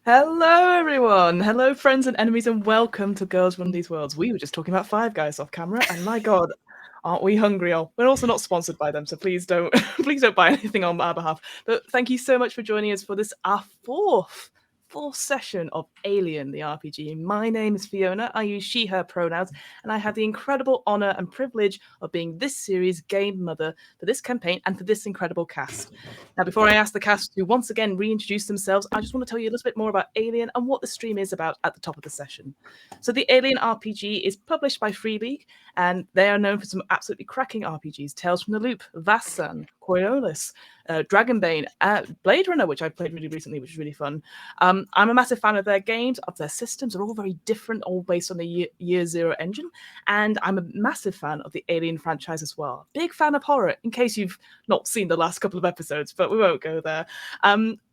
Hello, everyone. Hello, friends and enemies, and welcome to Girls Run These Worlds. We were just talking about Five Guys off camera, and my God, aren't we hungry? Oh, we're also not sponsored by them, so please don't, please don't buy anything on our behalf. But thank you so much for joining us for this our fourth session of Alien, the RPG. My name is Fiona. I use she/her pronouns, and I have the incredible honor and privilege of being this series' game mother for this campaign and for this incredible cast. Now, before I ask the cast to once again reintroduce themselves, I just want to tell you a little bit more about Alien and what the stream is about at the top of the session. So, the Alien RPG is published by Free League, and they are known for some absolutely cracking RPGs: Tales from the Loop, Vassan, Coriolis, Dragonbane, Blade Runner, which I played really recently, which is really fun. I'm a massive fan of their games, of their systems. They're all very different, all based on the Year Zero engine. And I'm a massive fan of the Alien franchise as well. Big fan of horror, in case you've not seen the last couple of episodes, but we won't go there.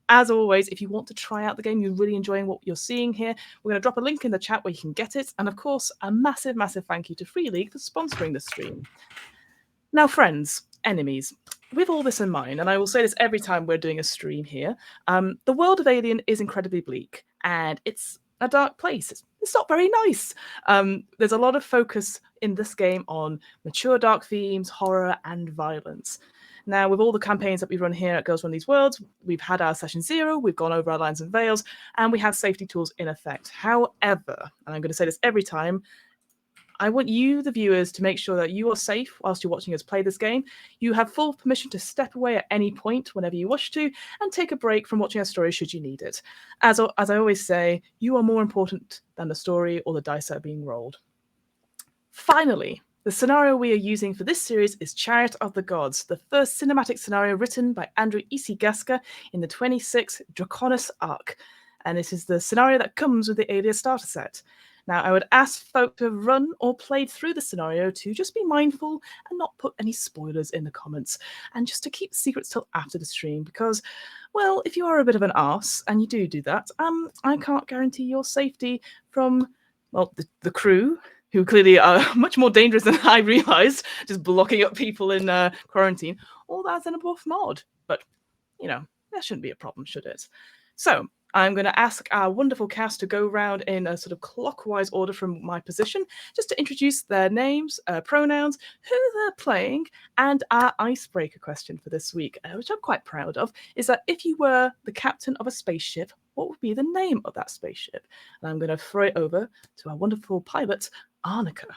As always, if you want to try out the game, you're really enjoying what you're seeing here, we're going to drop a link in the chat where you can get it. And of course, a massive, massive thank you to Free League for sponsoring the stream. Now, friends, enemies, with all this in mind, and I will say this every time we're doing a stream here, the world of Alien is incredibly bleak, and it's a dark place. It's not very nice. There's a lot of focus in this game on mature dark themes, horror, and violence. Now, with all the campaigns that we run here at Girls Run These Worlds, we've had our session 0, we've gone over our lines and veils, and we have safety tools in effect. However, and I'm going to say this every time, I want you, the viewers, to make sure that you are safe whilst you're watching us play this game. You have full permission to step away at any point whenever you wish to, and take a break from watching our story should you need it. As I always say, you are more important than the story or the dice that are being rolled. Finally, the scenario we are using for this series is Chariot of the Gods, the first cinematic scenario written by Andrew Isigaska in the 26 Draconis arc. And this is the scenario that comes with the Alias starter set. Now, I would ask folk to have run or played through the scenario to just be mindful and not put any spoilers in the comments, and just to keep secrets till after the stream, because, well, if you are a bit of an arse, and you do that, I can't guarantee your safety from, well, the crew, who clearly are much more dangerous than I realised, just blocking up people in quarantine, or that's an buff mod. But, you know, that shouldn't be a problem, should it? So, I'm going to ask our wonderful cast to go round in a sort of clockwise order from my position, just to introduce their names, pronouns, who they're playing, and our icebreaker question for this week, which I'm quite proud of, is that if you were the captain of a spaceship, what would be the name of that spaceship? And I'm going to throw it over to our wonderful pilot, Arnica.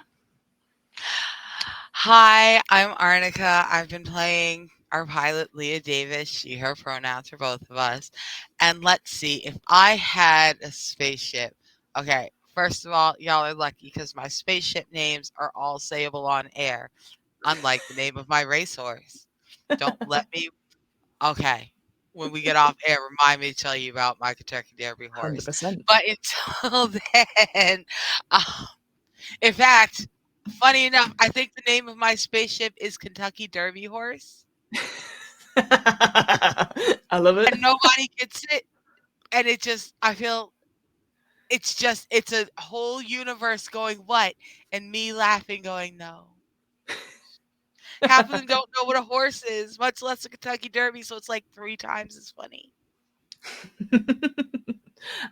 Hi, I'm Arnica. I've been playing our pilot, Leah Davis, she, her pronouns for both of us. And let's see, if I had a spaceship. Okay, first of all, y'all are lucky because my spaceship names are all sayable on air, unlike the name of my racehorse. Don't let me. Okay, when we get off air, remind me to tell you about my Kentucky Derby horse. 100%. But until then, um, in fact, funny enough, I think the name of my spaceship is Kentucky Derby Horse, I love it. and nobody gets it. And it just, I feel it's a whole universe going, what? And me laughing, going, no. Half of them don't know what a horse is, much less a Kentucky Derby. So it's like 3 times as funny.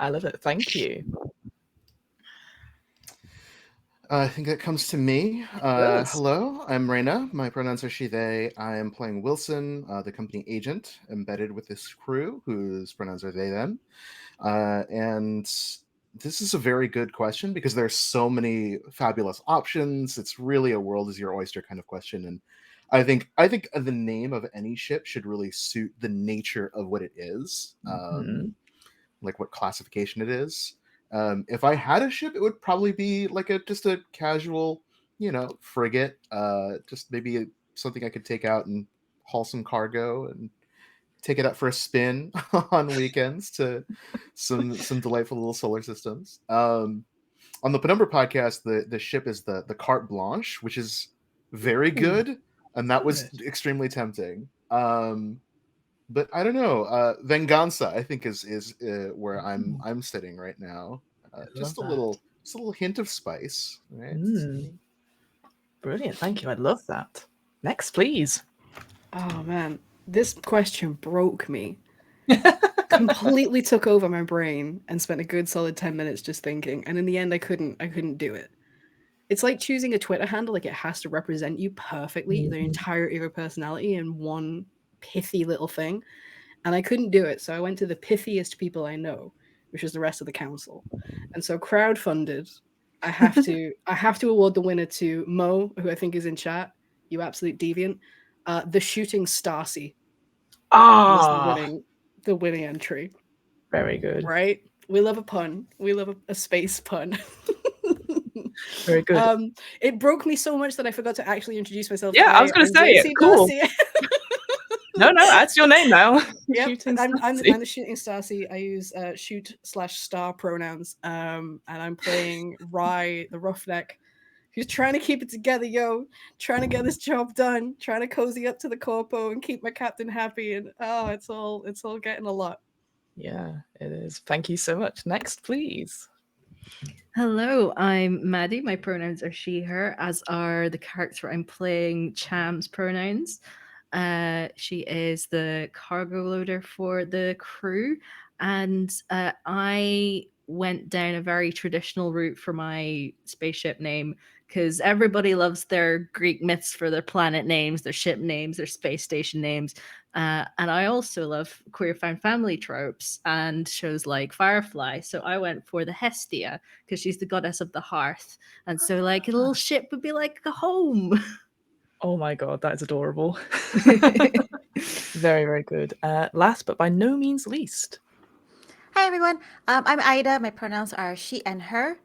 I love it. Thank you. I think that comes to me. Yes. Hello, I'm Reyna. My pronouns are she, they. I am playing Wilson, the company agent embedded with this crew, whose pronouns are they, them. And this is a very good question because there's so many fabulous options. It's really a world is your oyster kind of question. And I think the name of any ship should really suit the nature of what it is, like what classification it is. If I had a ship, it would probably be like just a casual, frigate. Just maybe something I could take out and haul some cargo and take it out for a spin on weekends to some delightful little solar systems. On the Penumbra podcast, the ship is the Carte Blanche, which is very Ooh, good, and that was good. extremely tempting. But I don't know. Venganza, I think, is where I'm sitting right now. I love Just a that. little hint of spice, right? Brilliant. Thank you. I love that. Next, please. Oh man, this question broke me. completely took over my brain and spent a good solid 10 minutes just thinking. And in the end, I couldn't do it. It's like choosing a Twitter handle, like it has to represent you perfectly, the entirety of your personality in one pithy little thing. And I couldn't do it. So I went to the pithiest people I know, which is the rest of the council. And so crowdfunded, I have to award the winner to Mo, who I think is in chat, you absolute deviant. The shooting Starsy was Ah, the winning entry. very good. Right? We love a pun. We love a space pun. Very good. It broke me so much that I forgot to actually introduce myself. Yeah, I Hi, was going to I'm say it. JC Cool. Darcy. No, that's your name now. Yep, Shooting I'm Starsy. the shooting Starsy. I use shoot/star pronouns. And I'm playing Rye, the roughneck, who's trying to keep it together, yo, trying to get this job done, trying to cozy up to the corpo and keep my captain happy. And it's all getting a lot. Yeah, it is. Thank you so much. Next, please. Hello, I'm Maddie. My pronouns are she, her, as are the character I'm playing, Cham's pronouns. She is the cargo loader for the crew, and I went down a very traditional route for my spaceship name because everybody loves their Greek myths for their planet names, their ship names, their space station names. And I also love queer found family tropes and shows like Firefly. So I went for the Hestia because she's the goddess of the hearth. And so, like, a little ship would be like a home. Oh my god, that is adorable. Very, very good. Last but by no means least. Hi everyone, I'm Ida. My pronouns are she and her,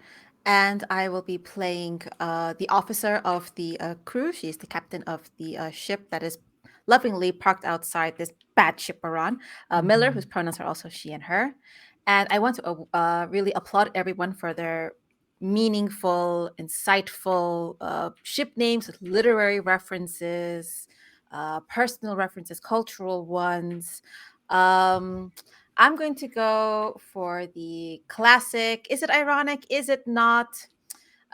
and I will be playing the officer of the crew. She's the captain of the ship that is lovingly parked outside this bad ship we're on. Miller, whose pronouns are also she and her. And I want to really applaud everyone for their meaningful, insightful ship names with literary references, personal references, cultural ones. Um, I'm going to go for the classic. Is it ironic? Is it not?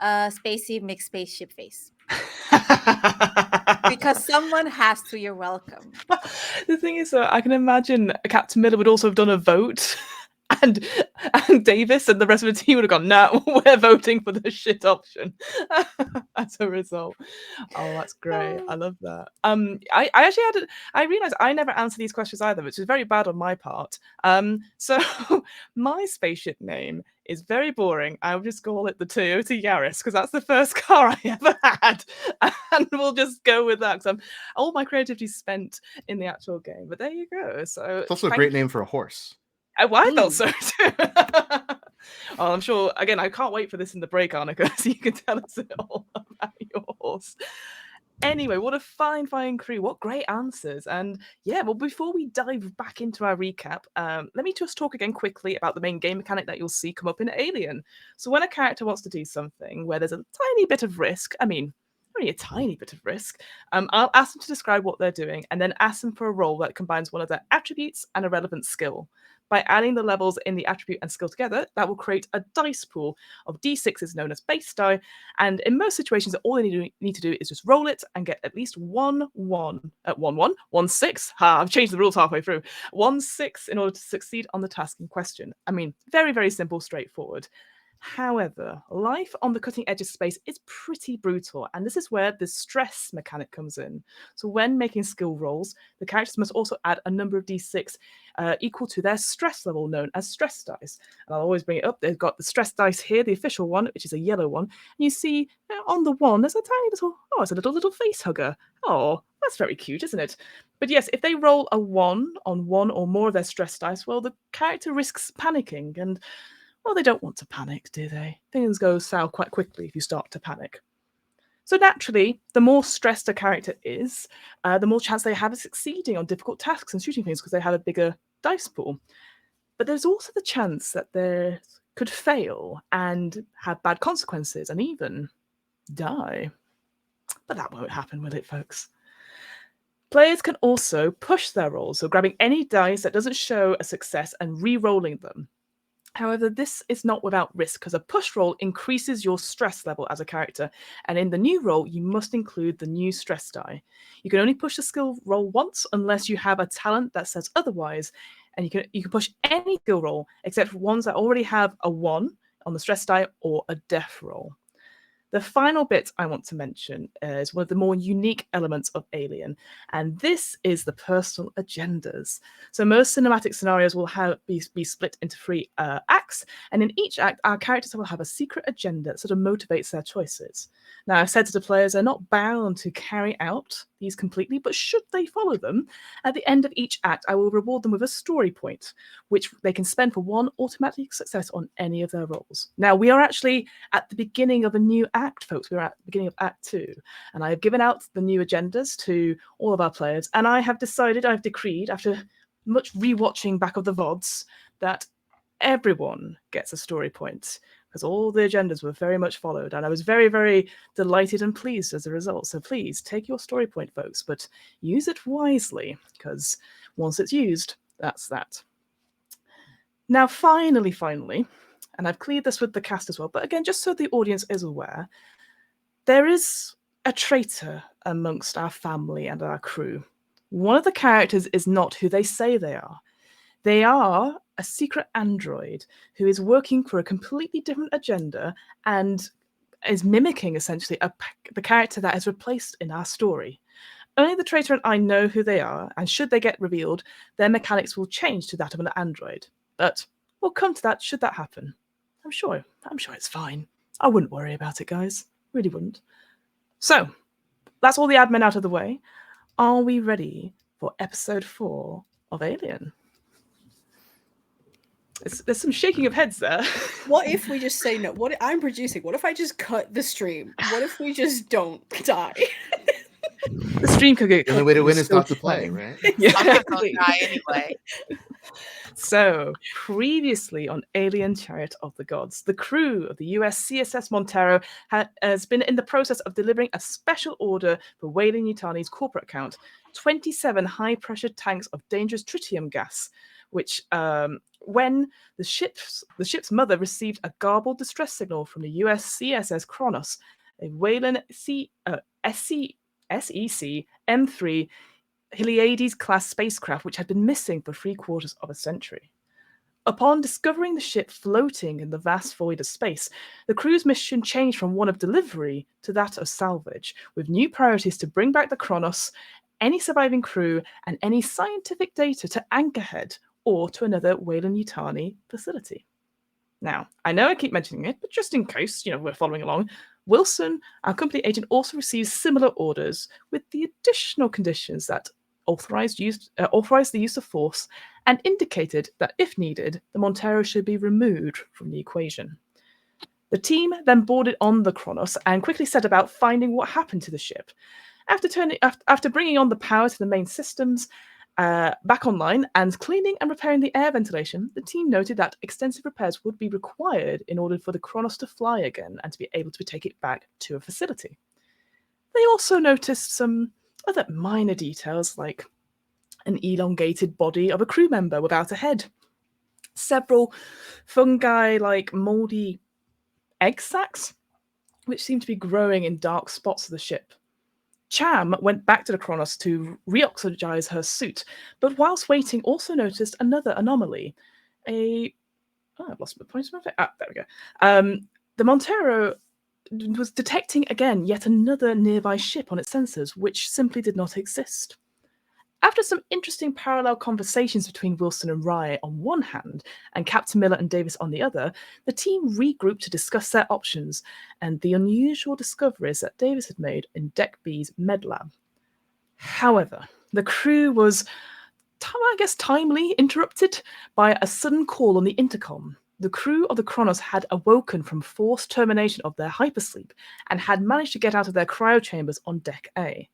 Spacey mixed spaceship face. Because someone has to. You're welcome. The thing is, I can imagine Captain Miller would also have done a vote, and Davis and the rest of the team would have gone, "No, we're voting for the shit option." As a result, oh, that's great. I love that. I actually I realized I never answered these questions either, which is very bad on my part. So my spaceship name is very boring. I will just call it the Toyota Yaris because that's the first car I ever had, and we'll just go with that because all my creativity spent in the actual game. But there you go. So It's also a great name for a horse. I thought so too. Oh, I'm sure. Again, I can't wait for this in the break, Annika, so you can tell us it all about your horse. Anyway, what a fine crew. What great answers. And yeah, well, before we dive back into our recap, let me just talk again quickly about the main game mechanic that you'll see come up in Alien. So when a character wants to do something where there's a tiny bit of risk, I mean, only a tiny bit of risk, I'll ask them to describe what they're doing and then ask them for a role that combines one of their attributes and a relevant skill. By adding the levels in the attribute and skill together, that will create a dice pool of d6s known as base die. And in most situations, all they need to do is just roll it and get at least 1-1 at 1-1, 1-6. Ha, I've changed the rules halfway through. 1-6 in order to succeed on the task in question. I mean, very simple, straightforward. However, life on the cutting edge of space is pretty brutal, and this is where the stress mechanic comes in. So, when making skill rolls, the characters must also add a number of d6 equal to their stress level, known as stress dice. And I'll always bring it up. They've got the stress dice here, the official one, which is a yellow one. And you see on the one, there's a tiny little, it's a little face hugger. Oh, that's very cute, isn't it? But yes, if they roll a 1 on one or more of their stress dice, well, the character risks panicking and well, they don't want to panic, do they? Things go south quite quickly if you start to panic. So naturally, the more stressed a character is, the more chance they have of succeeding on difficult tasks and shooting things because they have a bigger dice pool. But there's also the chance that they could fail and have bad consequences and even die. But that won't happen, will it, folks? Players can also push their rolls, so grabbing any dice that doesn't show a success and re-rolling them. However, this is not without risk because a push roll increases your stress level as a character, and in the new roll, you must include the new stress die. You can only push the skill roll once unless you have a talent that says otherwise, and you can push any skill roll except for ones that already have a 1 on the stress die or a death roll. The final bit I want to mention is one of the more unique elements of Alien, and this is the personal agendas. So most cinematic scenarios will be split into 3 acts, and in each act, our characters will have a secret agenda that sort of motivates their choices. Now, I've said to the players they're not bound to carry out these completely, but should they follow them, at the end of each act, I will reward them with a story point, which they can spend for 1 automatic success on any of their rolls. Now, we are actually at the beginning of a new act, folks. We're at the beginning of Act 2, and I have given out the new agendas to all of our players, and I've decreed, after much rewatching back of the VODs, that everyone gets a story point, because all the agendas were very much followed, and I was very, very delighted and pleased as a result. So please take your story point, folks, but use it wisely, because once it's used, that's that. Now, finally, and I've cleared this with the cast as well, but again, just so the audience is aware, there is a traitor amongst our family and our crew. One of the characters is not who they say they are. They are a secret android who is working for a completely different agenda and is mimicking, essentially, the character that is replaced in our story. Only the traitor and I know who they are, and should they get revealed, their mechanics will change to that of an android. But we'll come to that should that happen. I'm sure it's fine. I wouldn't worry about it, guys. Really wouldn't. So, that's all the admin out of the way. Are we ready for episode 4 of Alien? There's some shaking of heads there. What if we just say no? I'm producing. What if I just cut the stream? What if we just don't die? The stream could get The only way to win is still not to play, playing. right? Yeah. I'm not gonna die anyway. So, previously on Alien Chariot of the Gods, the crew of the US CSS Montero has been in the process of delivering a special order for Weyland-Yutani's corporate account, 27 high-pressure tanks of dangerous tritium gas, which, when the ship's mother received a garbled distress signal from the US CSS Kronos, a Weyland SEC M3 Hyliades-class spacecraft which had been missing for 3/4 of a century. Upon discovering the ship floating in the vast void of space, the crew's mission changed from one of delivery to that of salvage, with new priorities to bring back the Kronos, any surviving crew, and any scientific data to Anchorhead or to another Weyland-Yutani facility. Now, I know I keep mentioning it, but just in case, we're following along, Wilson, our company agent, also receives similar orders with the additional conditions that authorized the use of force and indicated that, if needed, the Montero should be removed from the equation. The team then boarded on the Kronos and quickly set about finding what happened to the ship. After bringing on the power to the main systems back online and cleaning and repairing the air ventilation, the team noted that extensive repairs would be required in order for the Kronos to fly again and to be able to take it back to a facility. They also noticed some other minor details, like an elongated body of a crew member without a head, several fungi-like moldy egg sacs, which seemed to be growing in dark spots of the ship. Cham went back to the Kronos to re-oxygize her suit, but whilst waiting also noticed another anomaly. I've lost my point. There we go. The Montero was detecting again yet another nearby ship on its sensors, which simply did not exist. After some interesting parallel conversations between Wilson and Rye on one hand, and Captain Miller and Davis on the other, the team regrouped to discuss their options and the unusual discoveries that Davis had made in Deck B's med lab. However, the crew was, timely interrupted by a sudden call on the intercom. The crew of the Kronos had awoken from forced termination of their hypersleep and had managed to get out of their cryo chambers on Deck A.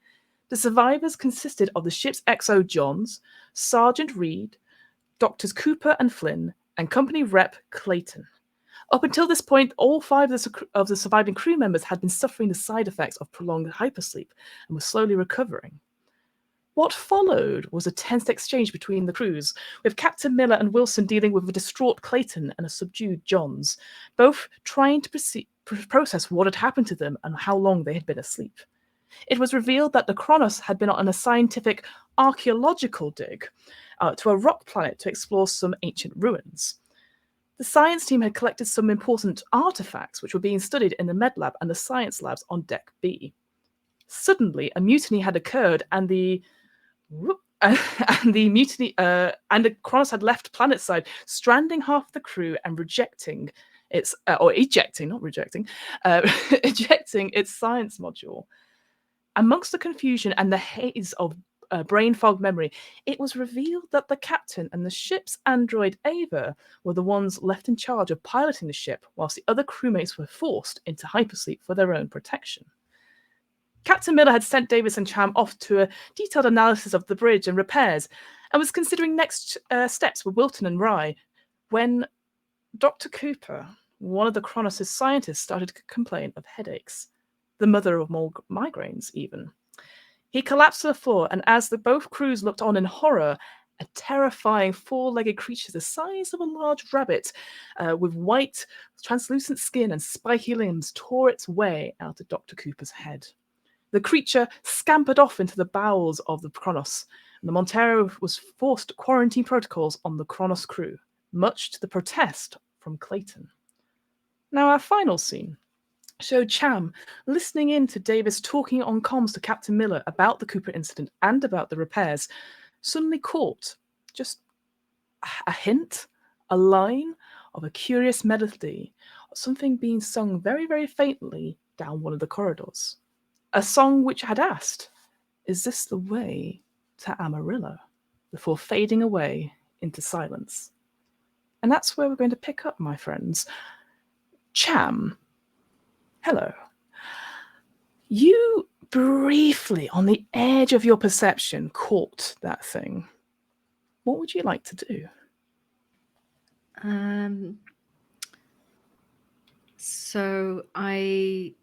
The survivors consisted of the ship's XO Johns, Sergeant Reed, Doctors Cooper and Flynn, and company rep Clayton. Up until this point, all 5 of the surviving crew members had been suffering the side effects of prolonged hypersleep and were slowly recovering. What followed was a tense exchange between the crews, with Captain Miller and Wilson dealing with a distraught Clayton and a subdued Johns, both trying to process what had happened to them and how long they had been asleep. It was revealed that the Kronos had been on a scientific archaeological dig to a rock planet to explore some ancient ruins. The science team had collected some important artifacts which were being studied in the med lab and the science labs on Deck B. Suddenly, a mutiny had occurred, and the Kronos had left planetside, stranding half the crew and rejecting its or ejecting, not rejecting, ejecting its science module. Amongst the confusion and the haze of brain fog memory, it was revealed that the captain and the ship's android Ava were the ones left in charge of piloting the ship, whilst the other crewmates were forced into hypersleep for their own protection. Captain Miller had sent Davis and Cham off to a detailed analysis of the bridge and repairs, and was considering next steps with Wilton and Rye, when Dr. Cooper, one of the Kronos' scientists, started to complain of headaches, the mother of more migraines even. He collapsed to the floor, and as both crews looked on in horror, a terrifying four-legged creature the size of a large rabbit with white, translucent skin and spiky limbs tore its way out of Dr. Cooper's head. The creature scampered off into the bowels of the Kronos, and the Montero was forced to quarantine protocols on the Kronos crew, much to the protest from Clayton. Now, our final scene showed Cham listening in to Davis talking on comms to Captain Miller about the Cooper incident and about the repairs, suddenly caught just a hint, a line of a curious melody, or something being sung very, very faintly down one of the corridors. A song which had asked, "Is this the way to Amarillo?" before fading away into silence. And that's where we're going to pick up, my friends. Cham, hello. You briefly, on the edge of your perception, caught that thing. What would you like to do? So I'm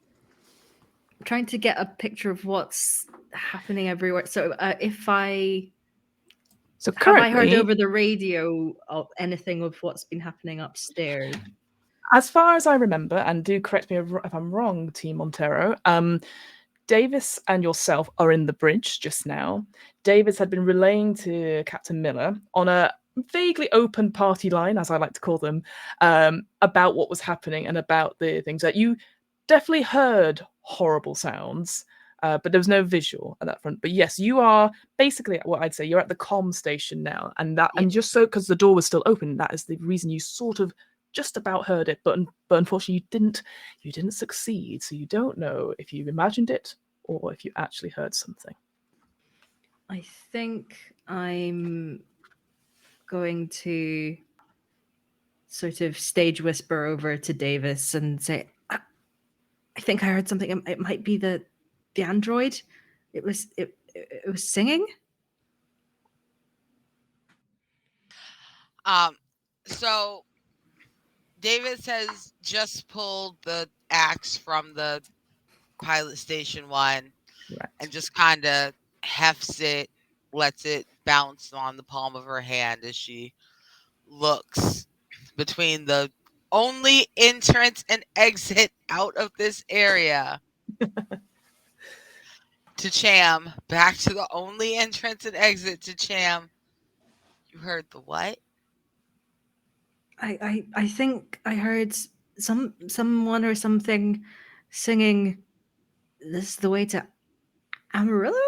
trying to get a picture of what's happening everywhere. So if I So have I currently, heard over the radio of anything of what's been happening upstairs? as far as I remember, and do correct me if I'm wrong, Team Montero, Davis and yourself are in the bridge just now. Davis had been relaying to Captain Miller on a vaguely open party line, as I like to call them, about what was happening and about the things that you definitely heard horrible sounds, but there was no visual at that front. But yes, you are basically what I'd say. You're at the comm station now, and just so because the door was still open, that is the reason you sort of just about heard it, but unfortunately you didn't succeed, so you don't know if you imagined it or if you actually heard something. I think I'm going to sort of stage whisper over to Davis and say, I think I heard something. It might be the android. It was singing. So Davis has just pulled the axe from the pilot station one Right. and just kind of hefts it, lets it bounce on the palm of her hand as she looks between the only entrance and exit out of this area to Cham, back to the only entrance and exit to Cham. You heard the what? I think I heard someone or something singing, "This is the way to Amarillo."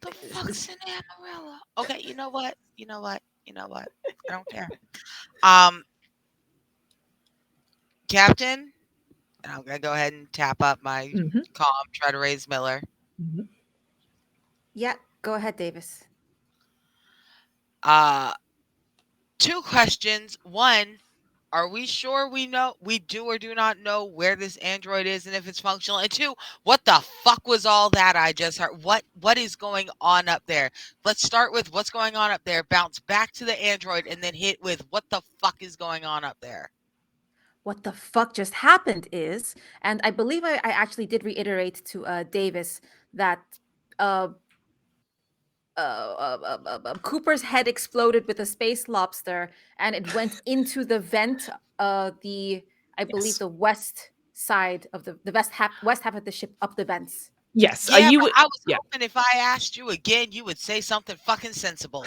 The fuck's in Amarillo? Okay, you know what? I don't care. Captain, and I'm gonna go ahead and tap up my comm, try to raise Miller. Yeah, go ahead, Davis. Two questions. One, are we sure we do or do not know where this android is and if it's functional? And two, what the fuck was all that I just heard? What is going on up there? Let's start with what's going on up there, bounce back to the android, and then hit with what the fuck is going on up there. What the fuck just happened is, and I believe I actually did reiterate to Davis that Cooper's head exploded with a space lobster, and it went into the vent. I believe the west side of the west half of the ship up the vents. Yes. Yeah, You but would. I was Yeah. hoping if I asked you again, you would say something fucking sensible.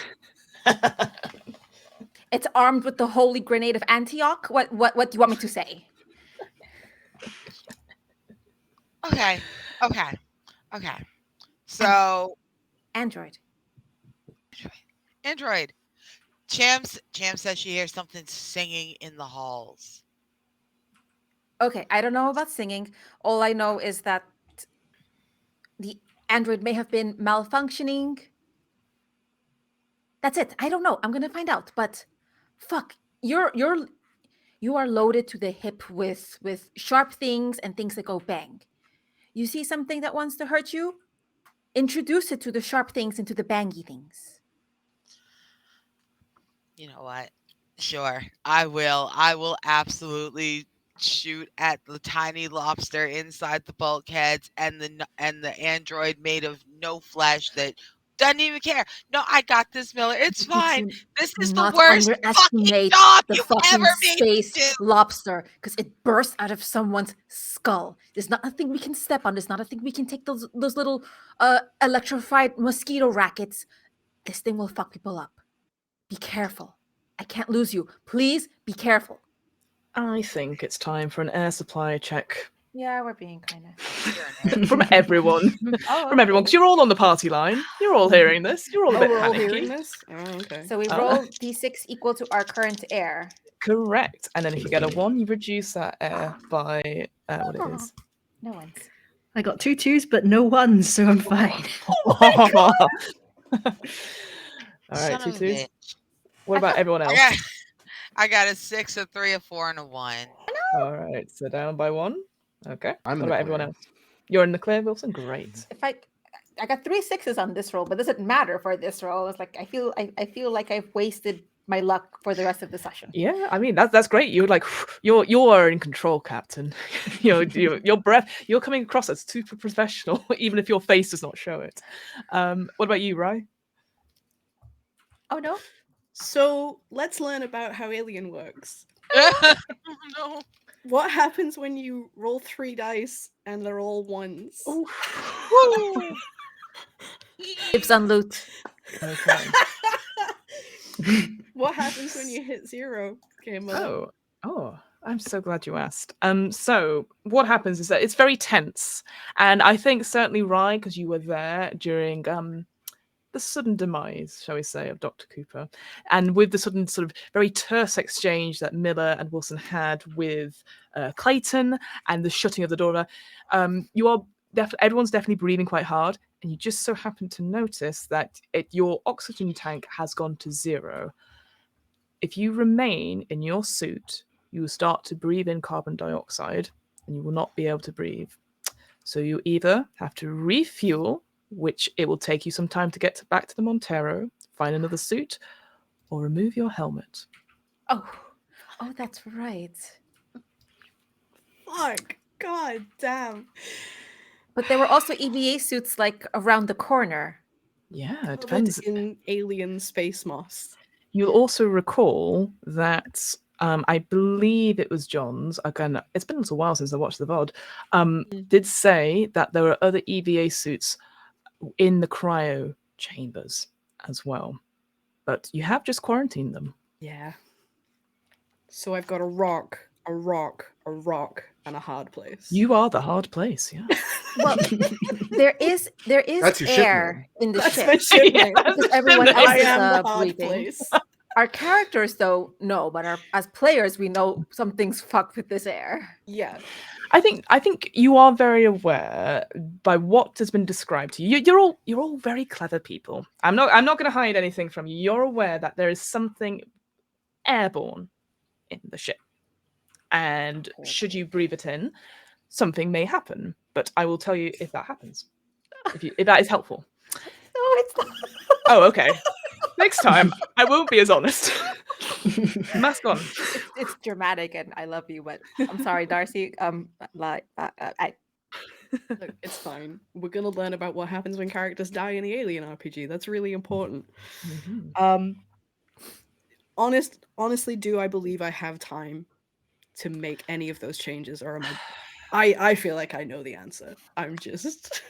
It's armed with the holy grenade of Antioch. What do you want me to say? Okay. So, Android. Android. Cham says she hears something singing in the halls. Okay, I don't know about singing. All I know is that the android may have been malfunctioning. That's it. I don't know. I'm gonna find out. But fuck, you are loaded to the hip with sharp things and things that go bang. You see something that wants to hurt you? Introduce it to the sharp things and to the bangy things. You know what? Sure, I will. I will absolutely shoot at the tiny lobster inside the bulkheads and the android made of no flesh that doesn't even care. No, I got this, Miller. It's fine. Do This is the not worst fucking underestimate job the you fucking ever made me space do. lobster because it bursts out of someone's skull. There's not a thing we can step on. There's not a thing we can take those little electrified mosquito rackets. This thing will fuck people up. Be careful. I can't lose you. Please be careful. I think it's time for an air supply check Yeah, we're being kind of. from everyone. Oh, From everyone, because you're all on the party line. You're all hearing this. You're all a Oh, bit we're all panicky. hearing this? Oh, okay. So we Oh. roll d6 equal to our current air. Correct. And then if you get a 1, you reduce that air by what it is. No one's. I got 2 2s, but no 1s, so I'm fine. All Son right, 2 of a 2s. bitch. What about everyone else? I got a 6, a 3, a 4, and a 1. All right, so down by 1. Okay. I'm in What the about everyone clear. else? You're in the clear, Wilson? Great. If I got 3 6s on this roll, but it doesn't matter for this roll. It's like I feel like I've wasted my luck for the rest of the session. Yeah, I mean that's great. You're like you're in control, Captain. Your breath. You're coming across as super professional, even if your face does not show it. What about you, Rye? Oh no. So let's learn about how Alien works. No. What happens when you roll 3 dice and they're all 1s? Dibs on loot. Okay. What happens when you hit 0? Okay, Mother. Oh, I'm so glad you asked. So what happens is that it's very tense, and I think certainly Rye, because you were there during the sudden demise, shall we say, of Dr. Cooper, and with the sudden sort of very terse exchange that Miller and Wilson had with Clayton, and the shutting of the door, you are everyone's definitely breathing quite hard, and you just so happen to notice that your oxygen tank has gone to 0. If you remain in your suit, you will start to breathe in carbon dioxide, and you will not be able to breathe. So you either have to refuel, which it will take you some time to get back to the Montero, find another suit, or remove your helmet. Oh, that's right. Fuck. God damn. But there were also EVA suits like around the corner. Yeah, it Covered depends. in alien space moss. You'll also recall that I believe it was John's. Again, it's been a little while since I watched the VOD. Did say that there are other EVA suits in the cryo chambers as well, but you have just quarantined them. Yeah. So I've got a rock, a rock, a rock, and a hard place. You are the hard place, yeah. Well, there is That's your ship air in the That's ship. my ship Yeah, name. that's Because the everyone ship else I is am the hard breathing. place. Our characters, though, no, but as players, we know something's fucked with this air. Yeah. I think you are very aware by what has been described to you. You're all very clever people. I'm not going to hide anything from you. You're aware that there is something airborne in the ship, and should you breathe it in, something may happen. But I will tell you if that happens, if that is helpful. No, it's not. Oh, okay. Next time I won't be as honest. Mask on. It's dramatic, and I love you, but I'm sorry, Darcy. Look, it's fine. We're gonna learn about what happens when characters die in the Alien RPG. That's really important. Mm-hmm. Honestly, do I believe I have time to make any of those changes, or am I feel like I know the answer. I'm just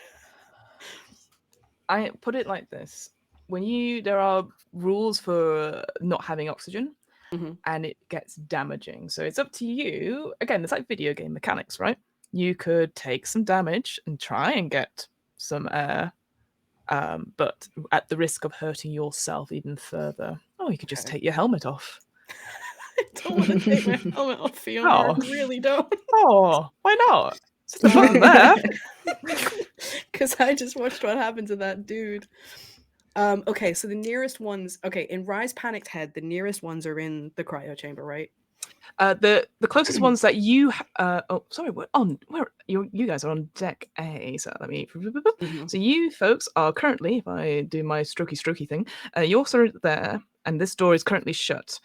I put it like this: there are rules for not having oxygen, Mhm. and it gets damaging. So it's up to you. Again, it's like video game mechanics, right? You could take some damage and try and get some air, but at the risk of hurting yourself even further. Oh, you could just Okay. take your helmet off. I don't want to take my helmet off, Fiona. Oh. I really don't. Oh, why not? It's just a button there. Because I just watched what happened to that dude. Okay, so the nearest ones. Okay, in Rise Panicked Head, the nearest ones are in the cryo chamber, right? The closest ones that you oh sorry, we're on where you guys are on deck A. So let me Mhm. so you folks are currently, if I do my strokey thing, you're sort of there, and this door is currently shut.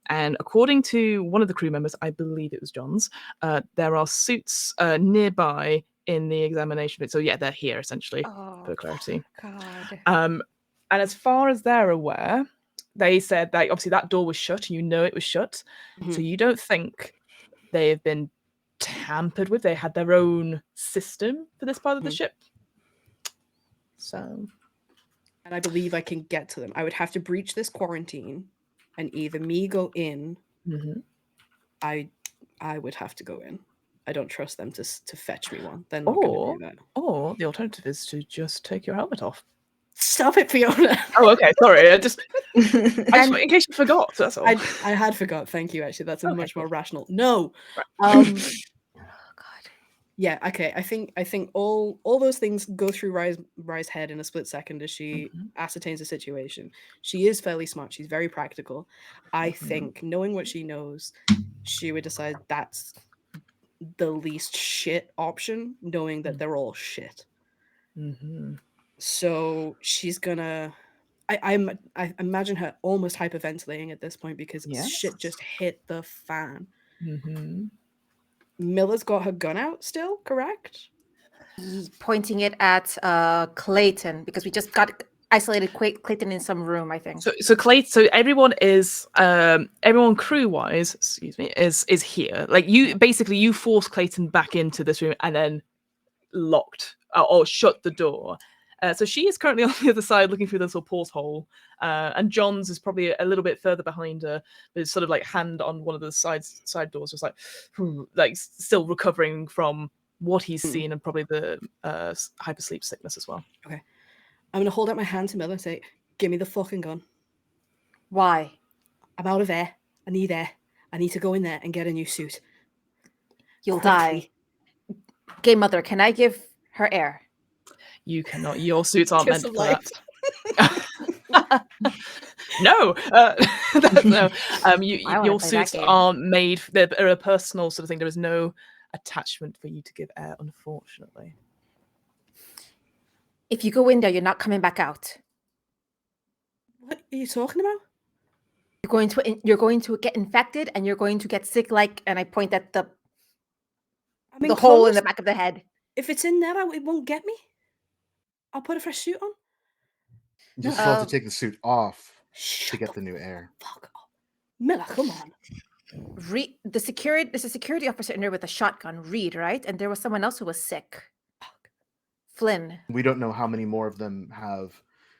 And according to one of the crew members, I believe it was John's, there are suits nearby in the examination bit. So yeah, they're here essentially for clarity. God. And as far as they're aware, they said that obviously that door was shut, and you know it was shut. So Mhm. you don't think they have been tampered with. They had their own system for this part of the Mhm. ship. So, And I believe I can get to them. I would have to breach this quarantine, and either me go in. mhm. I would have to go in. I don't trust them to fetch me one. They're not going to do that. Or the alternative is to just take your helmet off. Stop it, Fiona. Oh, okay. Sorry. I just And- in case you forgot. That's all. I had forgot. Thank you. Actually, that's a Okay, much cool. more rational. No. Right. oh God. Yeah. Okay. I think all those things go through Rise head in a split second as she Mhm. ascertains the situation. She is fairly smart. She's very practical. I Mhm. think, knowing what she knows, she would decide that's the least shit option, knowing that they're all shit. Mhm. So she's gonna. I imagine her almost hyperventilating at this point because shit Yes. just hit the fan. Mhm. Miller's got her gun out still, correct? Pointing it at Clayton because we just got isolated Clayton in some room, I think. So everyone is everyone crew wise, excuse me, is here. Like you force Clayton back into this room and then locked or shut the door. So she is currently on the other side looking through this little porthole, and John's is probably a little bit further behind her, but it's sort of like hand on one of the side doors, just like still recovering from what he's seen and probably the hypersleep sickness as well. Okay. I'm gonna hold out my hand to Miller and say, "Give me the fucking gun. Why? I'm out of air. I need air. I need to go in there and get a new suit. You'll Quickly." die. Game Mother, can I give her air? You cannot. Your suits aren't Kiss meant of for life. that. No, no. I wanna Your play that suits game. aren't made. They're a personal sort of thing. There is no attachment for you to give air, unfortunately. If you go in there, you're not coming back out. What are you talking about? You're going to get infected and you're going to get sick. And I point at the I'm the hole in enclosed. the back of the head. If it's in there, it won't get me. I'll put a fresh suit on. You still have to take the suit off to get the new air. Fuck off. Miller, come on. There's a security officer in there with a shotgun, Reed, right? And there was someone else who was sick. Flynn. We don't know how many more of them have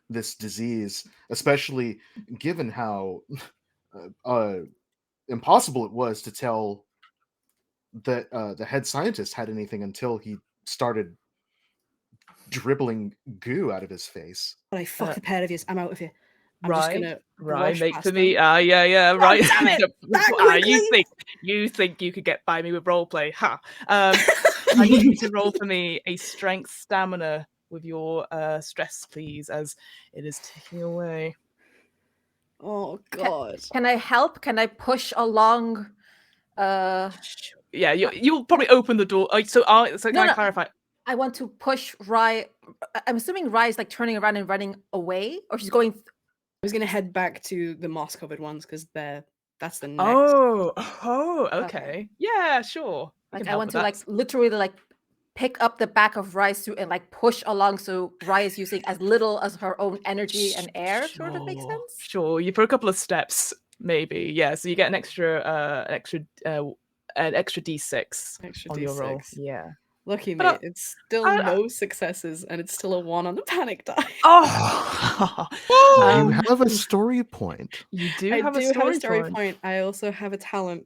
this disease, especially given how impossible it was to tell that the head scientist had anything until he started dribbling goo out of his face. But I fuck the pair of you. I'm out of here. I'm just Right, gonna right. brush Make past for me. them. Yeah, God right. damn it! That You think you could get by me with roleplay? Ha! I need you to roll for me a strength stamina with your stress, please, as it is ticking away. Oh God. Can I help? Can I push along? Yeah, you'll probably open the door. So can I clarify? I want to push Rye. I'm assuming Rye is like turning around and running away, or she's going. I was gonna head back to the moss-covered ones because that's the next. Oh, okay. Yeah, sure. I want to literally pick up the back of Rye's suit and push along, so Rye is using as little as her own energy and air. Sort of makes sense. Sure, you put a couple of steps, maybe. Yeah, so you get an extra D6 on your roll. Yeah. Lucky But me, it's still I- no successes, and it's still a 1 on the panic die. oh, You um, have a story point. you do I have do a story, have a story point. point. I also have a talent.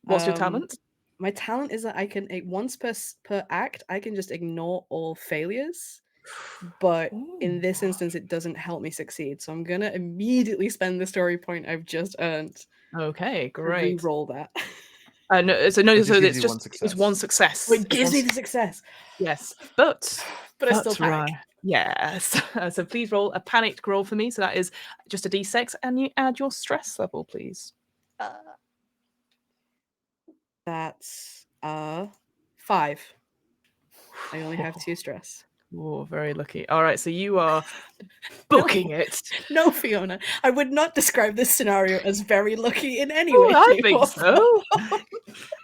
What's your talent? My talent is that I can once per act, I can just ignore all failures. But in this instance, it doesn't help me succeed. So I'm gonna immediately spend the story point I've just earned Okay, to great. re-roll that. No, so no, It just so gives it's you one just it's success. one success. So it It's gives one me s- the success. yes, but But I still panic. right. Yes. So please roll a panicked roll for me. So that is just a d6, and you add your stress level, please. That's 5. I only have 2 stress. Oh, very lucky. All right, so you are booking it. No, Fiona, I would not describe this scenario as very lucky in any Oh, way, I shape, think or so. form.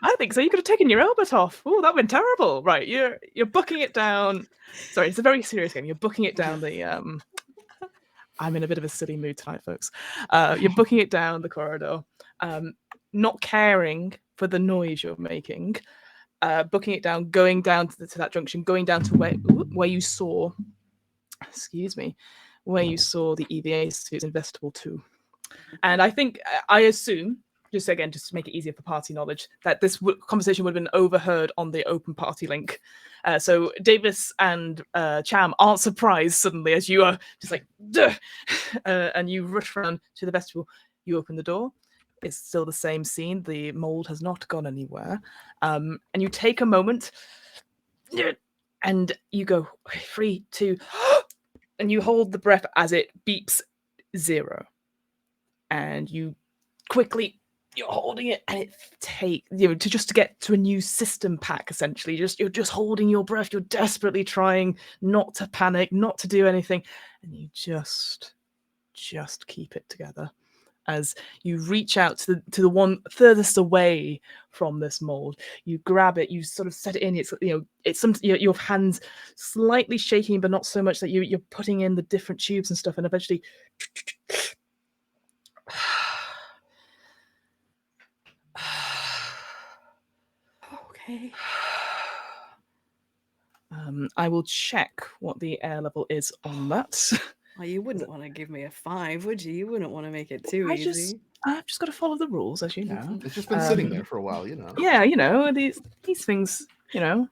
I think so. You could have taken your helmet off. Oh, that went terrible. Right, you're booking it down. Sorry, it's a very serious game. You're booking it down the I'm in a bit of a silly mood tonight, folks. You're booking it down the corridor, not caring for the noise you're making, booking it down, going down to that junction, going down to where you saw, excuse me, where you saw the EVA suits in Vestibule 2. And I think, I assume, just again, just to make it easier for party knowledge, that this conversation would have been overheard on the open party link. So Davis and Cham aren't surprised suddenly as you are just like, duh! And you rush around to the vestibule. You open the door. It's still the same scene. The mold has not gone anywhere. And you take a moment and you go, 3, 2, and you hold the breath as it beeps 0. And you quickly, you're holding it, and it takes to get to a new system pack. Essentially, you're just holding your breath. You're desperately trying not to panic, not to do anything, and you just keep it together as you reach out to the one furthest away from this mold. You grab it, you sort of set it in. It's your hands slightly shaking, but not so much that you're putting in the different tubes and stuff, and eventually. Okay. I will check what the air level is on that. Well, you wouldn't want to give me a 5, would you? You wouldn't want to make it too easy. I've just got to follow the rules, as you know. It's just been sitting there for a while, you know. Yeah, these things, didn't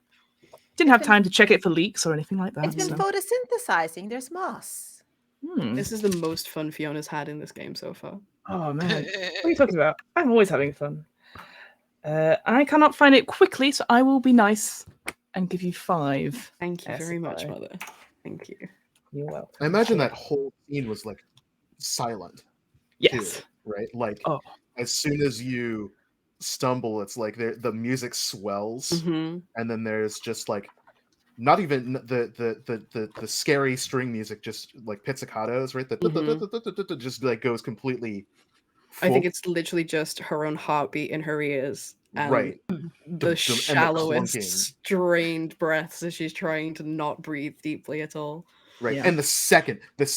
have time to check it for leaks or anything like that. It's been so. photosynthesizing. There's moss. This is the most fun Fiona's had in this game so far. Oh man, what are you talking about? I'm always having fun. I cannot find it quickly, so I will be nice and give you 5. Thank you very much, Mother. Thank you. You're welcome. I imagine that whole scene was like silent. Yes. Too, right? Like as soon as you stumble, it's like the music swells, and then there's just like not even the scary string music, just like pizzicatos, right? That just like goes completely. I think it's literally just her own heartbeat in her ears, and right? The shallowest, strained breaths as she's trying to not breathe deeply at all. Right, and the second that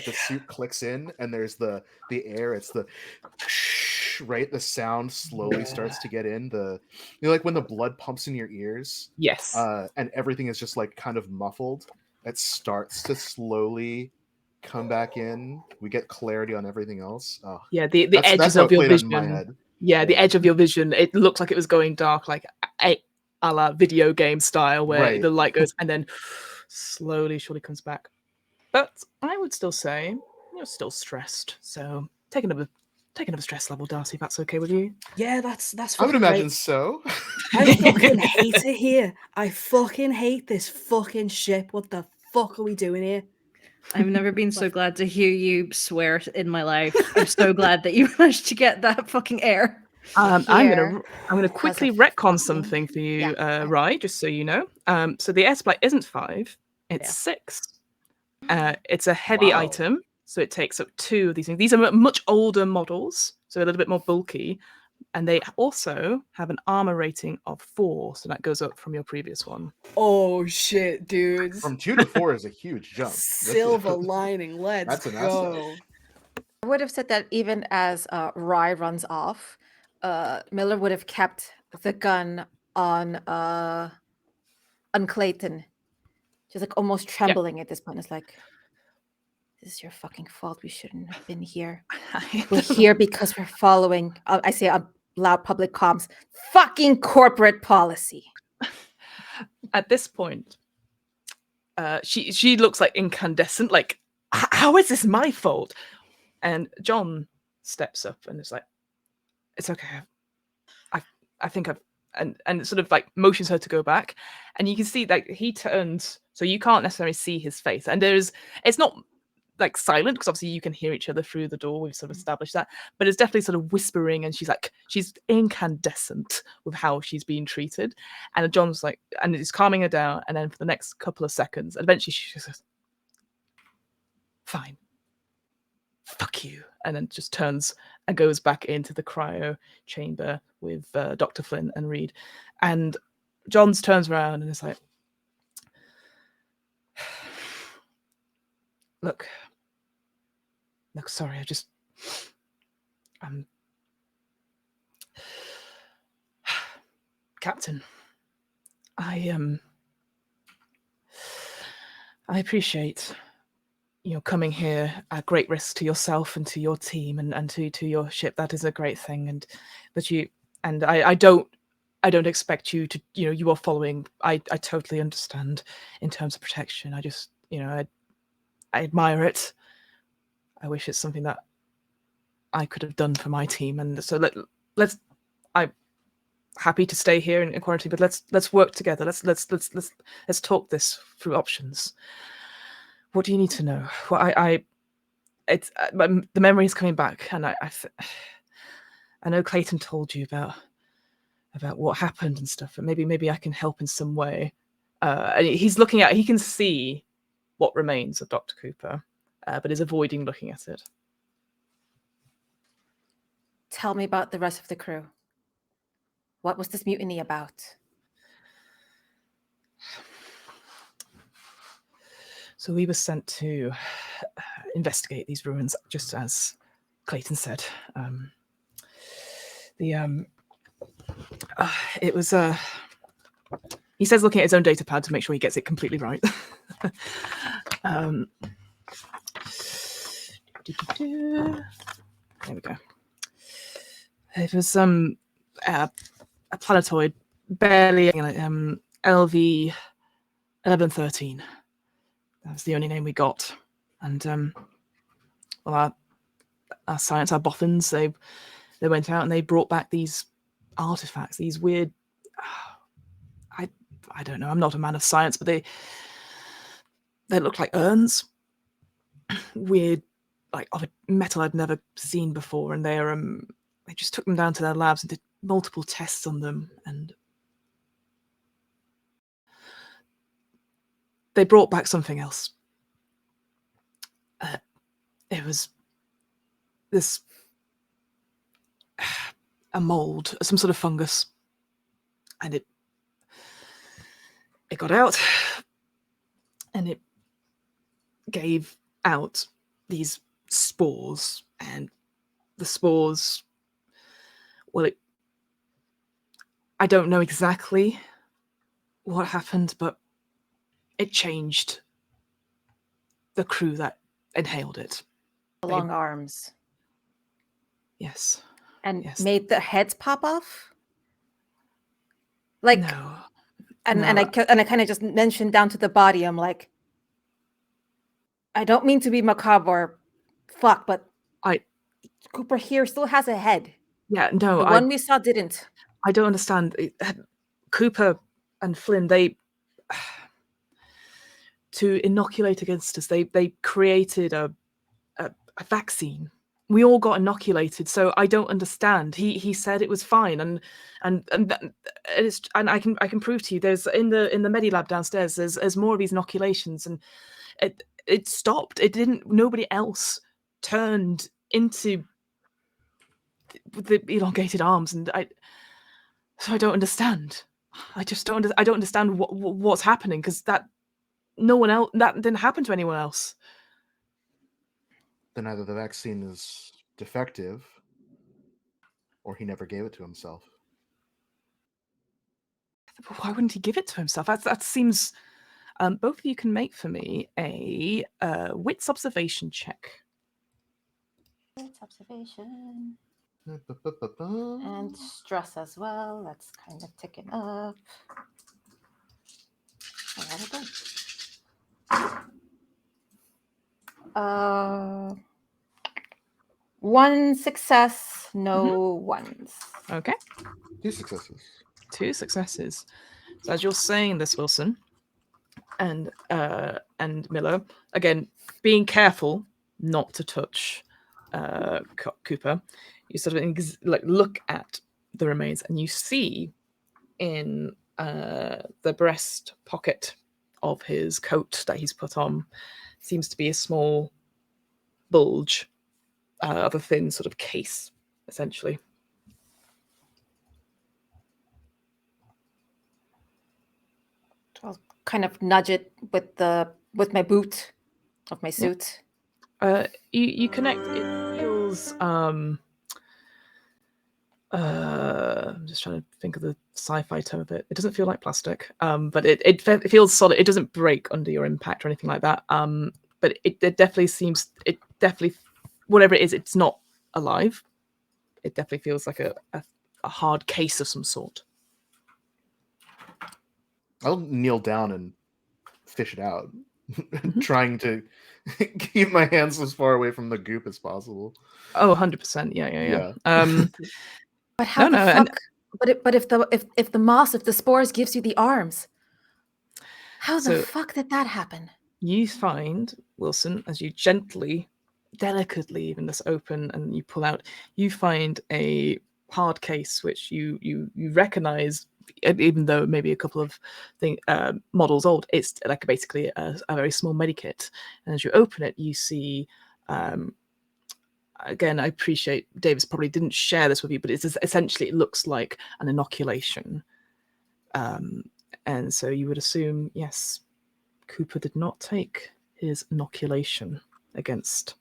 the suit clicks in and there's the air, it's the right. The sound slowly starts to get in. Like when the blood pumps in your ears. Yes. And everything is just like kind of muffled. It starts to slowly come back in. We get clarity on everything else. Yeah, the edges of your vision. Yeah, the edge of your vision. It looked like it was going dark, like a la video game style, where the light goes and then slowly, surely comes back. But I would still say you're still stressed. So taking up a stress level, Darcy, if that's okay with you. Yeah, that's. I would imagine so. I fucking hate it here. I fucking hate this fucking ship. What the fuck are we doing here? I've never been so glad to hear you swear in my life. I'm so glad that you managed to get that fucking air. I'm gonna quickly retcon something for you, Rye, just so you know. So the air supply isn't 5, it's 6. It's a heavy item, so it takes up 2 of these things. These are much older models, so a little bit more bulky, and they also have an armor rating of 4, so that goes up from your previous one. Oh shit, dudes! From 2 to 4 is a huge jump. Silver lining, let's go. I would have said that even as Rye runs off, Miller would have kept the gun on on Clayton. She's like almost trembling at this point. It's like, this is your fucking fault. We shouldn't have been here. We're here because we're following, I say on loud public comms, fucking corporate policy. At this point, she looks like incandescent. Like, how is this my fault? And John steps up and is like, "It's okay. I think I've." And sort of like motions her to go back, and you can see like he turns, so you can't necessarily see his face. And it's not like silent because obviously you can hear each other through the door. We've sort of established that, but it's definitely sort of whispering, and she's incandescent with how she's being treated. And John's like, and it's calming her down. And then for the next couple of seconds, eventually she just says, "Fine, fuck you," and then just turns and goes back into the cryo chamber with Dr. Flynn and Reed. And Johns turns around and is like, look, sorry, Captain, I appreciate coming here at great risk to yourself and to your team and to your ship. That is a great thing, I don't expect you to, you are following. I totally understand in terms of protection. I just, I admire it. I wish it's something that I could have done for my team. And so let's I'm happy to stay here in quarantine, but let's work together. Let's talk this through options. What do you need to know? Well, the memory is coming back, and I know Clayton told you about what happened and stuff, but maybe I can help in some way. And he can see what remains of Dr. Cooper, but is avoiding looking at it. Tell me about the rest of the crew. What was this mutiny about? So we were sent to investigate these ruins, just as Clayton said. It was he says, looking at his own data pad to make sure he gets it completely right. There we go. It was a planetoid, barely LV 1113. That was the only name we got. And well, our science, our boffins, they went out and they brought back these artifacts, these weird. I don't know. I'm not a man of science, but they look like urns, weird, like of a metal I'd never seen before, and they just took them down to their labs and did multiple tests on them, and they brought back something else. It was this a mold, some sort of fungus, and it got out, and it gave out these spores, and the spores, well, I don't know exactly what happened, but it changed the crew that inhaled it. Long arms. Yes. And yes. made the heads pop off? Like, no. And No. and I kind of just mentioned down to the body. I'm like, I don't mean to be macabre, fuck, but Cooper here still has a head. Yeah, no, the one we saw didn't. I don't understand. Cooper and Flynn, they to inoculate against us, they created a vaccine. We all got inoculated, so I don't understand. He said it was fine, and I can prove to you. There's in the Medilab downstairs. There's more of these inoculations, and it stopped. It didn't. Nobody else turned into the elongated arms, and so I don't understand. I just don't. I don't understand what's happening, because that didn't happen to anyone else. Then either the vaccine is defective, or he never gave it to himself. Why wouldn't he give it to himself? That seems. Both of you can make for me a wits observation check. It's observation. And stress as well. That's kind of ticking up. One success, no ones. Okay. 2 successes. 2 successes. So as you're saying this, Wilson and Miller, again, being careful not to touch Cooper, you sort of look at the remains and you see in the breast pocket of his coat that he's put on seems to be a small bulge of a thin sort of case, essentially. I'll kind of nudge it with my boot of my suit. You connect. It feels. I'm just trying to think of the sci-fi term of it. It doesn't feel like plastic, but it feels solid. It doesn't break under your impact or anything like that. But it definitely seems. It definitely, whatever it is, it's not alive. It definitely feels like a hard case of some sort. I'll kneel down and fish it out, trying to keep my hands as far away from the goop as possible. Oh, 100%. Yeah. But how the fuck? But if the moss, if the spores gives you the arms, how the fuck did that happen? You find, Wilson, as you gently, delicately even this open and you pull out, you find a hard case which you recognize, even though maybe a couple of models old. It's like basically a very small medikit, and as you open it, you see. Again, I appreciate Davis probably didn't share this with you, but it's essentially it looks like an inoculation, and so you would assume, yes, Cooper did not take his inoculation against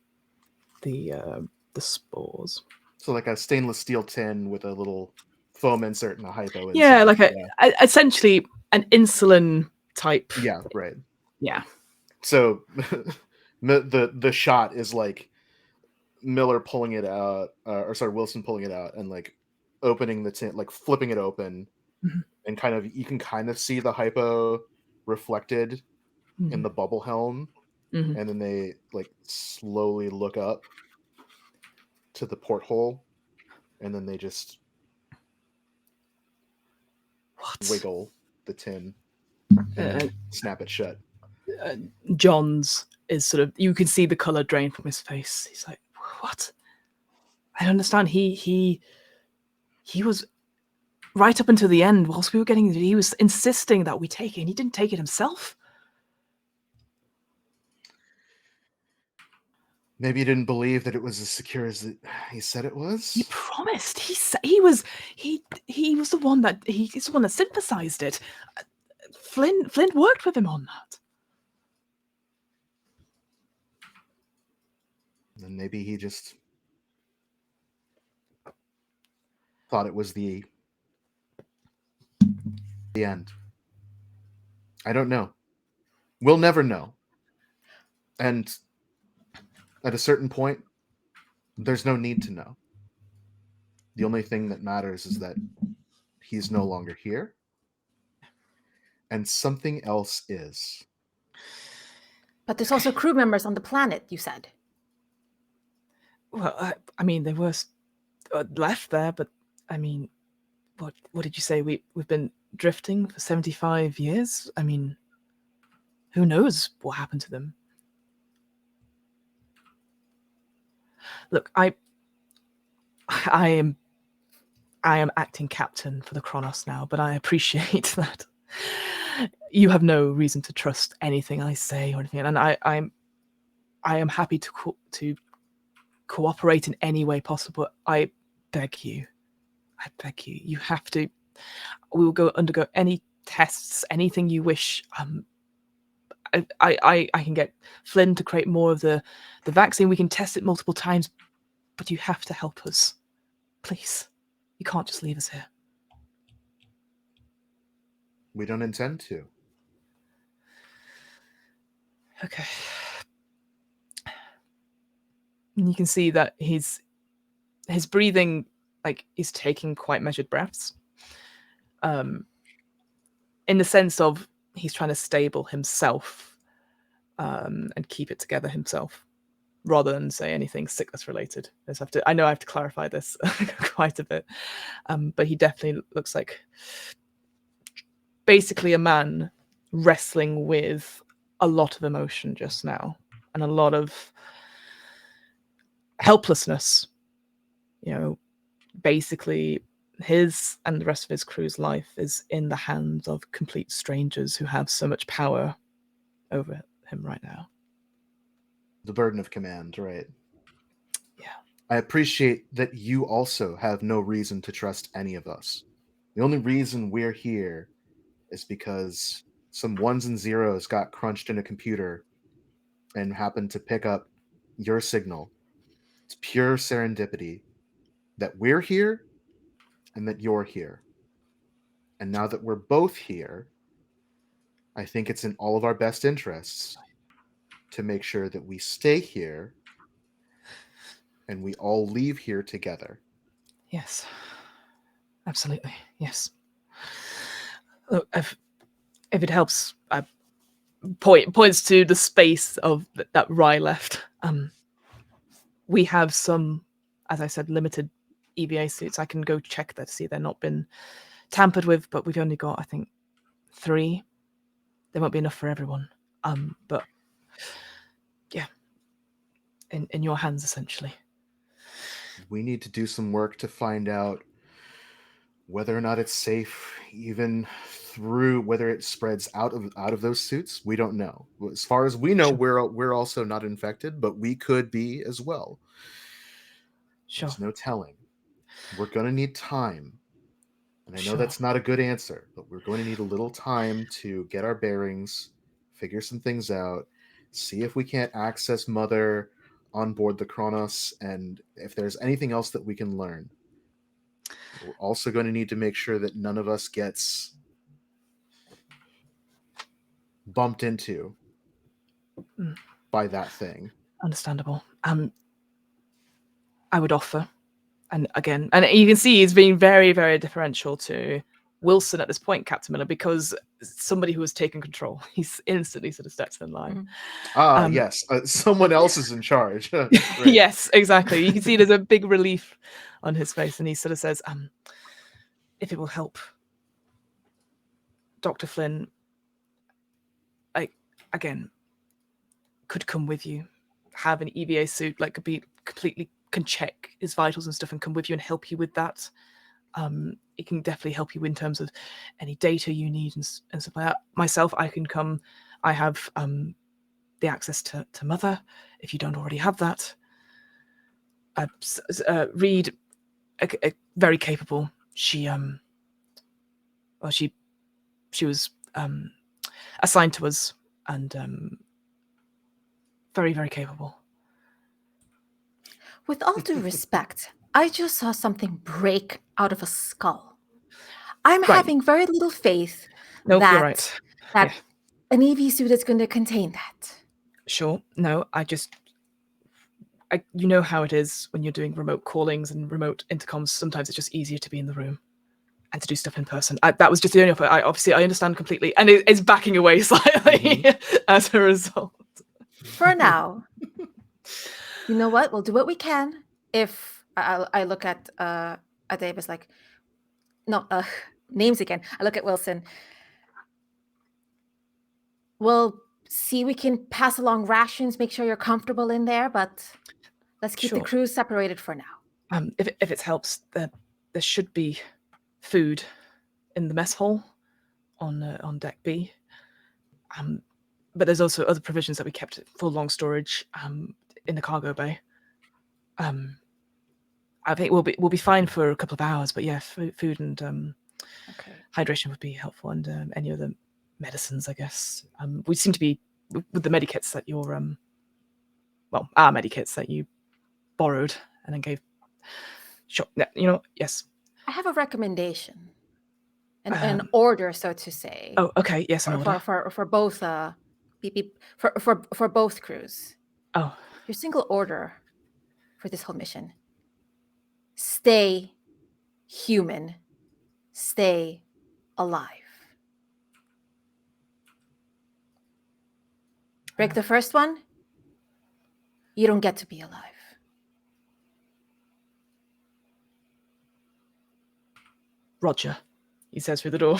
the spores. So like a stainless steel tin with a little foam insert and a hypo insert. Yeah, like essentially an insulin type. Yeah, right. Yeah. So the shot is like Miller pulling it out, Wilson pulling it out and like opening the tin, like flipping it open, and kind of you can kind of see the hypo reflected in the bubble helm, and then they like slowly look up to the porthole, and then they just wiggle the tin and snap it shut. John's is sort of, you can see the color drain from his face. He's like, what? I don't understand. He was right up until the end whilst we were getting it. He was insisting that we take it, and he didn't take it himself. Maybe he didn't believe that it was as secure as he said it was. He promised. He was the one that he's the one that synthesized it. Flint worked with him on that. And maybe he just thought it was the end. I don't know. We'll never know. And at a certain point, there's no need to know. The only thing that matters is that he's no longer here, and something else is. But there's also crew members on the planet, you said. Well, I mean, they were left there, but I mean, what did you say? We've been drifting for 75 years? I mean, who knows what happened to them? Look, I am acting captain for the Kronos now, but I appreciate that you have no reason to trust anything I say or anything, and I am happy to cooperate in any way possible. I beg you. You have to. We will undergo any tests, anything you wish. I can get Flynn to create more of the vaccine. We can test it multiple times, but you have to help us, please. You can't just leave us here. We don't intend to. Okay. And you can see that his breathing, like, he's taking quite measured breaths. In the sense of he's trying to stable himself and keep it together himself, rather than say anything sickness related. I know I have to clarify this quite a bit, but he definitely looks like basically a man wrestling with a lot of emotion just now and a lot of helplessness. You know, basically his and the rest of his crew's life is in the hands of complete strangers who have so much power over him right now. The burden of command, right? Yeah. I appreciate that you also have no reason to trust any of us. The only reason we're here is because some ones and zeros got crunched in a computer and happened to pick up your signal. It's pure serendipity that we're here and that you're here. And now that we're both here, I think it's in all of our best interests to make sure that we stay here and we all leave here together. Yes. Absolutely. Yes. Look, if it helps, I points to the space of that Rye left. We have some, as I said, limited EVA suits. I can go check that to see they're not been tampered with, but we've only got, I think, 3. There won't be enough for everyone. But yeah, in your hands essentially. We need to do some work to find out whether or not it's safe, even through whether it spreads out of those suits. We don't know. As far as we know, Sure. we're also not infected, but we could be as well. Sure. There's no telling. We're going to need time. And I know Sure. that's not a good answer, but we're going to need a little time to get our bearings, figure some things out, see if we can't access Mother on board the Kronos, and if there's anything else that we can learn. We're also going to need to make sure that none of us gets bumped into by that thing. Understandable. I would offer, and again, and you can see he's being very, very differential to Wilson at this point, Captain Miller, because somebody who has taken control, he's instantly sort of steps in line. Yes, someone else is in charge. Right. Yes, exactly. You can see there's a big relief on his face, and he sort of says, if it will help Dr. Flynn, I, again, could come with you, have an EVA suit, like could be completely, can check his vitals and stuff and come with you and help you with that. It can definitely help you in terms of any data you need and stuff like that. Myself, I can come. I have the access to Mother, if you don't already have that. Reed, very capable. She was assigned to us and very, very capable. With all due respect, I just saw something break out of a skull. I'm having very little faith Nope, that you're right. that an EV suit is going to contain that. Sure. No, you know how it is when you're doing remote callings and remote intercoms. Sometimes it's just easier to be in the room and to do stuff in person. That was just the only offer. I understand completely, and it's backing away slightly as a result. For now, you know what? We'll do what we can. If I look at Davis like, no, names again. I look at Wilson. We'll see. We can pass along rations. Make sure you're comfortable in there, but let's keep the crew separated for now. If it helps, there should be food in the mess hall on deck B. But there's also other provisions that we kept for long storage in the cargo bay. I think we'll be fine for a couple of hours, but yeah, food and hydration would be helpful, and any other medicines, I guess. We seem to be with the medikits that you're our medikits that you borrowed and then gave. Sure, yes. I have a recommendation. an order, so to say, Oh, okay. Yes, an order. for both for both crews. Oh, Your single order for this whole mission: stay human, stay alive. Break the first one, you don't get to be alive. Roger, he says through the door.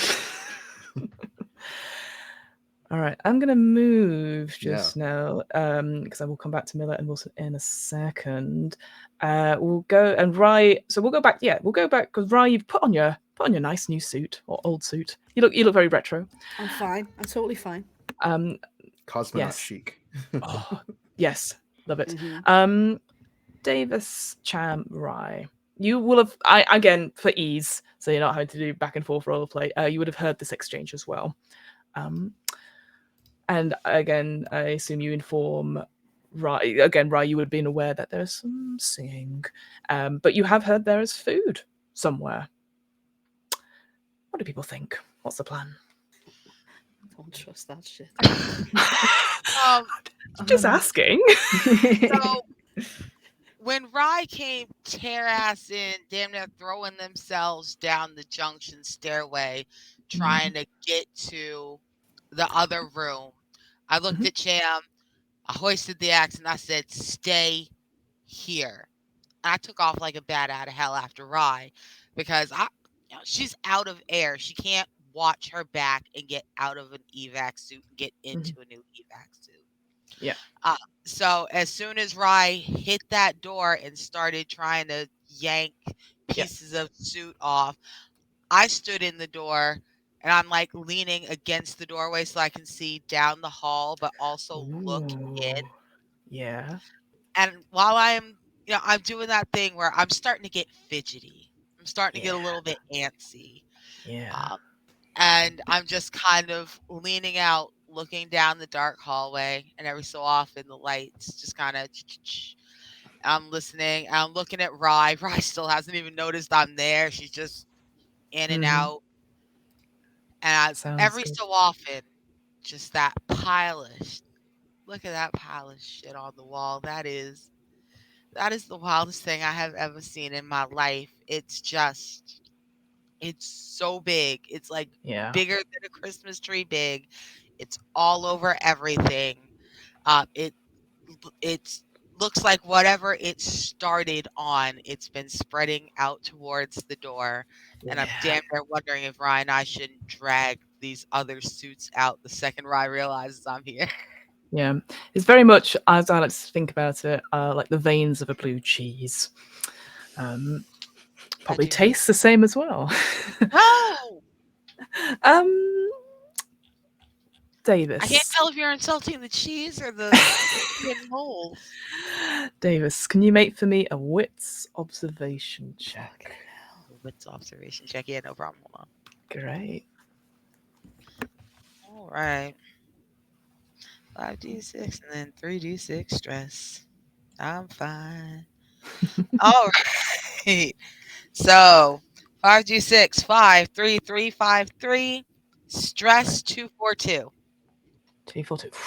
All right, I'm gonna move just now because I will come back to Miller and Wilson in a second. We'll go and Rye. So we'll go back. Yeah, we'll go back because Rye, you've put on your nice new suit or old suit. You look very retro. I'm fine. I'm totally fine. Cosmonaut Yes. chic. Oh, yes, love it. Mhm. Davis, Cham, Rye. You will have, again, for ease, so you're not having to do back and forth roleplay, you would have heard this exchange as well. And again, I assume you inform Rye. Again, Rye, you would have been aware that there's some singing, but you have heard there is food somewhere. What do people think? What's the plan? Don't trust that shit. Just asking. So when Rye came tear ass in, damn near throwing themselves down the junction stairway, trying to get to the other room, I looked at Cham, I hoisted the axe, and I said, "Stay here." And I took off like a bat out of hell after Rye because she's out of air. She can't watch her back and get out of an evac suit and get into a new evac suit. Yeah. So as soon as Rye hit that door and started trying to yank pieces of suit off, I stood in the door and I'm like leaning against the doorway so I can see down the hall, but also look in. Yeah. And while I'm doing that thing where I'm starting to get fidgety. I'm starting to get a little bit antsy. Yeah. And I'm just kind of leaning out, looking down the dark hallway, and every so often the lights just kind of. I'm listening. I'm looking at Rye. Rye still hasn't even noticed I'm there. She's just in and out. And Sounds every good. so often, just that pile of. Look at that pile of shit on the wall. That is the wildest thing I have ever seen in my life. It's so big. It's like Yeah. bigger than a Christmas tree big. It's all over everything. It looks like whatever it started on, it's been spreading out towards the door. And I'm damn near wondering if Ryan and I shouldn't drag these other suits out the second Ryan realizes I'm here. Yeah, it's very much, as I like to think about it, like the veins of a blue cheese. Probably tastes the same as well. No! Davis. I can't tell if you're insulting the cheese or the moles. Davis, can you make for me a wits observation check? Wits observation check. Yeah, no problem. Hold on. Great. All right. 5d6 and then 3d6 stress. I'm fine. All right. So 5d6, 5, 3, 3, 5, 3. Stress 242. 242.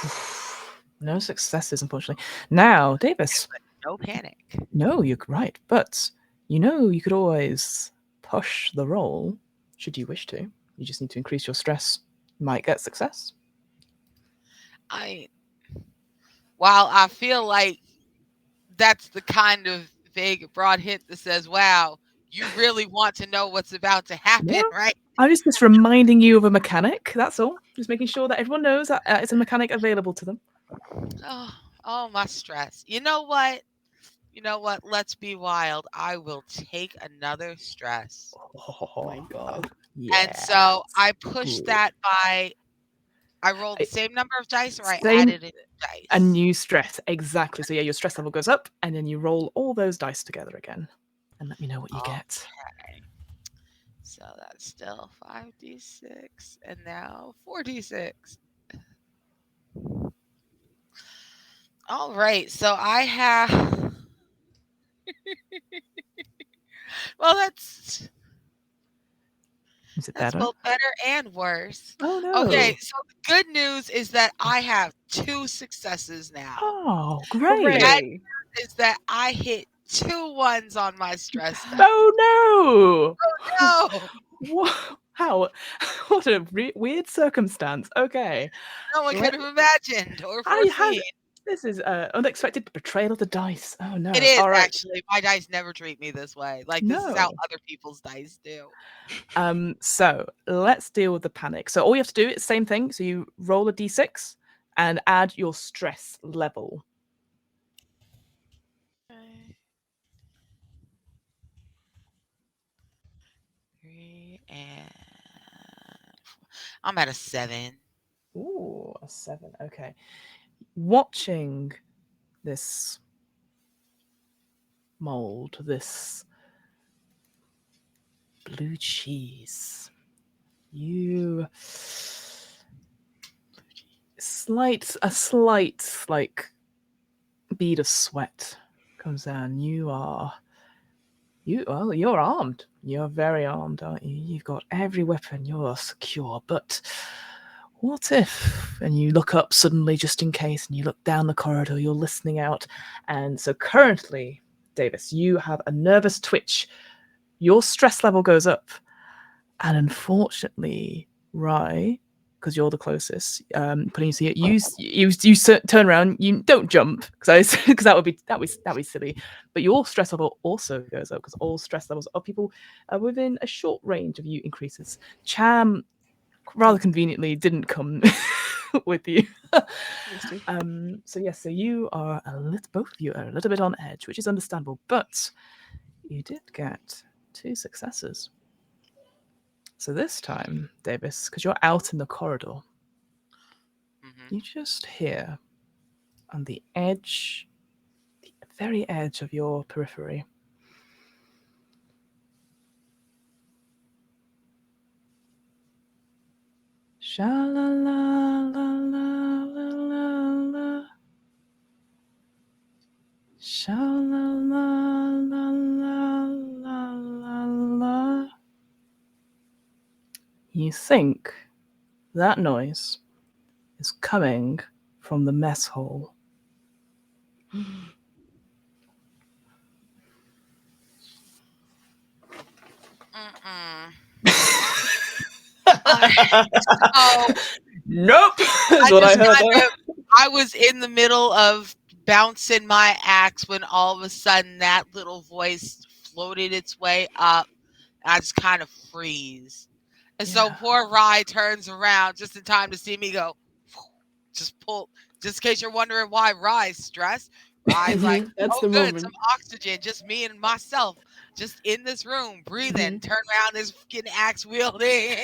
No successes, unfortunately. Now, Davis. No panic. No, you're right. But you could always push the roll should you wish to. You just need to increase your stress. You might get success. While I feel like that's the kind of vague, broad hint that says, wow, you really want to know what's about to happen, right? I was just reminding you of a mechanic, that's all. Just making sure that everyone knows that it's a mechanic available to them. Oh, my stress. You know what? Let's be wild. I will take another stress. Oh my god. And so I pushed that by, I rolled the same number of dice or I added a dice? A new stress, exactly. So yeah, your stress level goes up and then you roll all those dice together again. And let me know what you get. Okay. So that's still 5d6 and now 4d6. All right. So I have. Well, Is it That's better? both better and worse. Oh no. Okay, so the good news is that I have 2 successes now. Oh, great. Bad Hooray! is that I hit 2 ones on my stress die. Oh No, no! How? What a weird circumstance. Okay. no one could have imagined or I had. foreseen. This is unexpected betrayal of the dice. Oh no! It is All right. actually. My dice never treat me this way. Like this is how No. other people's dice do. So let's deal with the panic. So all you have to do is same thing. So you roll a d6 and add your stress level. Okay. 3 and 4. I'm at a 7. Ooh, a 7. Okay. Watching this mold, this blue cheese, you a slight like bead of sweat comes down. You're armed. You're very armed, aren't you? You've got every weapon. You're secure. But what if? And you look up suddenly, just in case, and you look down the corridor. You're listening out, and so currently, Davis, you have a nervous twitch. Your stress level goes up, and unfortunately, Rye, because you're the closest, putting you turn around. You don't jump because that would be silly. But your stress level also goes up because all stress levels of people within a short range of you increases. Cham rather conveniently didn't come with you. So you are both of you are a little bit on edge, which is understandable, but you did get 2 successes. So this time, Davis, because you're out in the corridor, you just hear on the edge, the very edge of your periphery, sha-la-la-la-la-la-la, sha-la-la-la-la-la-la. You think that noise is coming from the mess hall. Nope. That's what I heard. I was in the middle of bouncing my axe when all of a sudden that little voice floated its way up. And I just kind of freeze. And so poor Rye turns around just in time to see me go, just pull. Just in case you're wondering why Rye's stressed. Rye's like, That's oh, the good, moment. some oxygen, just me and myself, just in this room, breathing. Turn around, this fucking axe wielding,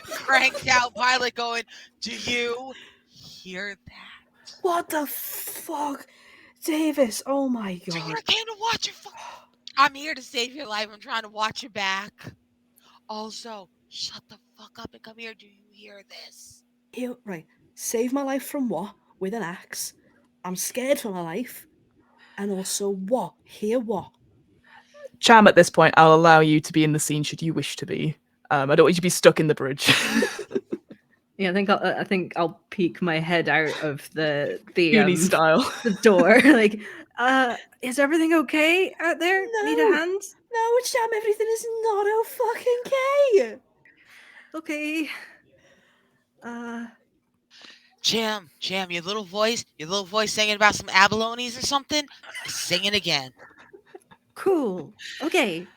cranked out pilot going, do you hear that? What the fuck? Davis, oh my god. Dude, I came to watch your I'm here to save your life. I'm trying to watch your back. Also, shut the fuck up and come here. Do you hear this? Right. Save my life from what? With an axe. I'm scared for my life. And also what? Hear what? Cham, at this point, I'll allow you to be in the scene should you wish to be. I don't want you to be stuck in the bridge. Yeah, I think I'll peek my head out of the style. the door. Like, is everything okay out there? No. Need a hand? No, Cham, everything is not okay. Okay. Jam, your little voice singing about some abalones or something, sing it again. Cool. Okay.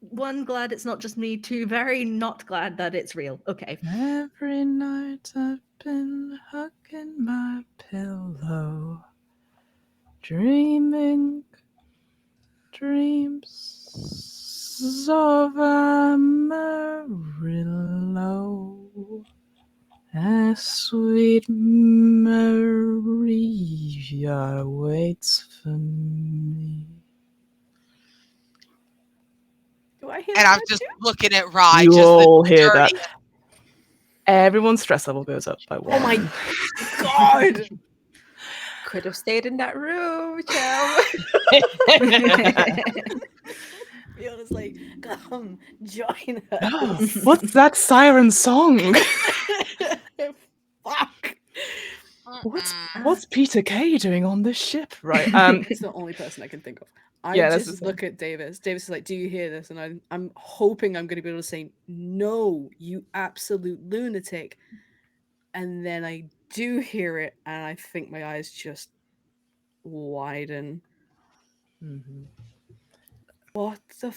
1, glad it's not just me. 2, very not glad that it's real. Okay. Every night I've been hugging my pillow, dreaming dreams of Amarillo, as sweet Maria waits for me. Do I hear And that I'm just looking at Rye. You just all the hear that. dirtiest. Everyone's stress level goes up by 1. Oh my god! Could have stayed in that room, Cham. Fiona's like, come, join us. What's that siren song? Fuck. What's Peter Kay doing on this ship? Right. It's the only person I can think of. I Yeah, that's just the look at Davis. Davis is like, "Do you hear this?" And I'm hoping I'm going to be able to say, "No, you absolute lunatic." And then I do hear it, and I think my eyes just widen. Mhm. What the?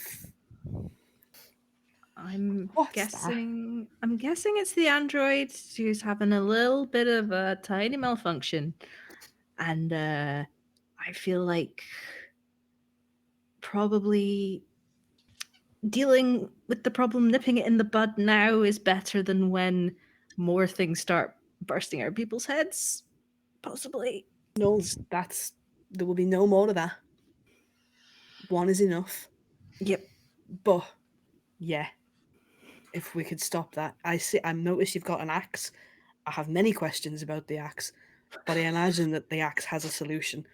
I'm What's guessing. I'm guessing it's the android who's having a little bit of a tiny malfunction, and I feel like probably dealing with the problem, nipping it in the bud now, is better than when more things start bursting out of people's heads. Possibly. No, there will be no more of that. One is enough. Yep. But yeah, if we could stop that. I noticed you've got an axe. I have many questions about the axe, but I imagine that the axe has a solution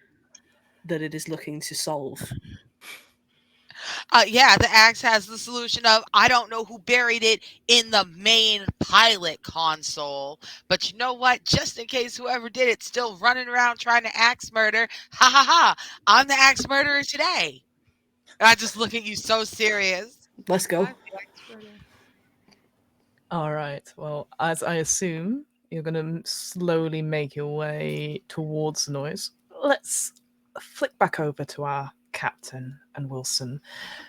that it is looking to solve. Yeah, the axe has the solution of I don't know who buried it in the main pilot console, but you know what? Just in case whoever did it's still running around trying to axe murder, ha ha ha! I'm the axe murderer today. I just look at you so serious. Let's go. I'm the axe murderer. All right. Well, as I assume, you're going to slowly make your way towards the noise. Let's flick back over to our captain and Wilson.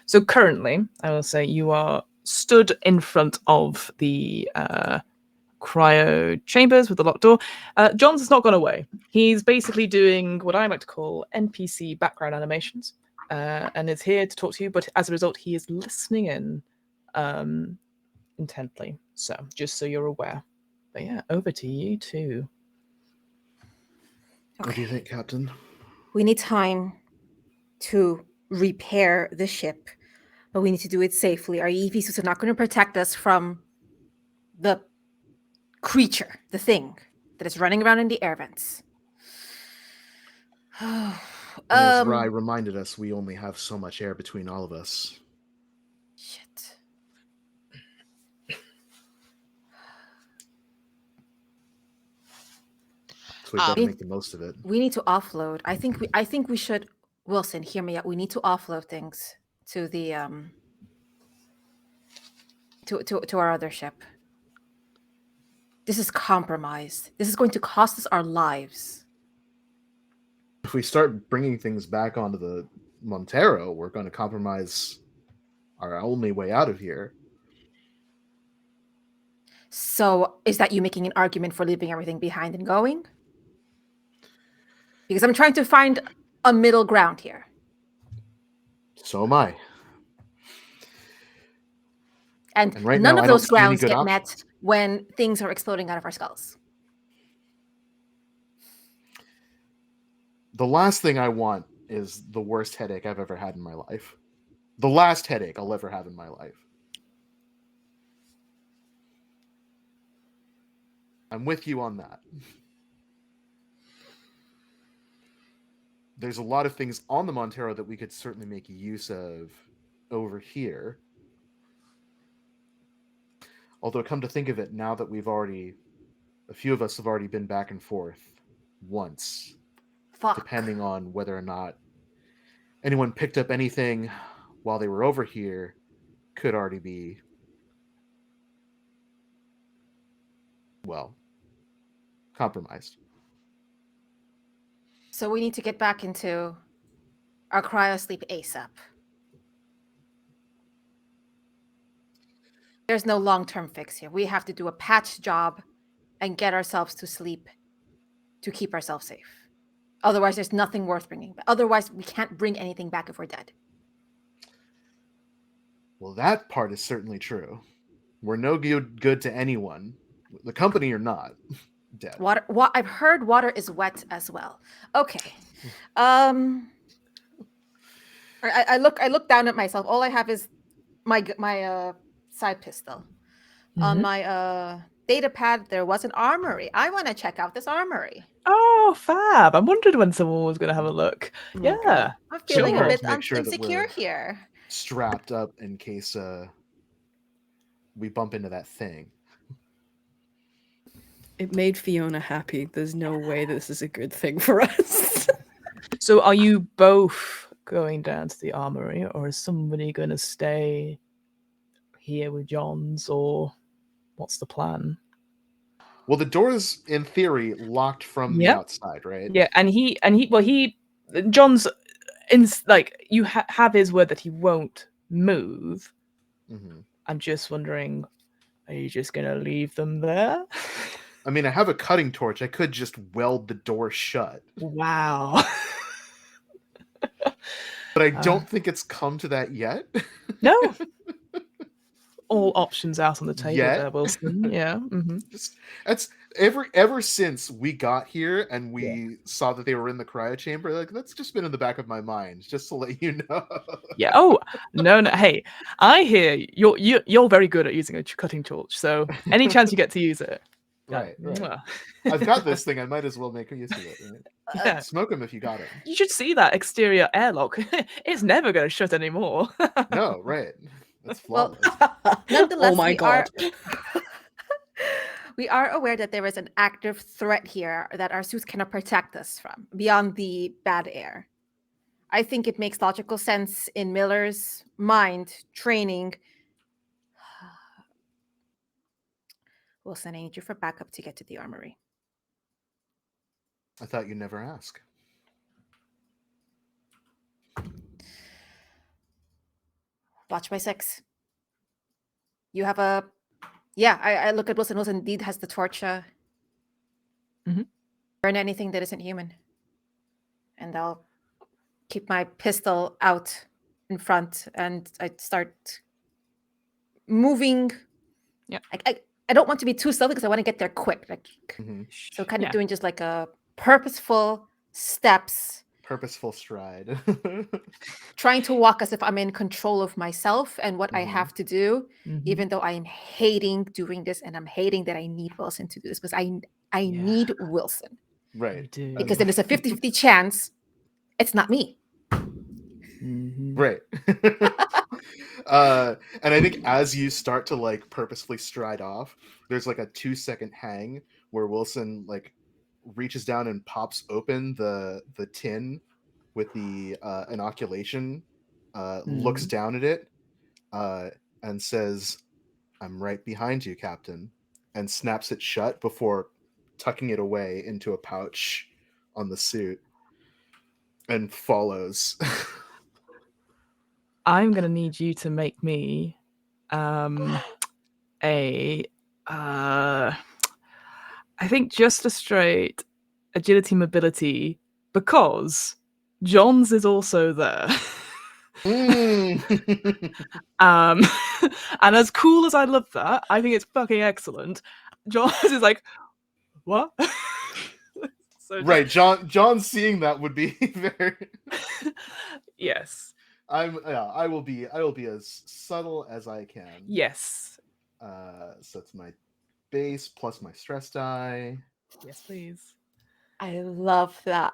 So currently, I will say you are stood in front of the cryo chambers with the locked door. John's has not gone away. He's basically doing what I like to call NPC background animations, and is here to talk to you. But as a result, he is listening in intently. So just so you're aware. But yeah, over to you two. What do you think, Captain? We need time to repair the ship, but we need to do it safely. Our EV suits are not going to protect us from the creature, the thing that is running around in the air vents. As Rye reminded us, we only have so much air between all of us. Shit. So we better make the most of it. We need to offload. I think we should. Wilson, hear me out. We need to offload things to the to our other ship. This is compromised. This is going to cost us our lives. If we start bringing things back onto the Montero, we're going to compromise our only way out of here. So, is that you making an argument for leaving everything behind and going? Because I'm trying to find a middle ground here. So am I. And right none now, of I don't those see any grounds good get options. met when things are exploding out of our skulls. The last thing I want is the worst headache I've ever had in my life. The last headache I'll ever have in my life. I'm with you on that. There's a lot of things on the Montero that we could certainly make use of over here. Although, come to think of it, now that a few of us have already been back and forth once, Fuck. depending on whether or not anyone picked up anything while they were over here, could already be, well, compromised. So we need to get back into our cryosleep ASAP. There's no long-term fix here. We have to do a patch job and get ourselves to sleep to keep ourselves safe. Otherwise, there's nothing worth bringing back. Otherwise, we can't bring anything back if we're dead. Well, that part is certainly true. We're no good to anyone, the company or not. Dead. Water. I've heard water is wet as well. Okay. I look down at myself. All I have is my side pistol. On my data pad, there was an armory. I want to check out this armory. Oh, fab. I wondered when someone was going to have a look. Oh, Yeah. I'm feeling Sure. a bit Make sure that insecure we're- here. strapped up in case we bump into that thing. It made Fiona happy. There's no way this is a good thing for us. So are you both going down to the armory, or is somebody going to stay here with Johns, or what's the plan? Well, the door's in theory locked from the Yep. outside, right? Yeah, and John's you have his word that he won't move. Mm-hmm. I'm just wondering, are you just gonna leave them there? I mean, I have a cutting torch. I could just weld the door shut. Wow. But I don't think it's come to that yet. No. All options out on the table Yet? there, Wilson. Yeah. Mm-hmm. That's ever since we got here and we saw that they were in the cryo chamber. Like, that's just been in the back of my mind, just to let you know. Yeah. Oh no. Hey, I hear you're very good at using a cutting torch. So any chance you get to use it, Right. mwah. I've got this thing. I might as well make use of it. Right? Yeah. Smoke them if you got it. You should see that exterior airlock. It's never going to shut anymore. No, right. That's Well, flawless. nonetheless, Oh my God. We are aware that there is an active threat here that our suits cannot protect us from beyond the bad air. I think it makes logical sense in Miller's mind training. Wilson, I need you for backup to get to the armory. I thought you'd never ask. Watch my 6. You have a... Yeah, I look at Wilson. Wilson indeed has the torch. Mhm. Burn anything that isn't human. And I'll keep my pistol out in front and I start moving. Yeah. I don't want to be too stealthy because I want to get there quick. Mm-hmm. So kind of Yeah. doing just like a purposeful steps, Purposeful stride. trying to walk as if I'm in control of myself and what I Mhm. have to do, Mhm. even though I am hating doing this and I'm hating that I need Wilson to do this because I Yeah. need Wilson. You Right. do. Because then there's a 50-50 chance it's not me. Mhm. Right. And I think as you start to like purposefully stride off, there's like a 2-second hang where Wilson like reaches down and pops open the tin with the inoculation, looks down at it, and says, "I'm right behind you, Captain," and snaps it shut before tucking it away into a pouch on the suit and follows. I'm gonna need you to make me a I think just a straight agility mobility, because John's is also there. Mm. And as cool as I love that, I think it's fucking excellent. John's is like, what? So Right, John seeing that would be very yes. I will be as subtle as I can. Yes. So it's my base plus my stress die. Yes, please. I love that.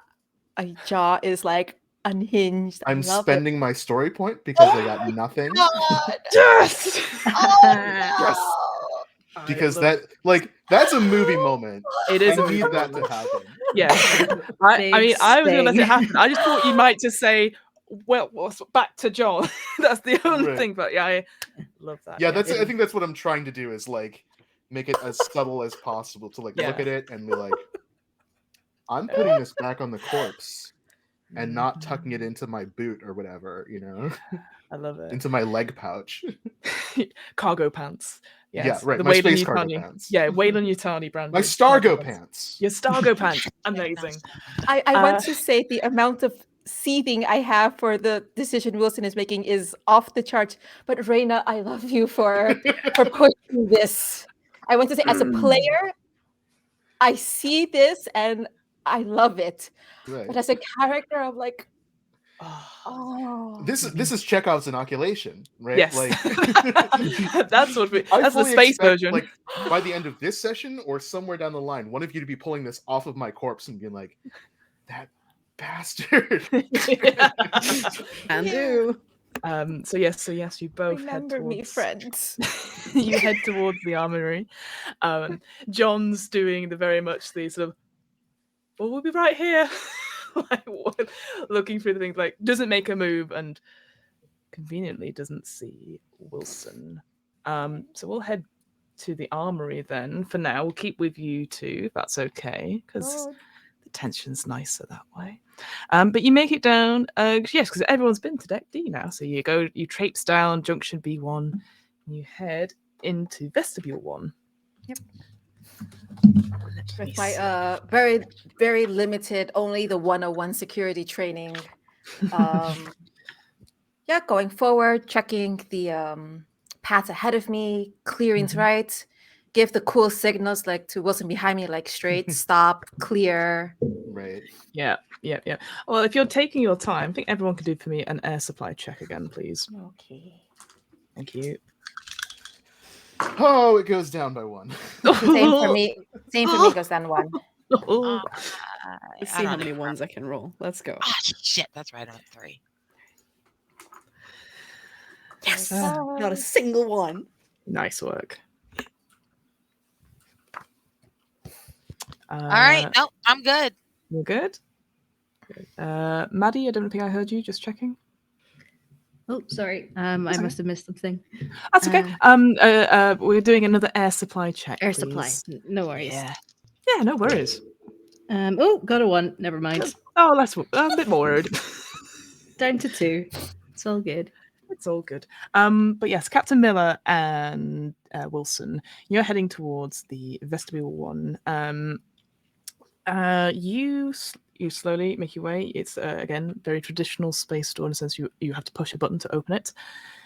My jaw is like unhinged. I'm I love spending my story point because I got nothing. God. Yes. Oh, I Because love- that's a movie moment. it is I a need movie that to moment. happen. Yes. I mean, I was gonna let it Big happen. I just thought you might just say, well, what's back to John. That's the only Right. thing. But yeah, I love that. Yeah, that's I think that's what I'm trying to do is like make it as subtle as possible to like look Yeah. at it and be like, I'm putting this back on the corpse and not tucking it into my boot or whatever, you know, I love it. into my leg pouch. Cargo pants. Yes. Yeah, right, The my Wayland space cargo Yutani. pants. Yeah, Wayland Yutani brand. My Stargo pants. Your Stargo pants. Amazing. I want to say the amount of seething I have for the decision Wilson is making is off the charts. But Reina, I love you for pushing this. I want to say, as a player, I see this and I love it. Right. But as a character, I'm like, Oh, oh. This is Chekhov's inoculation, right? yes. Like That's what we. I That's the fully space expect, version. like by the end of this session or somewhere down the line, one of you to be pulling this off of my corpse and being like, that bastard. And do. So yes, you both Remember head me, towards friends. you head towards the armory. John's doing the very much the sort of, well, we'll be right here, like looking through the things, like doesn't make a move and conveniently doesn't see Wilson. So we'll head to the armory then. For now, we'll keep with you two, if that's okay, because the tension's nicer that way. But you make it down, yes, because everyone's been to Deck D now. So you traipse down Junction B1, and you head into Vestibule 1. Yep. With my very, very limited, only the 101 security training. Yeah, going forward, checking the paths ahead of me, clearings right, give the cool signals like to Wilson behind me, like straight, stop, clear. Right. Yeah. Well, if you're taking your time, I think everyone can do for me an air supply check again, please. Okay. Thank you. Oh, it goes down by 1. Same for me. Same for me goes down 1. Let's I see don't how many even ones I can roll. Let's go. Ah, shit, that's right. I'm at 3. Yes, not a single one. Nice work. All right, no, I'm good. You're good? Maddie, I don't think I heard you, just checking. Oh, sorry. I must have missed something. That's okay. We're doing another air supply check. Air please. supply. No worries. Yeah, no worries. Oh, got a 1. Never mind. Oh, that's a bit more worried. Down to 2. It's all good. It's all good. But yes, Captain Miller and Wilson, you're heading towards the Vestibule 1. You slowly make your way. It's again very traditional space door in the sense you have to push a button to open it,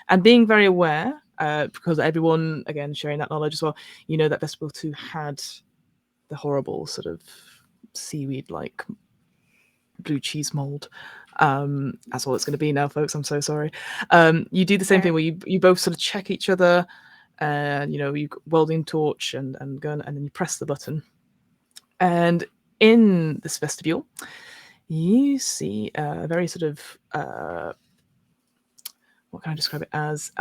and being very aware because everyone again sharing that knowledge as well. You know that Vestibule 2 had the horrible sort of seaweed like blue cheese mold. That's all it's going to be now, folks. I'm so sorry. You do the same thing where you both sort of check each other, and you welding torch and gun, and then you press the button. And in this vestibule, you see a very sort of what can I describe it as?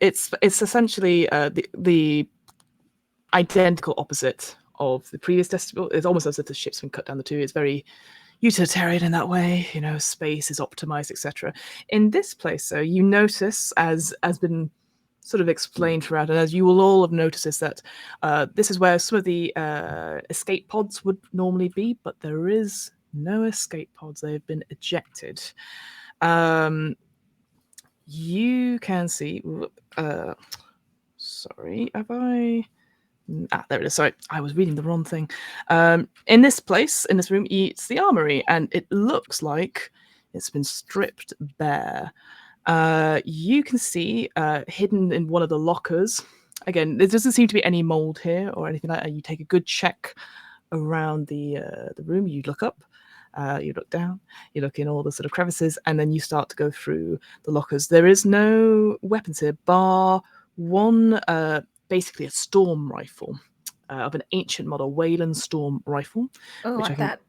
It's essentially the identical opposite of the previous vestibule. It's almost as if the ship's been cut down the two. It's very utilitarian in that way. Space is optimized, etc. In this place, though, you notice, as been sort of explained throughout, and as you will all have noticed, is that this is where some of the escape pods would normally be, but there is no escape pods. They've been ejected. You can see. Sorry, have I? There it is. Sorry, I was reading the wrong thing. In this place, in this room, it's the armory, and it looks like it's been stripped bare. You can see hidden in one of the lockers. Again, there doesn't seem to be any mold here or anything like that. You take a good check around the room. You look up, you look down, you look in all the sort of crevices, and then you start to go through the lockers. There is no weapons here, bar one, basically a storm rifle of an ancient model Wayland storm rifle. Oh, which I that.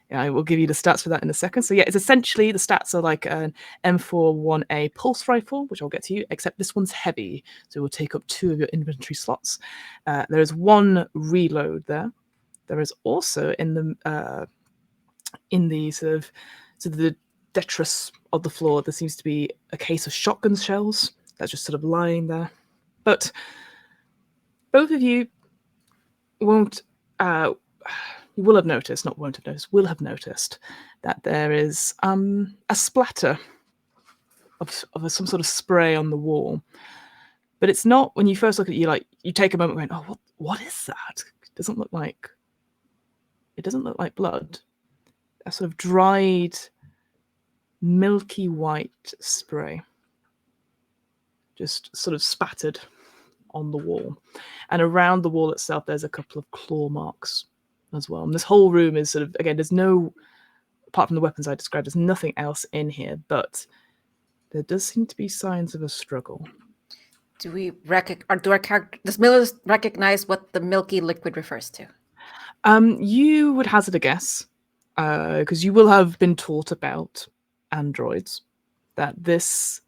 Yeah, I will give you the stats for that in a second. So yeah, it's essentially the stats are like an M41A pulse rifle, which I'll get to you, except this one's heavy, so it will take up 2 of your inventory slots. There is 1 reload there. There is also in the sort of the detritus of the floor, there seems to be a case of shotgun shells that's just sort of lying there. But both of you won't. You will have noticed, not won't have noticed, will have noticed that there is a splatter of some sort of spray on the wall. But it's not, when you first look at it, you take a moment going, oh, what is that? It doesn't look like blood. A sort of dried, milky white spray. Just sort of spattered on the wall. And around the wall itself, there's a couple of claw marks as well. And this whole room is sort of, again, there's no, apart from the weapons I described, there's nothing else in here, but there does seem to be signs of a struggle. Do we does Miller recognize what the milky liquid refers to? You would hazard a guess, because you will have been taught about androids. that this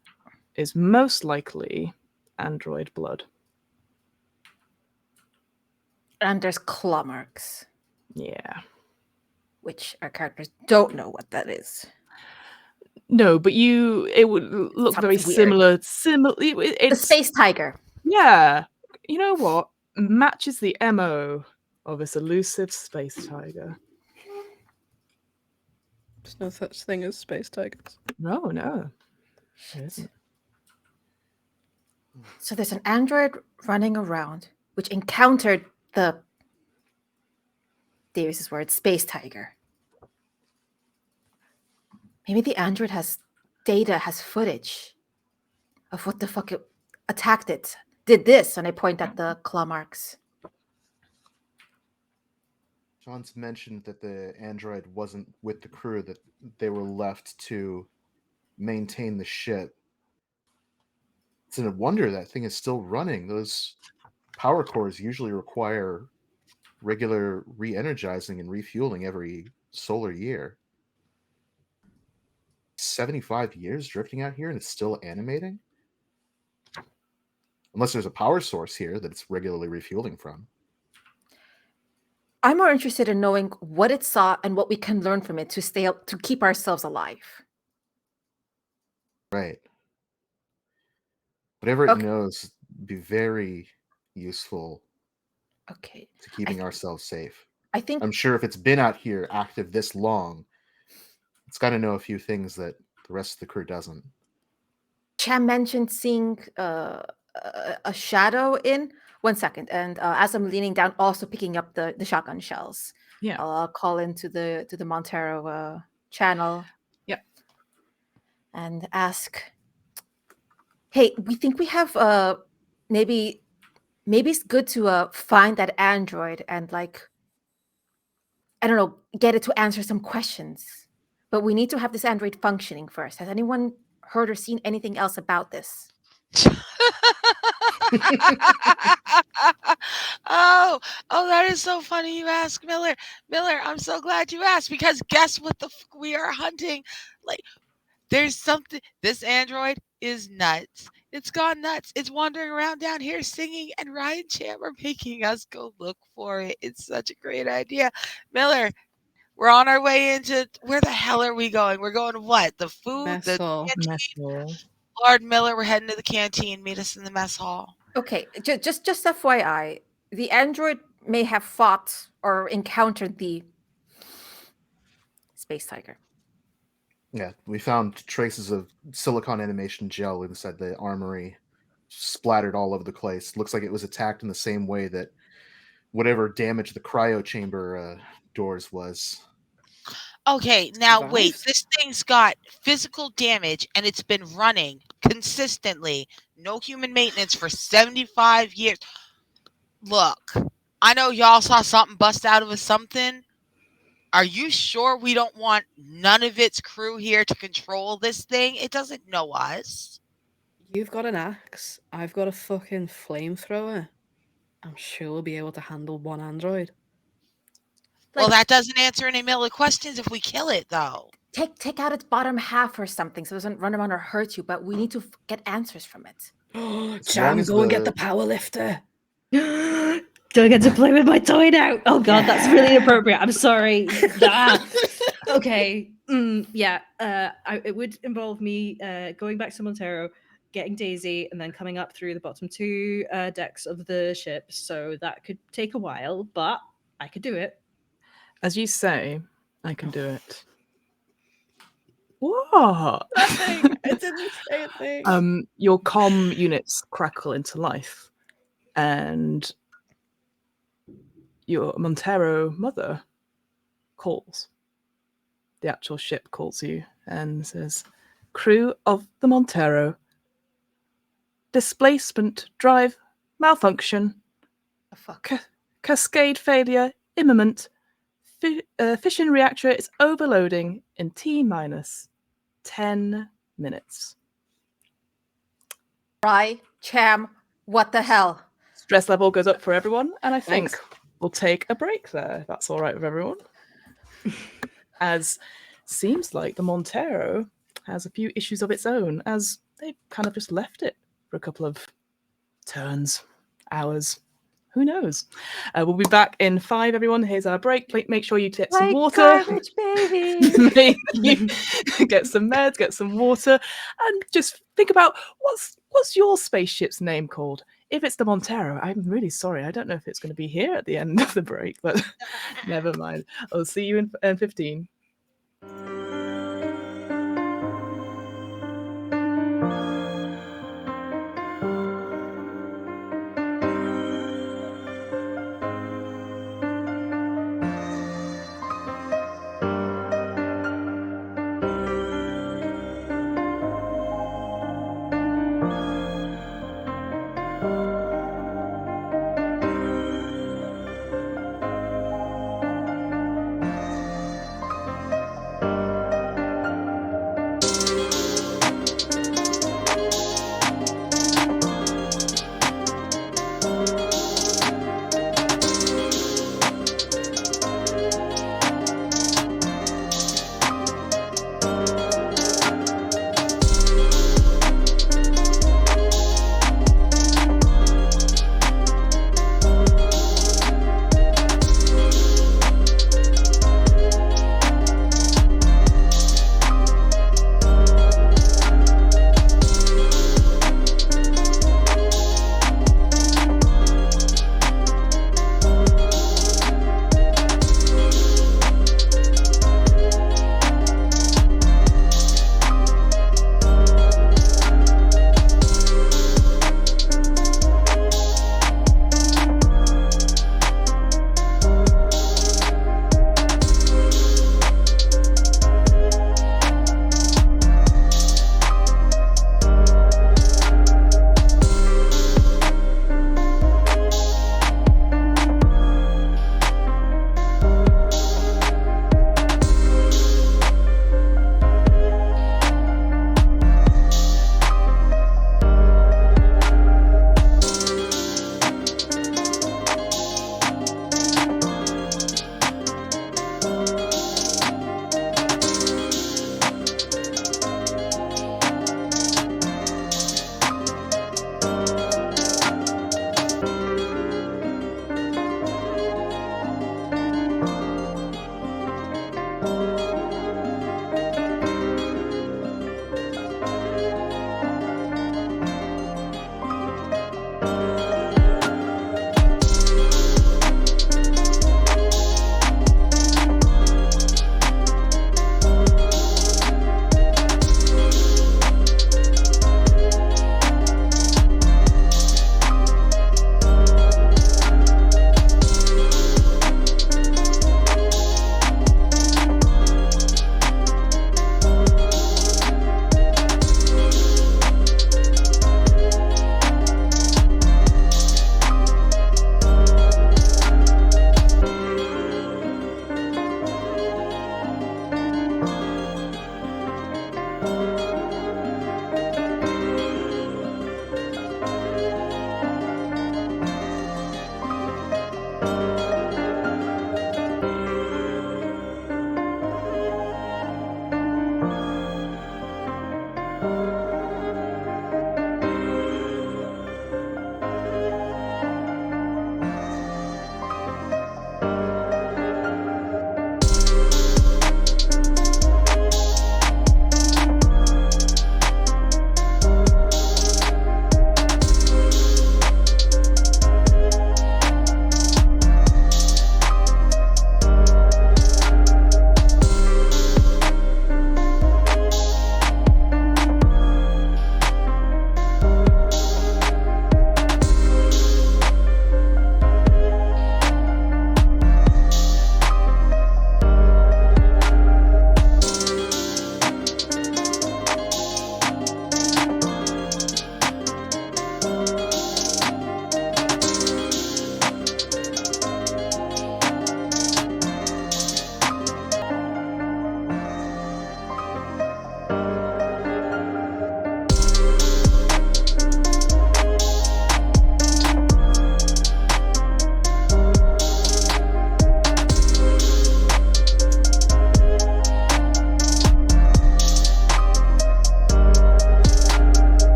is most likely android blood. And there's claw marks, Yeah. which our characters don't know what that is. No, but it would look very Sounds weird. similar. The It's space tiger. yeah. You know what? Matches the MO of this elusive space tiger. There's no such thing as space tigers. No, there isn't. So there's an android running around which encountered the Davis's word, space tiger. Maybe the android has data, has footage of what the fuck it attacked it, did this, and I point at the claw marks. John's mentioned that the android wasn't with the crew, that they were left to maintain the ship. It's a wonder that thing is still running. Those power cores usually require regular re-energizing and refueling every solar year. 75 years drifting out here and it's still animating? Unless there's a power source here that it's regularly refueling from. I'm more interested in knowing what it saw and what we can learn from it to keep ourselves alive. Right. Whatever it Okay. knows would be very useful Okay. to keeping ourselves safe. I think I'm sure if it's been out here active this long, it's got to know a few things that the rest of the crew doesn't. Cham mentioned seeing a shadow in 1 second, and as I'm leaning down, also picking up the shotgun shells. Yeah. I'll call into the Montero channel. Yep. And ask, hey, we think we have maybe it's good to find that android and, like, I don't know, get it to answer some questions. But we need to have this android functioning first. Has anyone heard or seen anything else about this? Oh, that is so funny you ask, Miller. Miller, I'm so glad you asked, because guess what the fuck we are hunting? Like, there's something, this android is nuts. It's gone nuts. It's wandering around down here singing, and Ryan and Cham are making us go look for it. It's such a great idea. Miller, we're on our way into, where the hell are we going? We're going to what? The food? Mess hall. Mess hall. Lord Miller, we're heading to the canteen. Meet us in the mess hall. Okay, just FYI, the android may have fought or encountered the space tiger. Yeah, we found traces of silicon animation gel inside the armory, splattered all over the place. Looks like it was attacked in the same way that whatever damaged the cryo chamber doors was. Okay, now wait. Survived? This thing's got physical damage, and it's been running consistently. No human maintenance for 75 years. Look, I know y'all saw something bust out of a something. Are you sure we don't want none of its crew here to control this thing? It doesn't know us. You've got an axe. I've got a fucking flamethrower. I'm sure we'll be able to handle one android. Well, that doesn't answer any Miller questions if we kill it, though. Take out its bottom half or something so it doesn't run around or hurt you, but we need to get answers from it. Cham, go and get the power lifter. Do I get to play with my toy now? Oh god, that's really inappropriate. I'm sorry. Okay. It would involve me going back to Montero, getting Daisy, and then coming up through the bottom two decks of the ship. So that could take a while, but I could do it. As you say, I can do it. What? Nothing. I didn't say a thing. Your comm units crackle into life, and your Montero mother calls. The actual ship calls you and says, "Crew of the Montero, displacement drive malfunction, The fuck? cascade failure imminent. Fission reactor is overloading in T-minus 10 minutes." Rye, Cham, what the hell? Stress level goes up for everyone, and I think Thanks. we'll take a break there, if that's all right with everyone. As seems like the Montero has a few issues of its own, as they kind of just left it for a couple of turns, hours. Who knows? We'll be back in 5, everyone. Here's our break. Make sure you get some Like water. garbage baby. Make you get some meds, get some water, and just think about what's your spaceship's name called? If it's the Montero, I'm really sorry. I don't know if it's going to be here at the end of the break, but never mind. I'll see you in 15.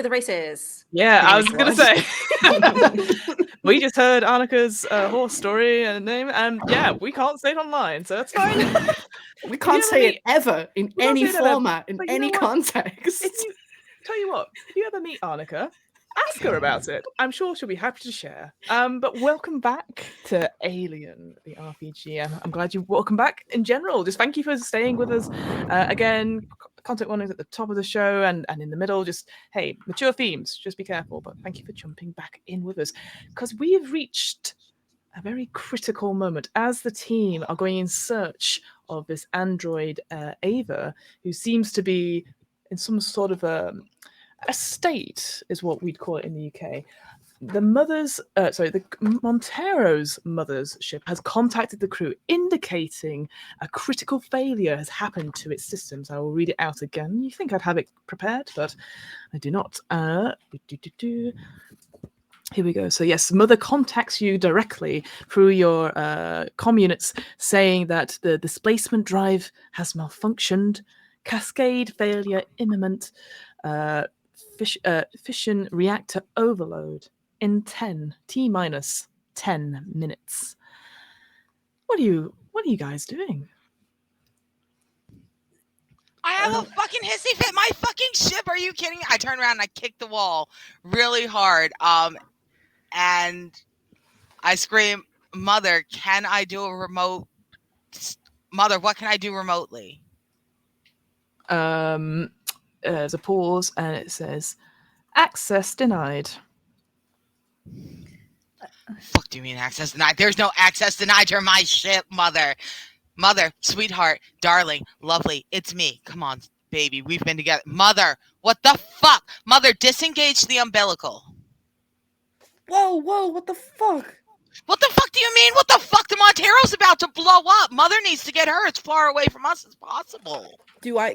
the races. Yeah, I was Fingers gonna crossed. say. We just heard Annika's horse story and name, and yeah, we can't say it online, so that's fine. We If can't you ever say it meet- ever in we can't any say it ever, format, in but you know any what? context. If you tell you what, if you ever meet Annika, ask her about it. I'm sure she'll be happy to share. But welcome back to Alien, the RPG. I'm glad you welcome back in general. Just thank you for staying with us. Again, contact warnings at the top of the show and in the middle. Just hey, mature themes. Just be careful. But thank you for jumping back in with us because we have reached a very critical moment as the team are going in search of this android Ava, who seems to be in some sort of a state, is what we'd call it in the UK. The Montero's mother's ship has contacted the crew, indicating a critical failure has happened to its systems. I will read it out again. You think I'd have it prepared, but I do not. Here we go. So yes, Mother contacts you directly through your comm units, saying that the displacement drive has malfunctioned, cascade failure imminent, fission reactor overload in 10 minutes. What are you guys doing? I have a fucking hissy fit. My fucking ship. Are you kidding? I turn around and I kick the wall really hard. And I scream, "Mother, can I do a remote? Mother, what can I do remotely?" There's a pause, and it says, "Access denied." Fuck do you mean access denied? There's no access denied to my ship, Mother. Mother, sweetheart, darling, lovely, it's me. Come on, baby, we've been together. Mother, what the fuck? Mother, disengage the umbilical. Whoa, what the fuck? What the fuck do you mean? What the fuck? The Montero's about to blow up. Mother needs to get her as far away from us as possible. Do I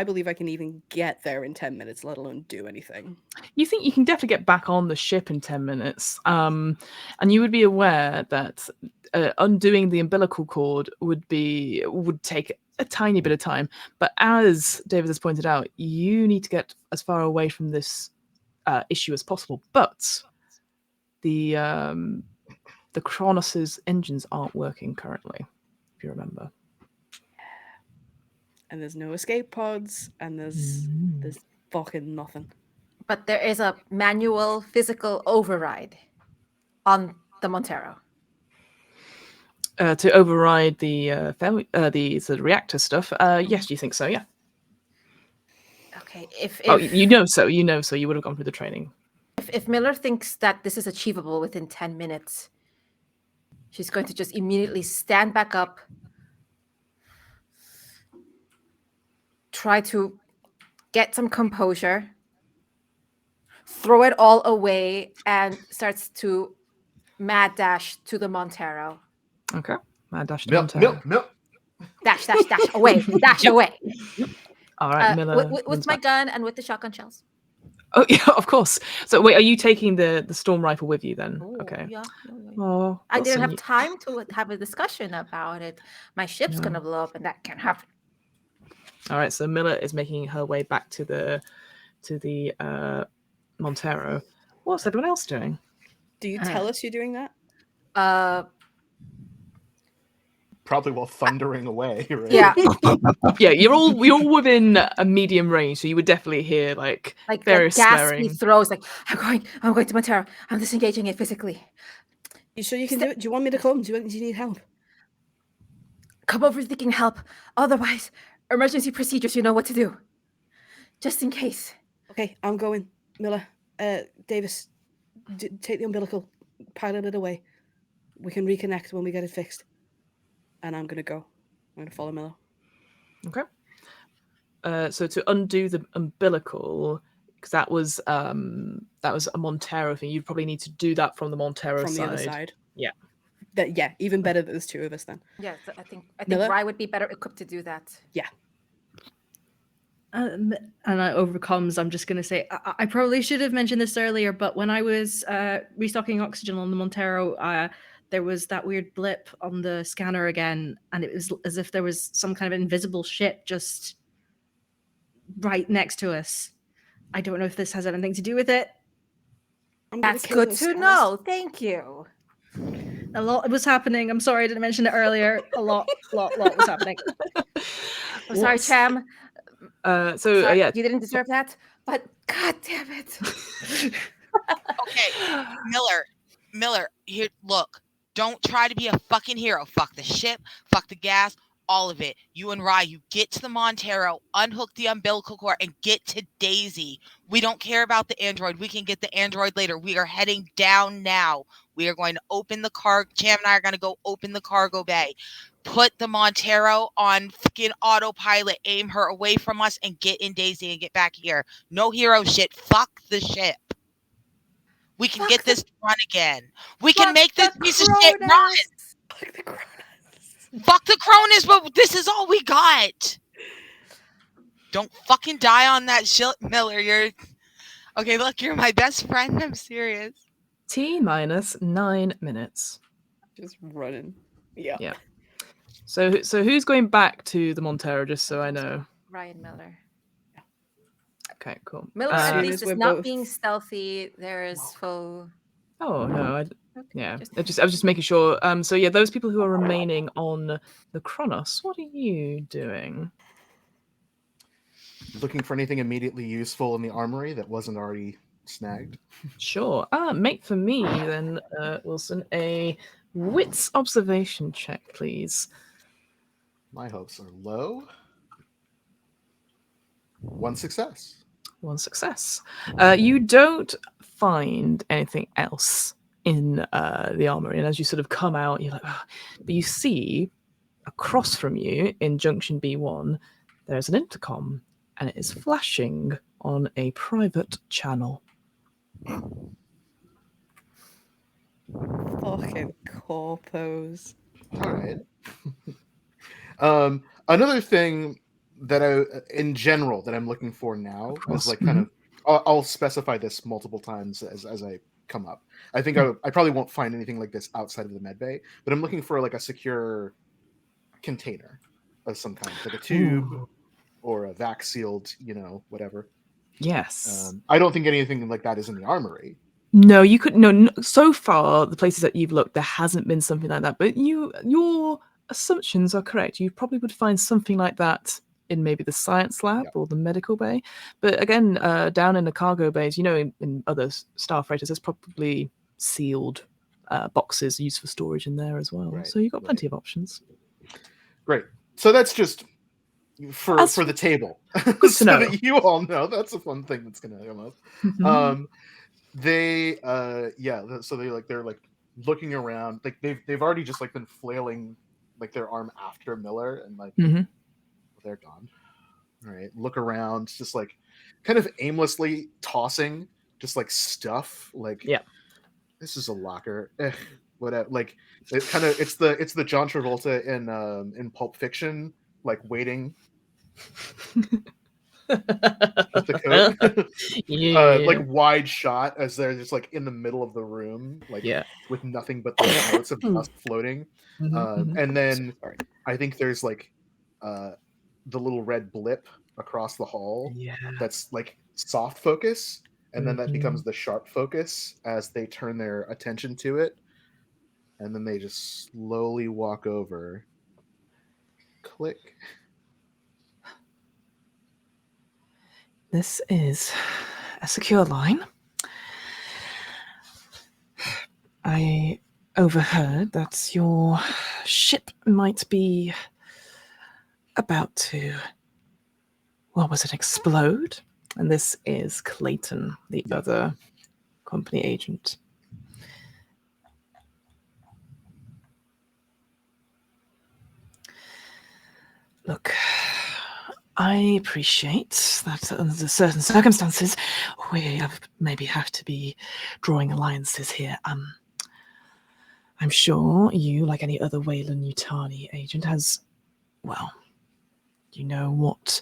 believe I can even get there in 10 minutes, let alone do anything? You think you can definitely get back on the ship in 10 minutes. And you would be aware that undoing the umbilical cord would take a tiny bit of time. But as David has pointed out, you need to get as far away from this issue as possible. But the Kronos's engines aren't working currently, if you remember. And there's no escape pods, and there's fucking nothing. But there is a manual physical override on the Montero. To override the reactor stuff. Yes, you think so? Yeah. Okay. If you know so. You would have gone through the training. if Miller thinks that this is achievable within 10 minutes, she's going to just immediately stand back up, try to get some composure, throw it all away, and starts to mad dash to the Montero. Okay. Mad dash to Milk, Montero. milk. Dash away, dash away. All right, Miller. With my gun and with the shotgun shells. Oh yeah, of course. So wait, are you taking the storm rifle with you then? Ooh, Okay. Yeah. Oh, I didn't Wilson, have time to have a discussion about it. My ship's gonna blow up, and that can't happen. All right, so Miller is making her way back to the Montero. What's everyone else doing? Do you tell us you're doing that? Probably while thundering away, right? Yeah. Yeah, you're all within a medium range, so you would definitely hear like various gaspy swearing. throws, like I'm going to Montero. I'm disengaging it physically. You sure you can do it? Do you want me to come? Do you need help? Come over seeking help. Otherwise, emergency procedures. You know what to do. Just in case. Okay, I'm going. Miller, Davis, take the umbilical, pilot it away. We can reconnect when we get it fixed. And I'm gonna go. I'm gonna follow Miller. Okay. So to undo the umbilical, because that was a Montero thing. You'd probably need to do that from the Montero from side. the other side. Yeah. Even better that there's two of us then. Yeah, so I think Miller? Rye would be better equipped to do that. Yeah. And I overcomes, I'm just going to say, I probably should have mentioned this earlier, but when I was restocking oxygen on the Montero, there was that weird blip on the scanner again, and it was as if there was some kind of invisible ship just right next to us. I don't know if this has anything to do with it. I'm gonna That's kill good those to scars. know. Thank you. A lot was happening. I'm sorry I didn't mention it earlier. A lot was happening. I'm sorry, What's- Cham. So yeah. You didn't deserve that, but god damn it. Okay, Miller, here, look. Don't try to be a fucking hero. Fuck the ship, fuck the gas, all of it. You and Rye, you get to the Montero, unhook the umbilical cord, and get to Daisy. We don't care about the android. We can get the android later. We are heading down now. We are going to open the car. Cham and I are going to go open the cargo bay. Put the Montero on fucking autopilot, aim her away from us, and get in Daisy and get back here. No hero shit. Fuck the ship. We can Fuck get the- this run again. We can Fuck make this the piece of shit run. Cronus. Fuck the Cronus. Fuck the Cronus, but this is all we got. Don't fucking die on that shit, Miller. You're okay. Look, you're my best friend. I'm serious. T-9 minutes. Just running. Yeah. Yeah. So who's going back to the Montero? Just so I know. Ryan Miller. Okay, cool. Miller As at soon least as is we're not both- being stealthy. There is faux. Oh no, Okay, yeah. just- I was just making sure. So yeah, those people who are remaining on the Kronos, what are you doing? Looking for anything immediately useful in the armory that wasn't already snagged. Sure. Make for me then, Wilson, a wits observation check, please. My hopes are low. 1 success. One success. You don't find anything else in the armory, and as you sort of come out, you're like, "Ah," but you see across from you in Junction B1, there's an intercom, and it is flashing on a private channel. Fucking corpos. All right. Another thing that in general, that I'm looking for now course, is like kind of, I'll specify this multiple times as I come up. I think I probably won't find anything like this outside of the med bay, but I'm looking for like a secure container of some kind, like a tube Ooh. or a vac sealed, whatever. Yes. I don't think anything like that is in the armory. No, you could no. So far, the places that you've looked, there hasn't been something like that. But your assumptions are correct. You probably would find something like that in maybe the science lab or the medical bay. But again, down in the cargo bays, in other star freighters, there's probably sealed boxes used for storage in there as well. Right, So you've got plenty of options. Great. So that's just for the table, to so know. that you all know. That's a fun thing that's gonna come up. Mhm. They so they're like looking around, like they've already just like been flailing like their arm after Miller, and like Mhm. they're gone. All right, look around, just like kind of aimlessly tossing just like stuff, like Yeah. this is a locker, whatever. Like it's the John Travolta in Pulp Fiction, like waiting with the coat. Yeah. Like wide shot as they're just like in the middle of the room, like Yeah. with nothing but the motes of dust floating. Mhm. And then I think there's like the little red blip across the hall Yeah. that's like soft focus, and then that Mhm. becomes the sharp focus as they turn their attention to it, and then they just slowly walk over. Click. This is a secure line. I overheard that your ship might be about to, what was it, explode? And this is Clayton, the other company agent. Look, I appreciate that under certain circumstances we maybe have to be drawing alliances here. I'm sure you, like any other Weyland-Yutani agent, has, well, you know what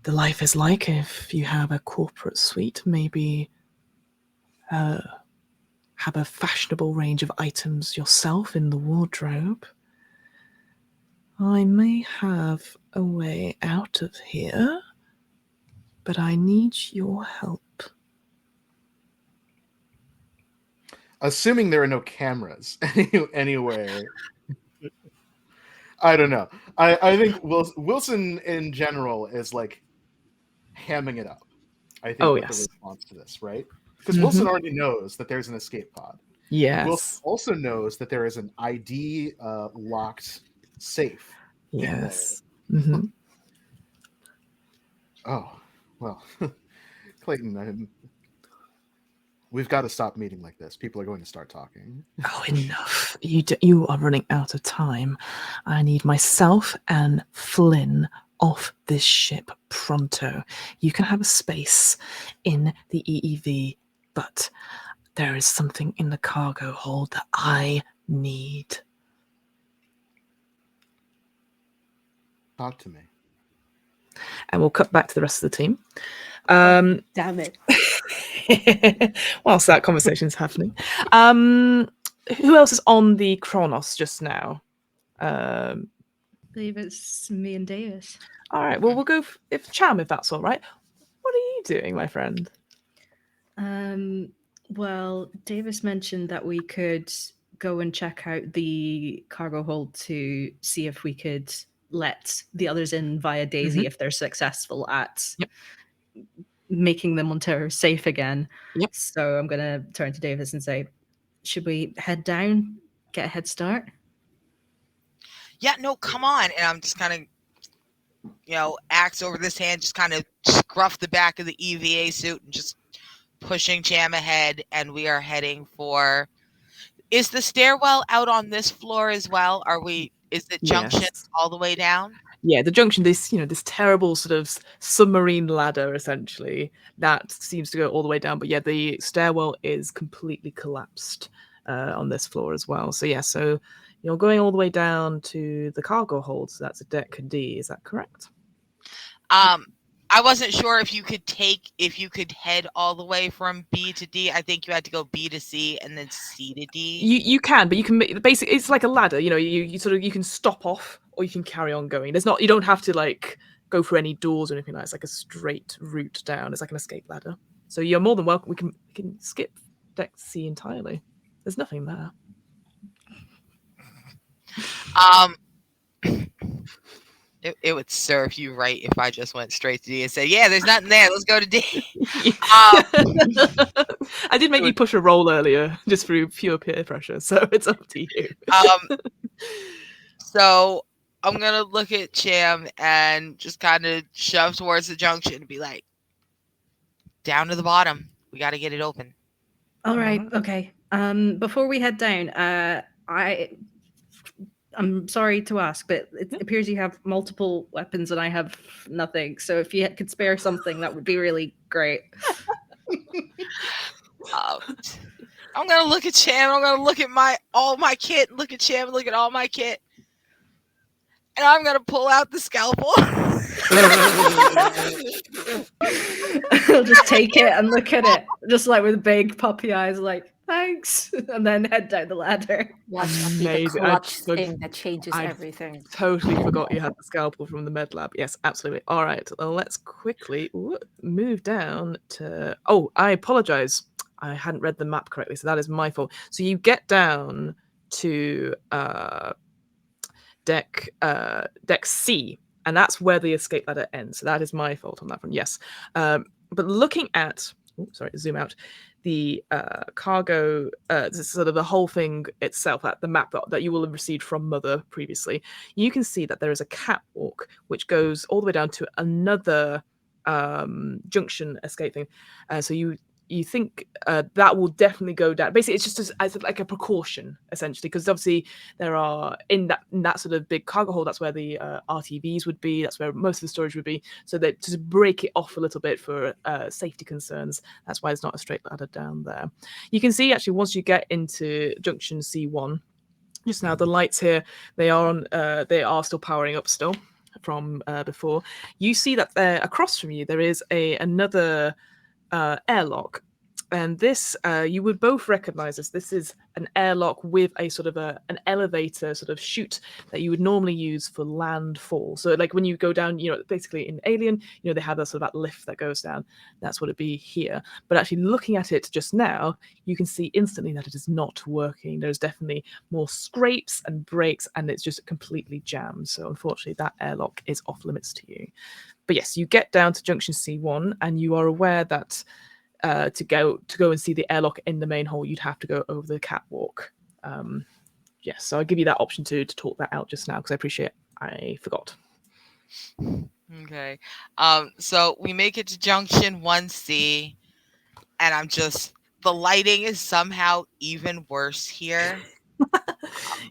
the life is like if you have a corporate suite, maybe have a fashionable range of items yourself in the wardrobe. I may have a way out of here, but I need your help. Assuming there are no cameras anywhere. I don't know. I think Wilson in general is like hamming it up. I think with the response to this, right? Because Wilson already knows that there's an escape pod. Yes. Wilson also knows that there is an ID locked safe. Yes. Oh, well, Clayton, we've got to stop meeting like this. People are going to start talking. Oh, enough. You are running out of time. I need myself and Flynn off this ship pronto. You can have a space in the EEV, but there is something in the cargo hold that I need. Talk to me. And we'll cut back to the rest of the team. Damn it. Whilst that conversation's happening. Who else is on the Kronos just now? I believe it's me and Davis. All right. Well, we'll go if that's all right. What are you doing, my friend? Well, Davis mentioned that we could go and check out the cargo hold to see if we could let the others in via Daisy if they're successful at making them onto safe again. Yep. So I'm going to turn to Davis and say, should we head down, get a head start? Yeah, no, come on. And I'm just kind of, axe over this hand, just kind of scruff the back of the EVA suit and just pushing Cham ahead. And we are heading for... Is the stairwell out on this floor as well? Is the junction all the way down? Yeah, the junction, this terrible sort of submarine ladder, essentially, that seems to go all the way down. But yeah, the stairwell is completely collapsed on this floor as well. So yeah, so you're going all the way down to the cargo hold. So that's a deck D. Is that correct? I wasn't sure if you could head all the way from B to D. I think you had to go B to C and then C to D. You can, but you can basically, it's like a ladder. You can stop off or you can carry on going. You don't have to like go through any doors or anything like that. It's like a straight route down. It's like an escape ladder. So you're more than welcome. We can skip deck C entirely. There's nothing there. It would serve you right if I just went straight to D and said, yeah, there's nothing there. Let's go to D. I did make you push a roll earlier just through pure peer pressure, so it's up to you. So I'm going to look at Cham and just kind of shove towards the junction and be like, down to the bottom. We got to get it open. All right. Okay. Before we head down, I'm sorry to ask, but it appears you have multiple weapons and I have nothing. So if you could spare something, that would be really great. I'm going to look at Cham. I'm going to look at all my kit. Look at Cham. Look at all my kit. And I'm going to pull out the scalpel. I'll just take it and look at it, just like with big puppy eyes, like, thanks, and then head down the ladder. Watch that be the clutch thing that changes everything. Totally forgot you had the scalpel from the med lab. Yes, absolutely. All right, well, let's quickly move down to... Oh, I apologize. I hadn't read the map correctly, so that is my fault. So you get down to deck C, and that's where the escape ladder ends. So that is my fault on that one. Yes. But looking at... zoom out. The cargo, sort of the whole thing itself, the map that you will have received from Mother previously, you can see that there is a catwalk which goes all the way down to another junction escape thing. So you think that will definitely go down. Basically, it's just as like a precaution, essentially, because obviously there are in that sort of big cargo hold. That's where the RTVs would be. That's where most of the storage would be. So that to break it off a little bit for safety concerns. That's why it's not a straight ladder down there. You can see actually once you get into junction C1, just now the lights here they are on. They are still powering up still from before. You see that there across from you there is another airlock, And this, you would both recognize this. This is an airlock with a sort of an elevator sort of chute that you would normally use for landfall. So, like when you go down, basically in Alien, they have that sort of that lift that goes down. That's what it'd be here. But actually, looking at it just now, you can see instantly that it is not working. There's definitely more scrapes and breaks, and it's just completely jammed. So, unfortunately, that airlock is off limits to you. But yes, you get down to junction C1, and you are aware that to go and see the airlock in the main hall, you'd have to go over the catwalk. Yes, so I'll give you that option to talk that out just now because I appreciate I forgot. Okay. So we make it to junction 1C, and the lighting is somehow even worse here.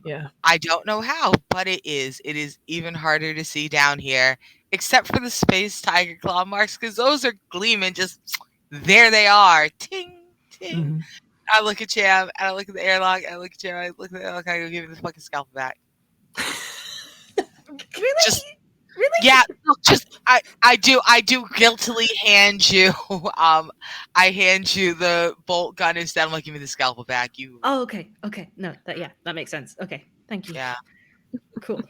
Yeah. I don't know how, but it is. It is even harder to see down here, except for the space tiger claw marks, because those are gleaming. Just there they are. Ting, ting. Mhm. I look at Cham, and I look at the airlock, and I look at Cham, I look at the airlock, I go, give me the fucking scalpel back. Really? Just Really? yeah, look, I do guiltily hand you I hand you the bolt gun instead. I'm like, give me the scalpel back. You Oh, okay. No, that makes sense. Okay, thank you. yeah. Cool.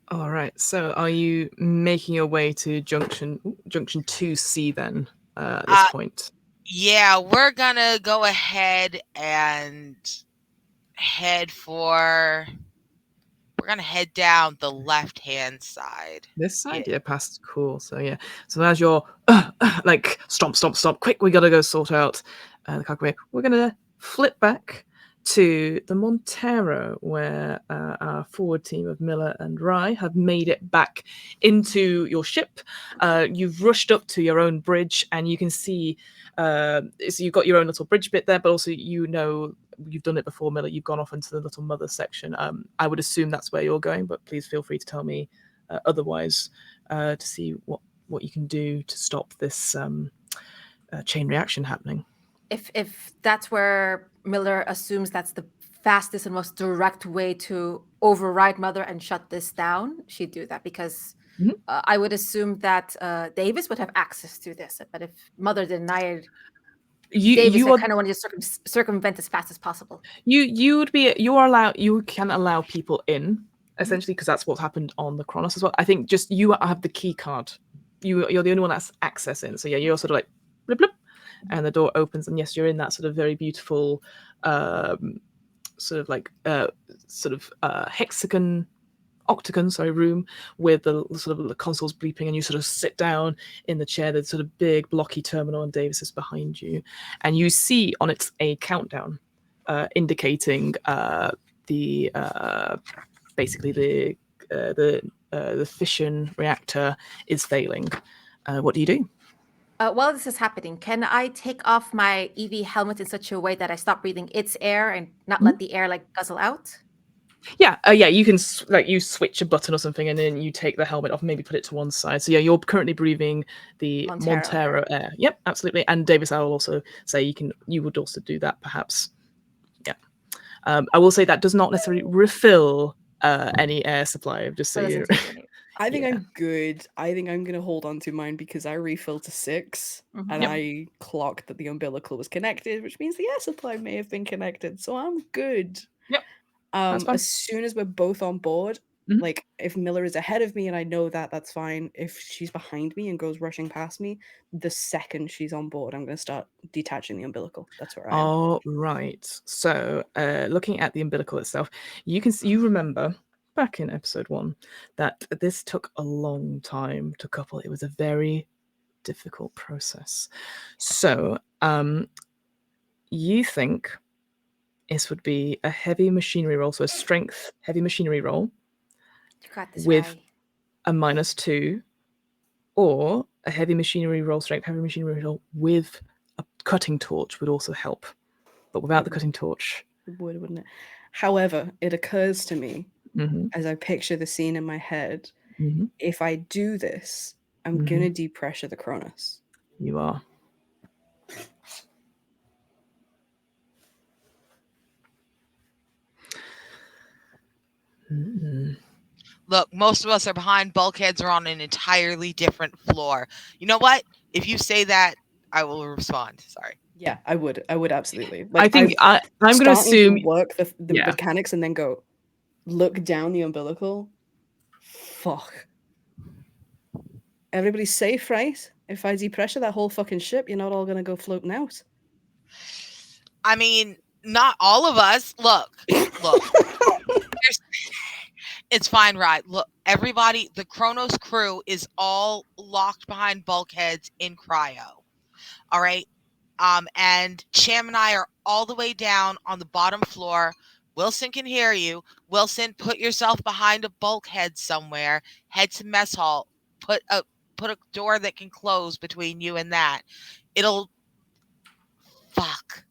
All right. So, are you making your way to junction 2C then? At this point. Yeah, we're gonna go ahead and we're gonna head down the left-hand side. This side, yeah, past cool. So yeah, so as you're like stomp, quick, we gotta go sort out the calculator. We're gonna flip back to the Montero, where our forward team of Miller and Rye have made it back into your ship. You've rushed up to your own bridge, and you can see. So you've got your own little bridge bit there, but also you've done it before, Miller. You've gone off into the little mother section. I would assume that's where you're going, but please feel free to tell me otherwise to see what you can do to stop this chain reaction happening. If that's where Miller assumes that's the fastest and most direct way to override Mother and shut this down, she'd do that because I would assume that Davis would have access to this. But if Mother denied, Davis kind of wanted to circumvent as fast as possible. You can allow people in essentially because that's what's happened on the Kronos as well. I think just you have the key card. You're the only one that's access in. So yeah, you're sort of like blip blip, and the door opens, and yes, you're in that sort of very beautiful octagon room with the sort of the consoles bleeping, and you sort of sit down in the chair. There's sort of big blocky terminal, and Davis is behind you, and you see on it a countdown indicating basically the fission reactor is failing. What do you do? While this is happening, can I take off my EV helmet in such a way that I stop breathing its air and not let the air like guzzle out? Yeah, you can you switch a button or something, and then you take the helmet off, maybe put it to one side. So yeah, you're currently breathing the Montero air. Yep, absolutely. And Davis, I will also say you would also do that, perhaps. Yeah, I will say that does not necessarily refill any air supply. Just so you. I think I'm good. I think I'm going to hold on to mine because I refilled to 6 and I clocked that the umbilical was connected, which means the air supply may have been connected. So I'm good. Yep. As soon as we're both on board, like if Miller is ahead of me and I know that, that's fine. If she's behind me and goes rushing past me, the second she's on board, I'm going to start detaching the umbilical. That's where I am. All right. So looking at the umbilical itself, you remember back in episode 1 that this took a long time to couple. It was a very difficult process. So you think this would be a heavy machinery roll, so a strength heavy machinery roll with a -2, or a heavy machinery roll with a cutting torch would also help, but without the cutting torch. It would, wouldn't it? However, it occurs to me as I picture the scene in my head, if I do this, I'm going to depressure the Kronos. You are. Look, most of us are behind bulkheads or on an entirely different floor. You know what? If you say that, I will respond. Sorry. Yeah, I would absolutely. I think I'm going to assume. work the Yeah. mechanics and then go look down the umbilical. Fuck. Everybody's safe, right? If I depressure that whole fucking ship, you're not all gonna go floating out. I mean, not all of us. Look. It's fine, right? Look, everybody, the Kronos crew is all locked behind bulkheads in cryo. All right. And Cham and I are all the way down on the bottom floor. Wilson can hear you. Wilson, put yourself behind a bulkhead somewhere. Head to mess hall. Put a door that can close between you and that. It'll. Fuck.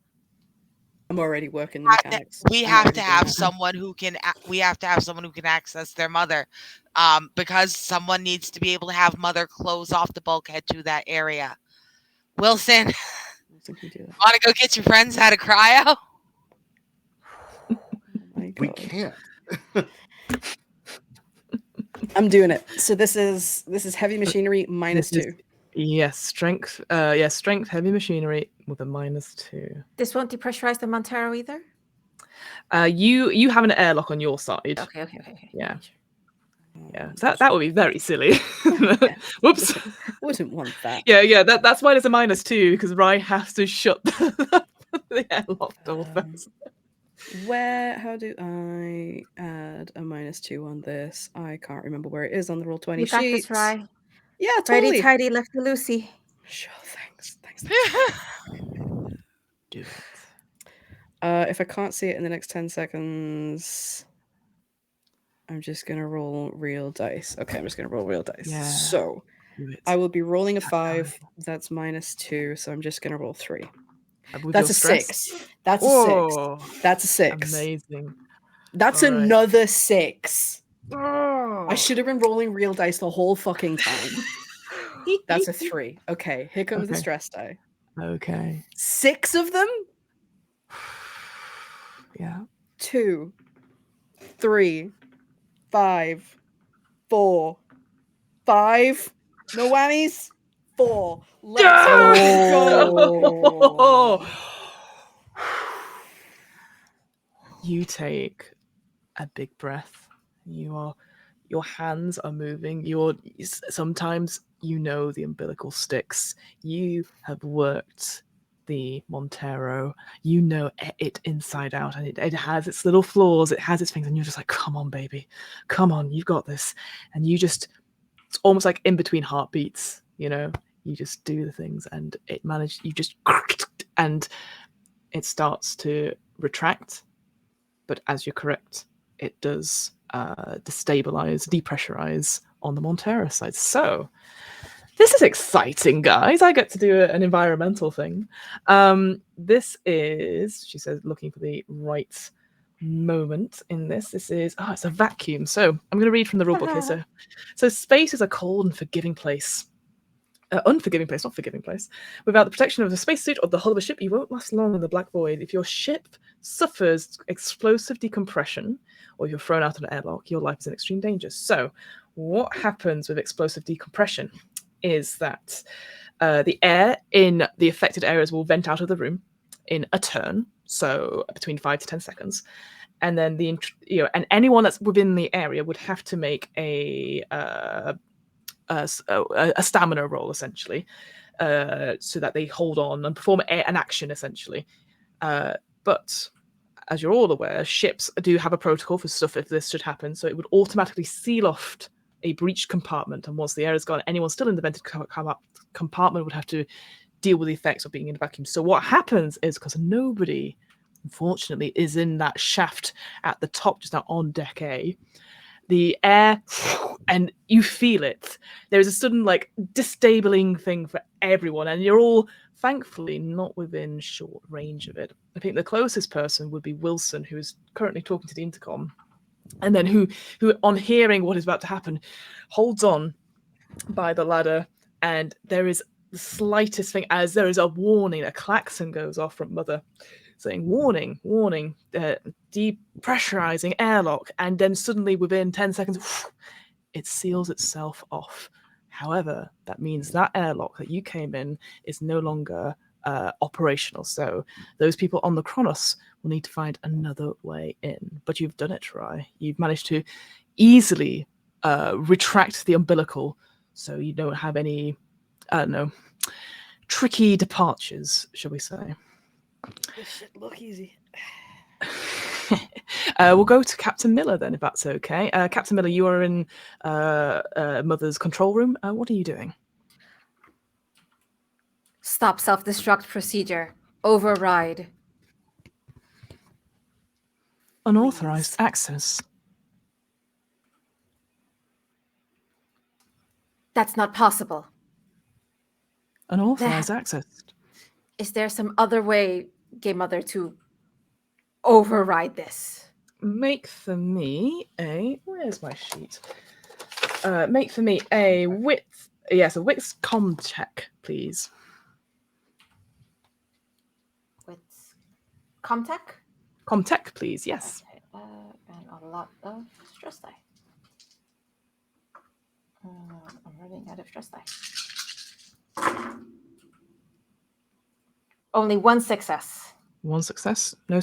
I'm already working the mechanics. We have to have someone who can. We have to have someone who can access their mother, because someone needs to be able to have mother close off the bulkhead to that area. Wilson, Can you do that? want to go get your friends out of cryo? Oh my God. We can't. I'm doing it. So this is heavy machinery -2. Yes, strength. Yes, strength, heavy machinery with a -2. This won't depressurize the Montero either? You have an airlock on your side. Okay. Yeah. Yeah. So that would be very silly. Whoops. Wouldn't want that. Yeah. That's why there's a -2, because Rye has to shut the airlock door first. How do I add a -2 on this? I can't remember where it is on the Roll20 You got sheet. this, Rye. Yeah, totally. Righty tighty, lefty loosey. Sure, thanks. Do it. If I can't see it in the next 10 seconds, I'm just gonna roll real dice. Okay, I'm just gonna roll real dice. Yeah. So Do it. I will be rolling a 5. That's -2. So I'm just gonna roll 3. With That's your a stress? 6. That's Whoa. a 6. That's a 6. Amazing. That's All right. another 6. Oh. I should have been rolling real dice the whole fucking time. That's a 3. Okay, here comes the Okay. stress die. Okay. 6 of them? Yeah. 2, 3, 5, 4, 5. No whammies. 4. Let's go. You take a big breath. Your hands are moving. Sometimes the umbilical sticks. You have worked the Montero. You know it inside out, and it has its little flaws. It has its things, and you're just like, come on, baby, come on, you've got this. And it's almost like in between heartbeats. You just do the things, and and it starts to retract. But as you're correct, it does destabilize, depressurize on the Montero side. So this is exciting, guys. I get to do an environmental thing. This is, she says, looking for the right moment in this. This is, it's a vacuum. So I'm going to read from the rulebook here. So space is a cold and forgiving place. Unforgiving place, not forgiving place. Without the protection of the spacesuit or the hull of a ship, you won't last long in the black void. If your ship suffers explosive decompression, or you're thrown out of an airlock, your life is in extreme danger. So what happens with explosive decompression is that the air in the affected areas will vent out of the room in a turn, so between 5 to 10 seconds. And then and anyone that's within the area would have to make a stamina roll, essentially, so that they hold on and perform an action, essentially. But as you're all aware, ships do have a protocol for stuff if this should happen, so it would automatically seal off a breached compartment, and once the air is gone, anyone still in the vented compartment would have to deal with the effects of being in a vacuum. So what happens is, because nobody, unfortunately, is in that shaft at the top, just now on deck A, the air, and you feel it. There is a sudden, destabilizing thing for everyone, and you're all, thankfully, not within short range of it. I think the closest person would be Wilson, who is currently talking to the intercom, and then who on hearing what is about to happen, holds on by the ladder, and there is the slightest thing, as there is a warning, a klaxon goes off from Mother, saying, warning, depressurizing airlock, and then suddenly within 10 seconds, it seals itself off. However, that means that airlock that you came in is no longer operational. So those people on the Kronos will need to find another way in. But you've done it, Rai. You've managed to easily retract the umbilical, so you don't have any, I don't know, tricky departures, shall we say. This shit look easy. We'll go to Captain Miller then, if that's okay. Captain Miller, you are in Mother's control room. What are you doing? Stop self-destruct procedure. Override. Unauthorized access. That's not possible. Unauthorized access. Is there some other way, Game Mother, to override this? Make for me a... Where's my sheet? Make for me a wits... Yes, a wits com check, please. With Comtech? Comtech, please, yes. Okay, and a lot of stress die. I'm running out of stress die. Only one success. One success, no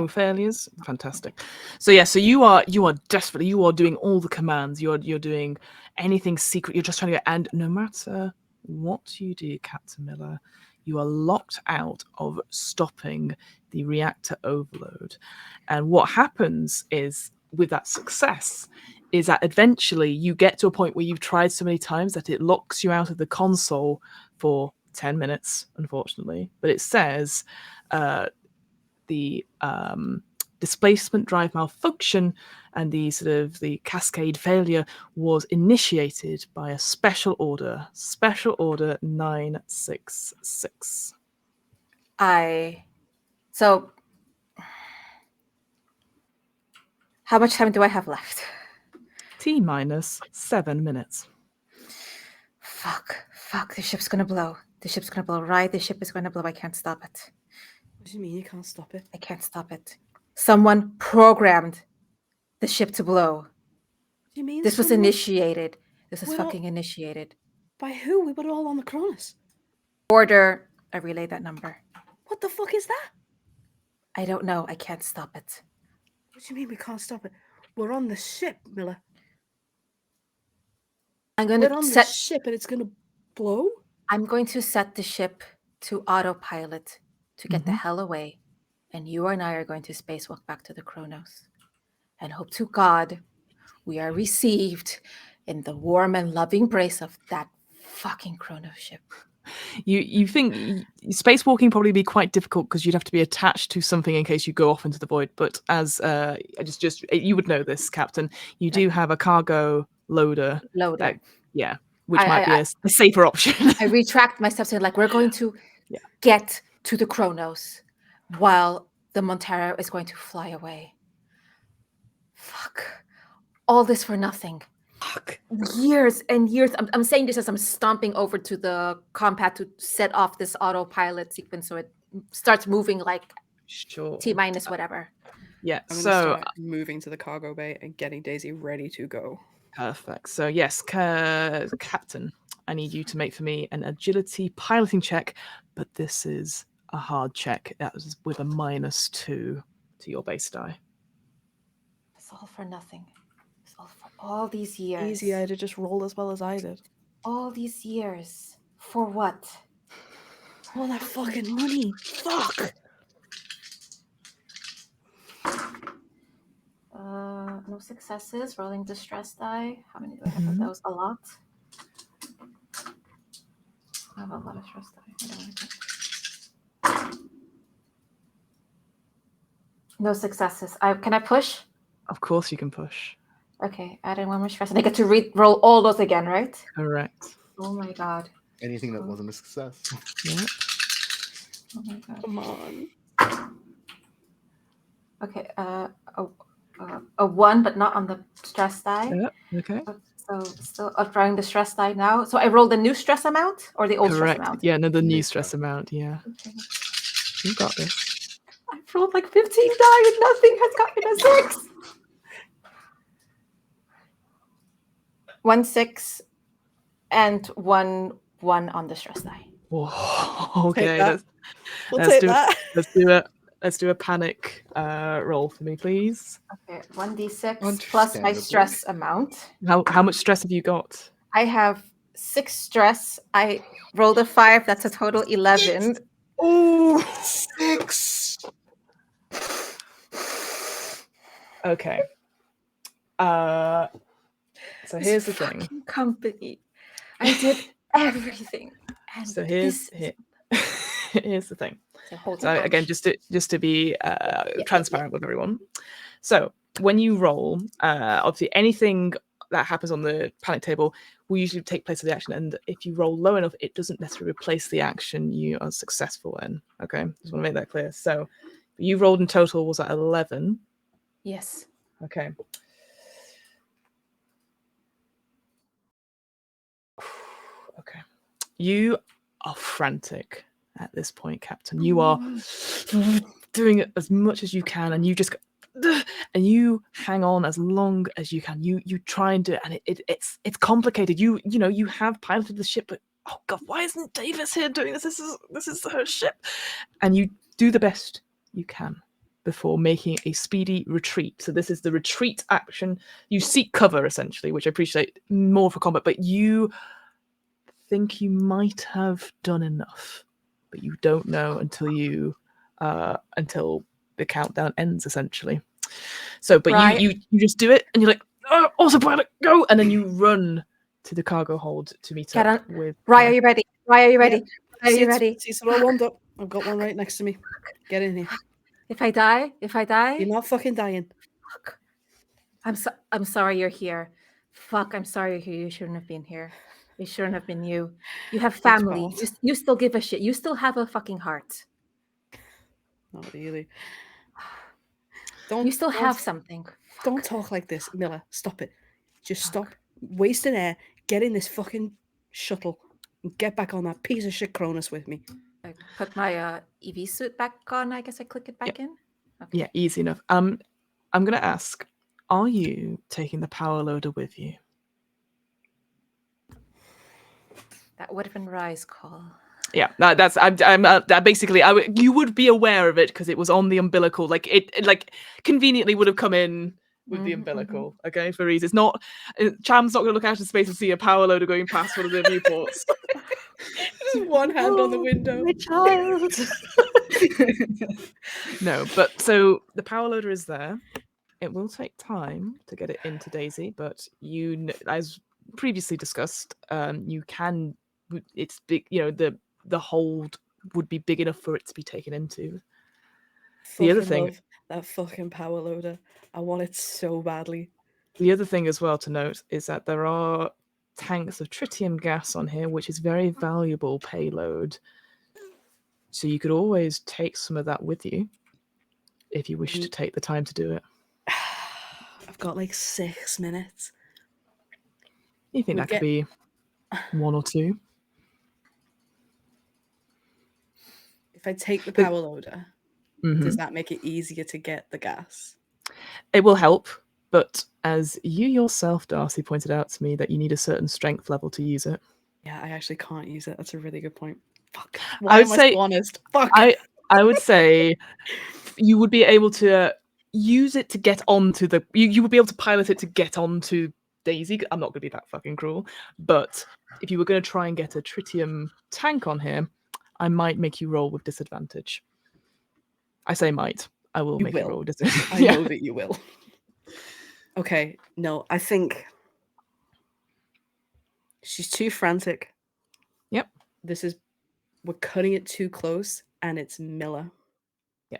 failures. Fantastic. So yeah, so you are desperately, you are doing all the commands. You're doing anything secret. You're just trying to get, and no matter what you do, Captain Miller, you are locked out of stopping the reactor overload. And what happens is, with that success, is that eventually you get to a point where you've tried so many times that it locks you out of the console for 10 minutes, unfortunately. But it says the displacement drive malfunction and the sort of the cascade failure was initiated by a special order 966. So how much time do I have left? T-minus 7 minutes. Fuck, the ship's gonna blow. The ship's gonna blow, right? The ship is gonna blow. I can't stop it. What do you mean you can't stop it? I can't stop it. Someone programmed the ship to blow. What do you mean? This was initiated. This was fucking initiated. By who? We put it all on the Cronus. Order. I relay that number. What the fuck is that? I don't know. I can't stop it. What do you mean we can't stop it? We're on the ship, Miller. We're on the ship and it's gonna blow? I'm going to set the ship to autopilot to get the hell away. And you and I are going to spacewalk back to the Kronos. And hope to God we are received in the warm and loving embrace of that fucking Kronos ship. You think spacewalking probably be quite difficult because you'd have to be attached to something in case you go off into the void. But as just you would know this, Captain, you do have a cargo loader. Which might be a safer option. I retract my steps and we're going to get to the Kronos while the Montero is going to fly away. Fuck. All this for nothing. Fuck. Years and years. I'm saying this as I'm stomping over to the compad to set off this autopilot sequence so it starts moving like T-minus whatever. Yeah, I'm gonna start moving to the cargo bay and getting Daisy ready to go. Perfect. So yes, Captain, I need you to make for me an agility piloting check, but this is a hard check. That was with a -2 to your base die. It's all for nothing. It's all for all these years. Easy, I'd have just rolled as well as I did. All these years. For what? All that fucking money. Fuck! No successes. Rolling distress die. How many do I have of those? A lot. I have a lot of stress die. No successes. Can I push? Of course you can push. Okay, add in one more stress. And I get to roll all those again, right? Correct. Oh my god. Anything that wasn't a success. Yeah. Oh my god. Come on. Okay, a 1, but not on the stress die. Yeah, okay. So still applying the stress die now. So I rolled the new stress amount or the old stress amount? Yeah, no, the new stress amount, yeah. Okay. You got this. I've rolled 15 die and nothing has gotten a 6. 1 6, and one on the stress die. Whoa, okay, that. We'll let's take do that. let's do a panic roll for me, please. Okay, 1d6 plus my Understandably. stress amount. How much stress have you got? I have 6 stress. I rolled a 5. That's a total 11. Oh, 6. okay. So This here's the thing. fucking company. I did everything. And So this here's the thing. hold So it again, down. just to be transparent with everyone. So when you roll, obviously anything that happens on the panic table will usually take place of the action, and if you roll low enough, it doesn't necessarily replace the action you are successful in. Okay, just want to make that clear. So you rolled in total was at 11. Yes. Okay. Okay. You are frantic at this point, Captain. You are doing it as much as you can, and you just and you hang on as long as you can. You try and do it, and it's complicated. You know you have piloted the ship, but oh god, why isn't Davis here doing this? This is her ship, and you do the best you can before making a speedy retreat. So this is the retreat action. You seek cover essentially, which I appreciate more for combat, but you think you might have done enough, but you don't know until the countdown ends essentially. So but Right. you just do it and you're like, oh, autopilot, go, and then you run to the cargo hold to meet Get up on. with Rye, are you ready? Rye, are you ready? Are you ready? Seats are all warmed up. I've got one right next to me. Get in here. If I die, You're not fucking dying. fuck. I'm sorry you're here. Fuck, I'm sorry you're here. You shouldn't have been here. It shouldn't have been you. You have family. You still give a shit. You still have a fucking heart. Not really. You still have something. Don't talk like this, Miller. Stop it. Just stop wasting air. Get in this fucking shuttle and get back on that piece of shit Cronus with me. I put my EV suit back on. I guess I click it back in. Okay. Yeah, easy enough. I'm gonna ask, are you taking the power loader with you? That would have been Rye's call. Yeah, that's I'm basically you would be aware of it because it was on the umbilical. Like it like conveniently would have come in with the umbilical. Okay, for ease. It's not. Cham's not going to look out in space and see a power loader going past one of the viewports. Just one hand on the window. My child. No, but so the power loader is there. It will take time to get it into Daisy, but as previously discussed, you can. It's big. You know the hold would be big enough for it to be taken into. The other thing, love that fucking power loader. I want it so badly. the other thing as well to note is that there are tanks of tritium gas on here, which is very valuable payload. So you could always take some of that with you if you wish to take the time to do it. I've got like 6 minutes. You think that could be 1 or 2? If I take the power loader, does that make it easier to get the gas? It will help, but as you yourself, Darcy, pointed out to me that you need a certain strength level to use it. Yeah, I actually can't use it. That's a really good point. Fuck. I would say, honest? Fuck. I would say you would be able to use it to get onto the. You would be able to pilot it to get onto Daisy. I'm not going to be that fucking cruel, but if you were going to try and get a tritium tank on here, I might make you roll with disadvantage. I say might. I will make you roll with disadvantage. I know that you will. Okay, no, I think she's too frantic. Yep. We're cutting it too close, and it's Miller. Yeah.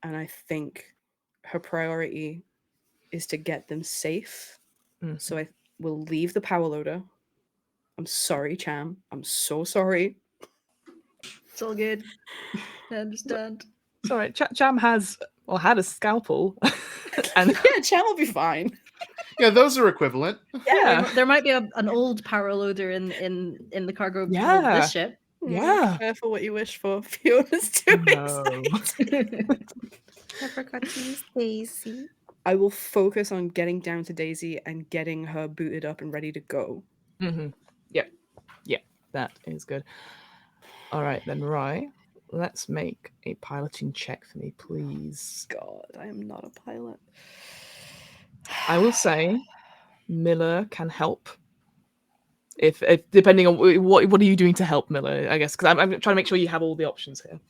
And I think her priority is to get them safe. Mm-hmm. So I will leave the power loader. I'm sorry, Cham. I'm so sorry. It's all good. I understand. It's all right. Cham had a scalpel. And yeah, Cham will be fine. Yeah, those are equivalent. Yeah, there might be an old power loader in the cargo of this ship. Yeah. Careful what you wish for. Fiona's too excited. I forgot to use Daisy. I will focus on getting down to Daisy and getting her booted up and ready to go. Mm-hmm. Yeah, that is good. All right, then, Rye, let's make a piloting check for me, please. God, I am not a pilot. I will say Miller can help. If depending on what are you doing to help Miller, I guess, because I'm trying to make sure you have all the options here.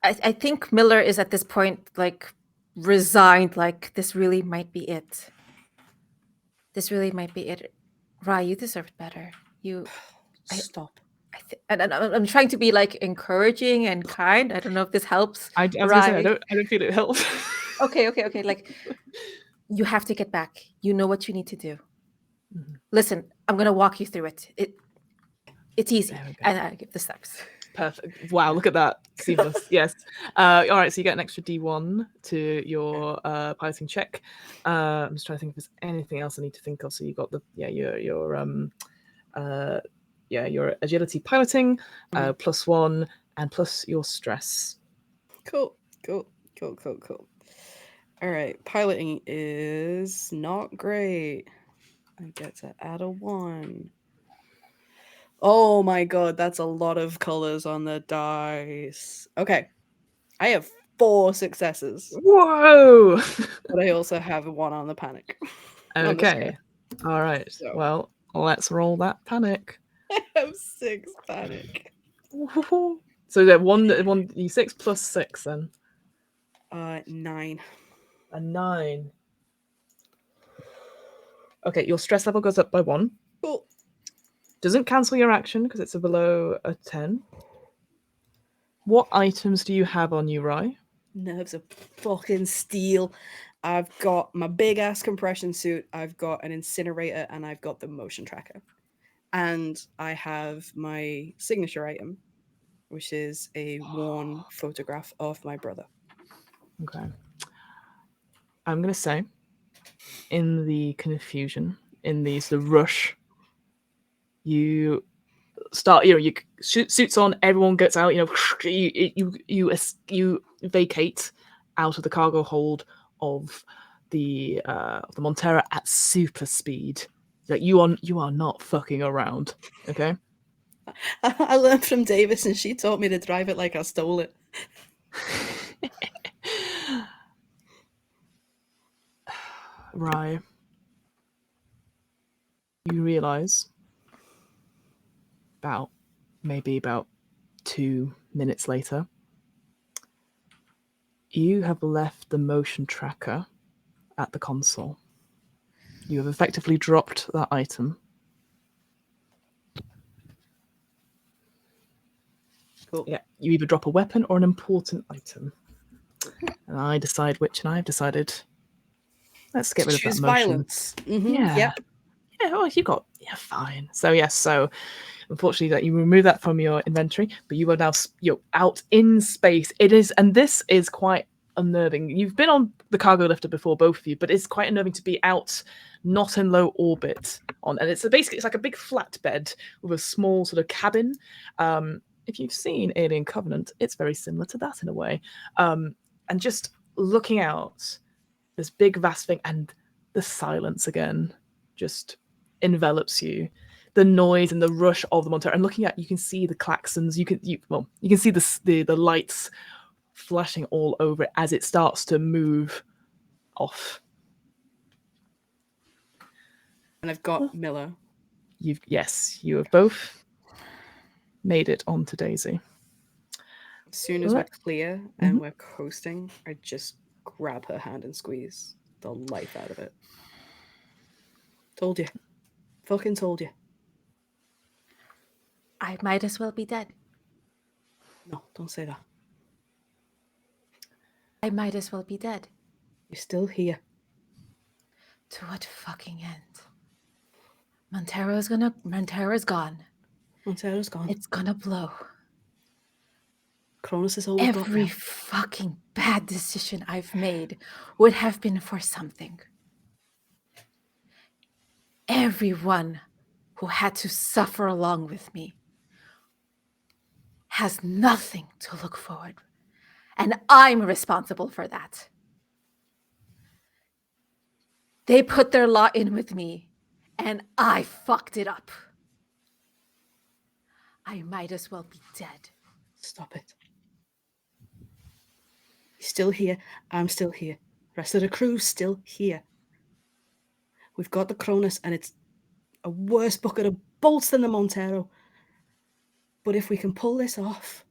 I think Miller is at this point like resigned, like this really might be it. This really might be it. Rye, you deserved better. Stop. And I'm trying to be like encouraging and kind. I don't know if this helps. I was gonna say Rye. I don't feel it helps. Okay. Like you have to get back. You know what you need to do. Listen, I'm gonna walk you through it. It's easy. There we go. And I give the steps. Perfect. Wow, look at that. Seamless. Yes. All right, so you get an extra D1 to your piloting check. I'm just trying to think if there's anything else I need to think of. So you got the your agility piloting, +1, and plus your stress. Cool. All right, piloting is not great. I get to add a 1. Oh my god, that's a lot of colors on the dice. Okay, I have 4 successes, Whoa! but I also have a 1 on the panic. On the Okay. All right. So- Well, let's roll that panic. I have 6 panic. So that one d6 plus 6 then. 9. A 9. Okay, your stress level goes up by 1. Cool. Doesn't cancel your action because it's below a 10. What items do you have on you, Rye? Nerves of fucking steel. I've got my big ass compression suit, I've got an incinerator, and I've got the motion tracker. And I have my signature item, which is a worn photograph of my brother. Okay. I'm going to say, in the confusion, in the rush, you start, you suits on, everyone gets out, you vacate out of the cargo hold of the Montera at super speed. Like you are not fucking around, okay? I learned from Davis, and she taught me to drive it like I stole it. Rye, you realize maybe about 2 minutes later, you have left the motion tracker at the console. You have effectively dropped that item. Cool. Yeah, you either drop a weapon or an important item. And I decide which, and I've decided, let's get rid of that Choose motion. violence. Mm-hmm. Yeah. Yep. Yeah, oh, fine. So yes, so unfortunately that you remove that from your inventory, but you are now you're out in space. It is, and this is quite unnerving. You've been on the cargo lifter before, both of you, but it's quite unnerving to be out, not in low orbit on, and it's like a big flatbed with a small sort of cabin. If you've seen Alien Covenant, it's very similar to that in a way. And just looking out, this big vast thing, and the silence again just envelops you. The noise and the rush of the Montero, and looking at, you can see the claxons. You can see the lights flashing all over it as it starts to move off. And I've got Miller. You have both made it onto Daisy. As soon as we're clear and we're coasting, I just grab her hand and squeeze the life out of it. Told you. Fucking told you. I might as well be dead. No, don't say that. I might as well be dead. You're still here. To what fucking end? Montero's gone. Montero's gone. It's gonna blow. Cronus is all we've got Every now. fucking bad decision I've made would have been for something. Everyone who had to suffer along with me has nothing to look forward, and I'm responsible for that. They put their lot in with me, and I fucked it up. I might as well be dead. Stop it. He's still here. I'm still here. The rest of the crew's still here. We've got the Cronus, and it's a worse bucket of bolts than the Montero. But if we can pull this off,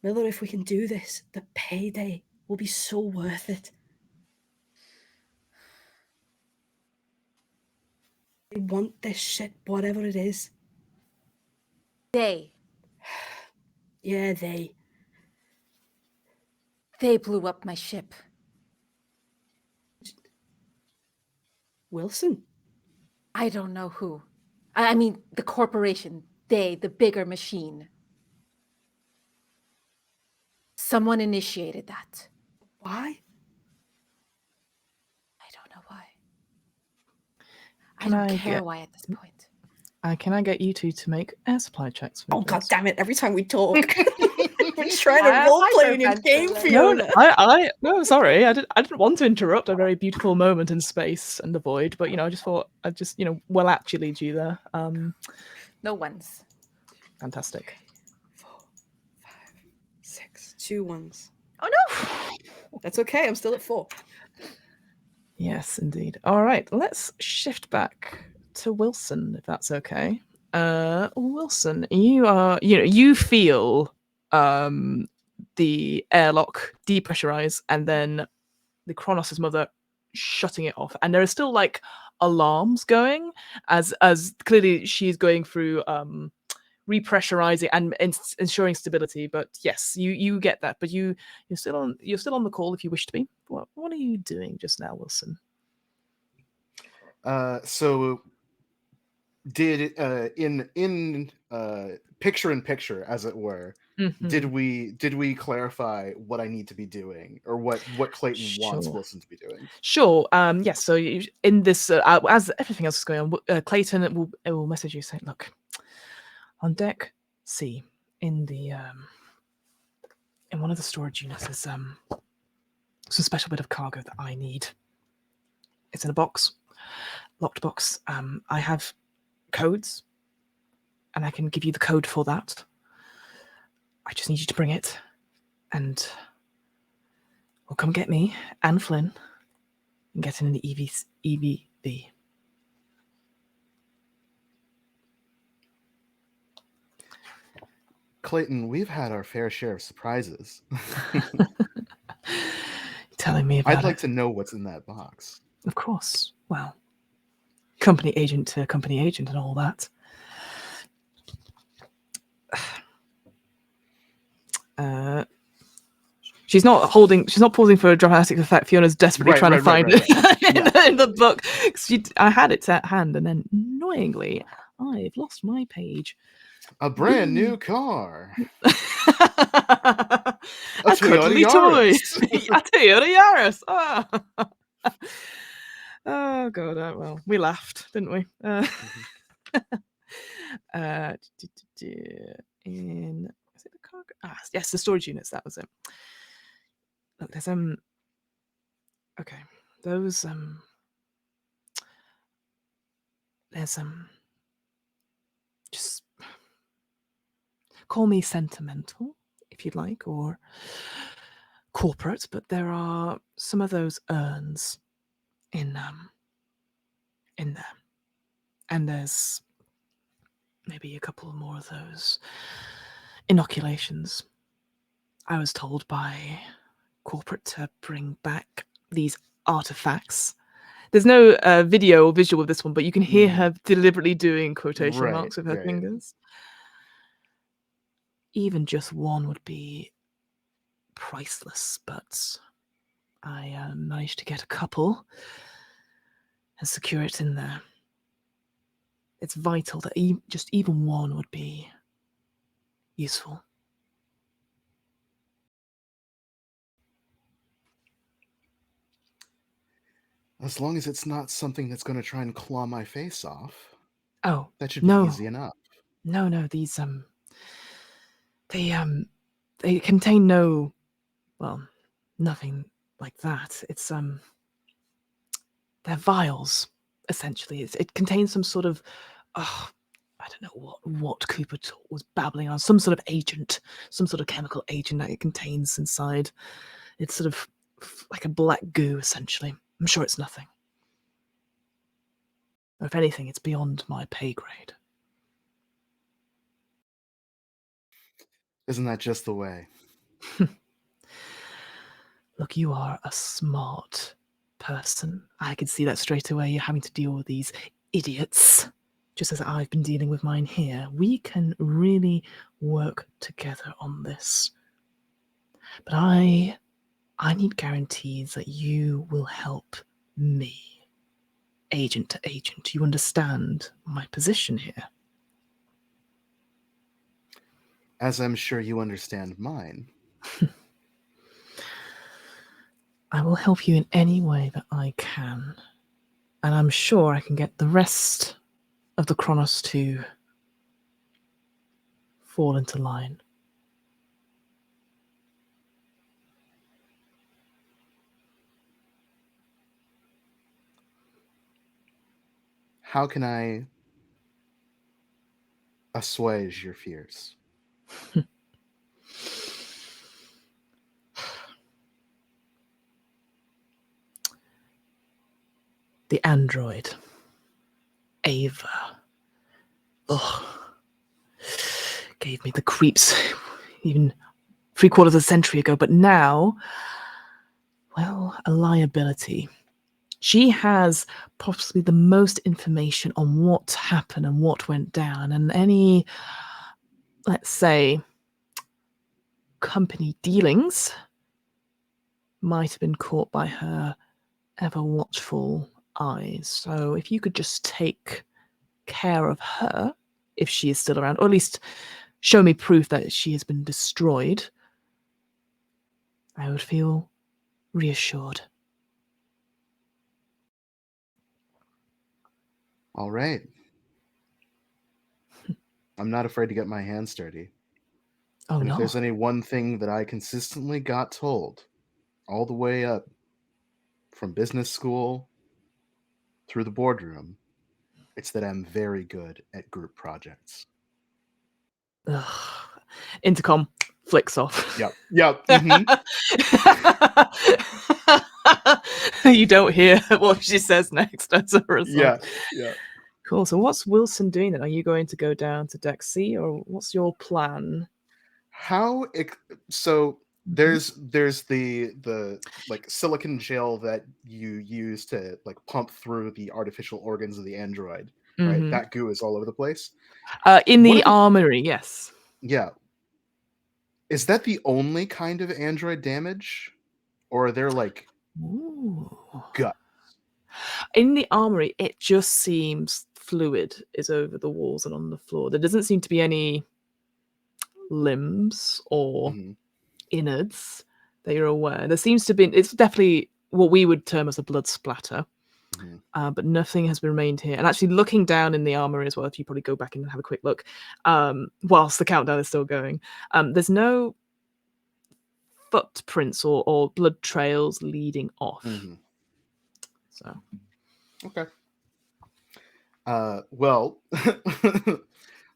Miller, if we can do this, the payday will be so worth it. They want this shit, whatever it is. They Yeah, they. blew up my ship. Wilson? I don't know who. I mean, the corporation. They, the bigger machine. Someone initiated that. Why? I don't know why. Can I don't I care get- why at this point. Can I get you two to make air supply checks for me? Oh, god please? damn it. Every time we talk, we're trying Why to am role I play in your so game, sensitive? No, Fiona. no, sorry. I didn't want to interrupt a very beautiful moment in space and the void, but I just thought I'd just, well actually you there. No ones. Fantastic. 4, 5, 6, 2 ones. Oh no! That's okay. I'm still at 4. Yes, indeed. All right, let's shift back to Wilson, if that's okay. Wilson, you are, you feel the airlock depressurize, and then the Kronos' mother shutting it off, and there are still like alarms going as clearly she's going through repressurizing and ensuring stability. But yes, you get that. But you're still on the call if you wish to be. What are you doing just now, Wilson? So did in picture in picture, as it were, Mhm. did we clarify what I need to be doing, or what Clayton wants Sure. Wilson to be doing? Sure. Yes. So in this, as everything else is going on, Clayton will message you saying, "Look, on deck C, in the in one of the storage units, there's some special bit of cargo that I need. It's in a box, locked box. I have codes, and I can give you the code for that. I just need you to bring it, and we'll come get me and Flynn and get in the EVB." Clayton, we've had our fair share of surprises. Telling me about I'd like it. to know what's in that box. Of course. Well, company agent to company agent and all that. She's not pausing for a dramatic effect. Fiona's desperately trying to find it in the book. I had it at hand, and then annoyingly, I've lost my page. A brand new car. A Toyota cuddly toy. Yaris. A Toyota Yaris. Oh god. Well, we laughed, didn't we? In is it the cargo? Yes, the storage units. That was it. Look, there's okay, those there's just call me sentimental if you'd like, or corporate, but there are some of those urns in there, and there's maybe a couple more of those inoculations. I was told by corporate to bring back these artifacts. There's no video or visual of this one, but you can hear her deliberately doing quotation marks with her fingers. Even just one would be priceless, but I managed to get a couple and secure it in there. It's vital that just even one would be useful. As long as it's not something that's going to try and claw my face off. Oh, that should be no. easy enough. No, these they contain no, well, nothing like that. It's they're vials, essentially. It contains some sort of, I don't know what Cooper was babbling on, some sort of agent, some sort of chemical agent that it contains inside. It's sort of like a black goo, essentially. I'm sure it's nothing. Or if anything, it's beyond my pay grade. Isn't that just the way? Look, you are a smart person. I could see that straight away. You're having to deal with these idiots, just as I've been dealing with mine here. We can really work together on this. But I need guarantees that you will help me, agent to agent. You understand my position here? As I'm sure you understand mine. I will help you in any way that I can. And I'm sure I can get the rest of the Kronos to fall into line. How can I assuage your fears? The android, Ava. Ugh. Gave me the creeps even 3/4 of a century ago, but now, well, a liability. She has possibly the most information on what happened and what went down, and any, let's say, company dealings might have been caught by her ever watchful eyes. So if you could just take care of her, if she is still around, or at least show me proof that she has been destroyed, I would feel reassured. All right. I'm not afraid to get my hands dirty. Oh, and no. If there's any one thing that I consistently got told all the way up from business school through the boardroom, it's that I'm very good at group projects. Ugh. Intercom flicks off. Yep. Mm-hmm. You don't hear what she says next as a result. Yeah. Cool. So what's Wilson doing then? Are you going to go down to Deck C, or what's your plan? So there's the like silicon gel that you use to like pump through the artificial organs of the android, right? That goo is all over the place. In the armory, yes. Yeah. Is that the only kind of android damage? Or are there like guts? In the armory, it just seems fluid is over the walls and on the floor. There doesn't seem to be any limbs or innards that you're aware. There seems to be, it's definitely what we would term as a blood splatter. But nothing has remained here. And actually looking down in the armory as well, if you probably go back and have a quick look, whilst the countdown is still going, there's no footprints or blood trails leading off. So okay. Well,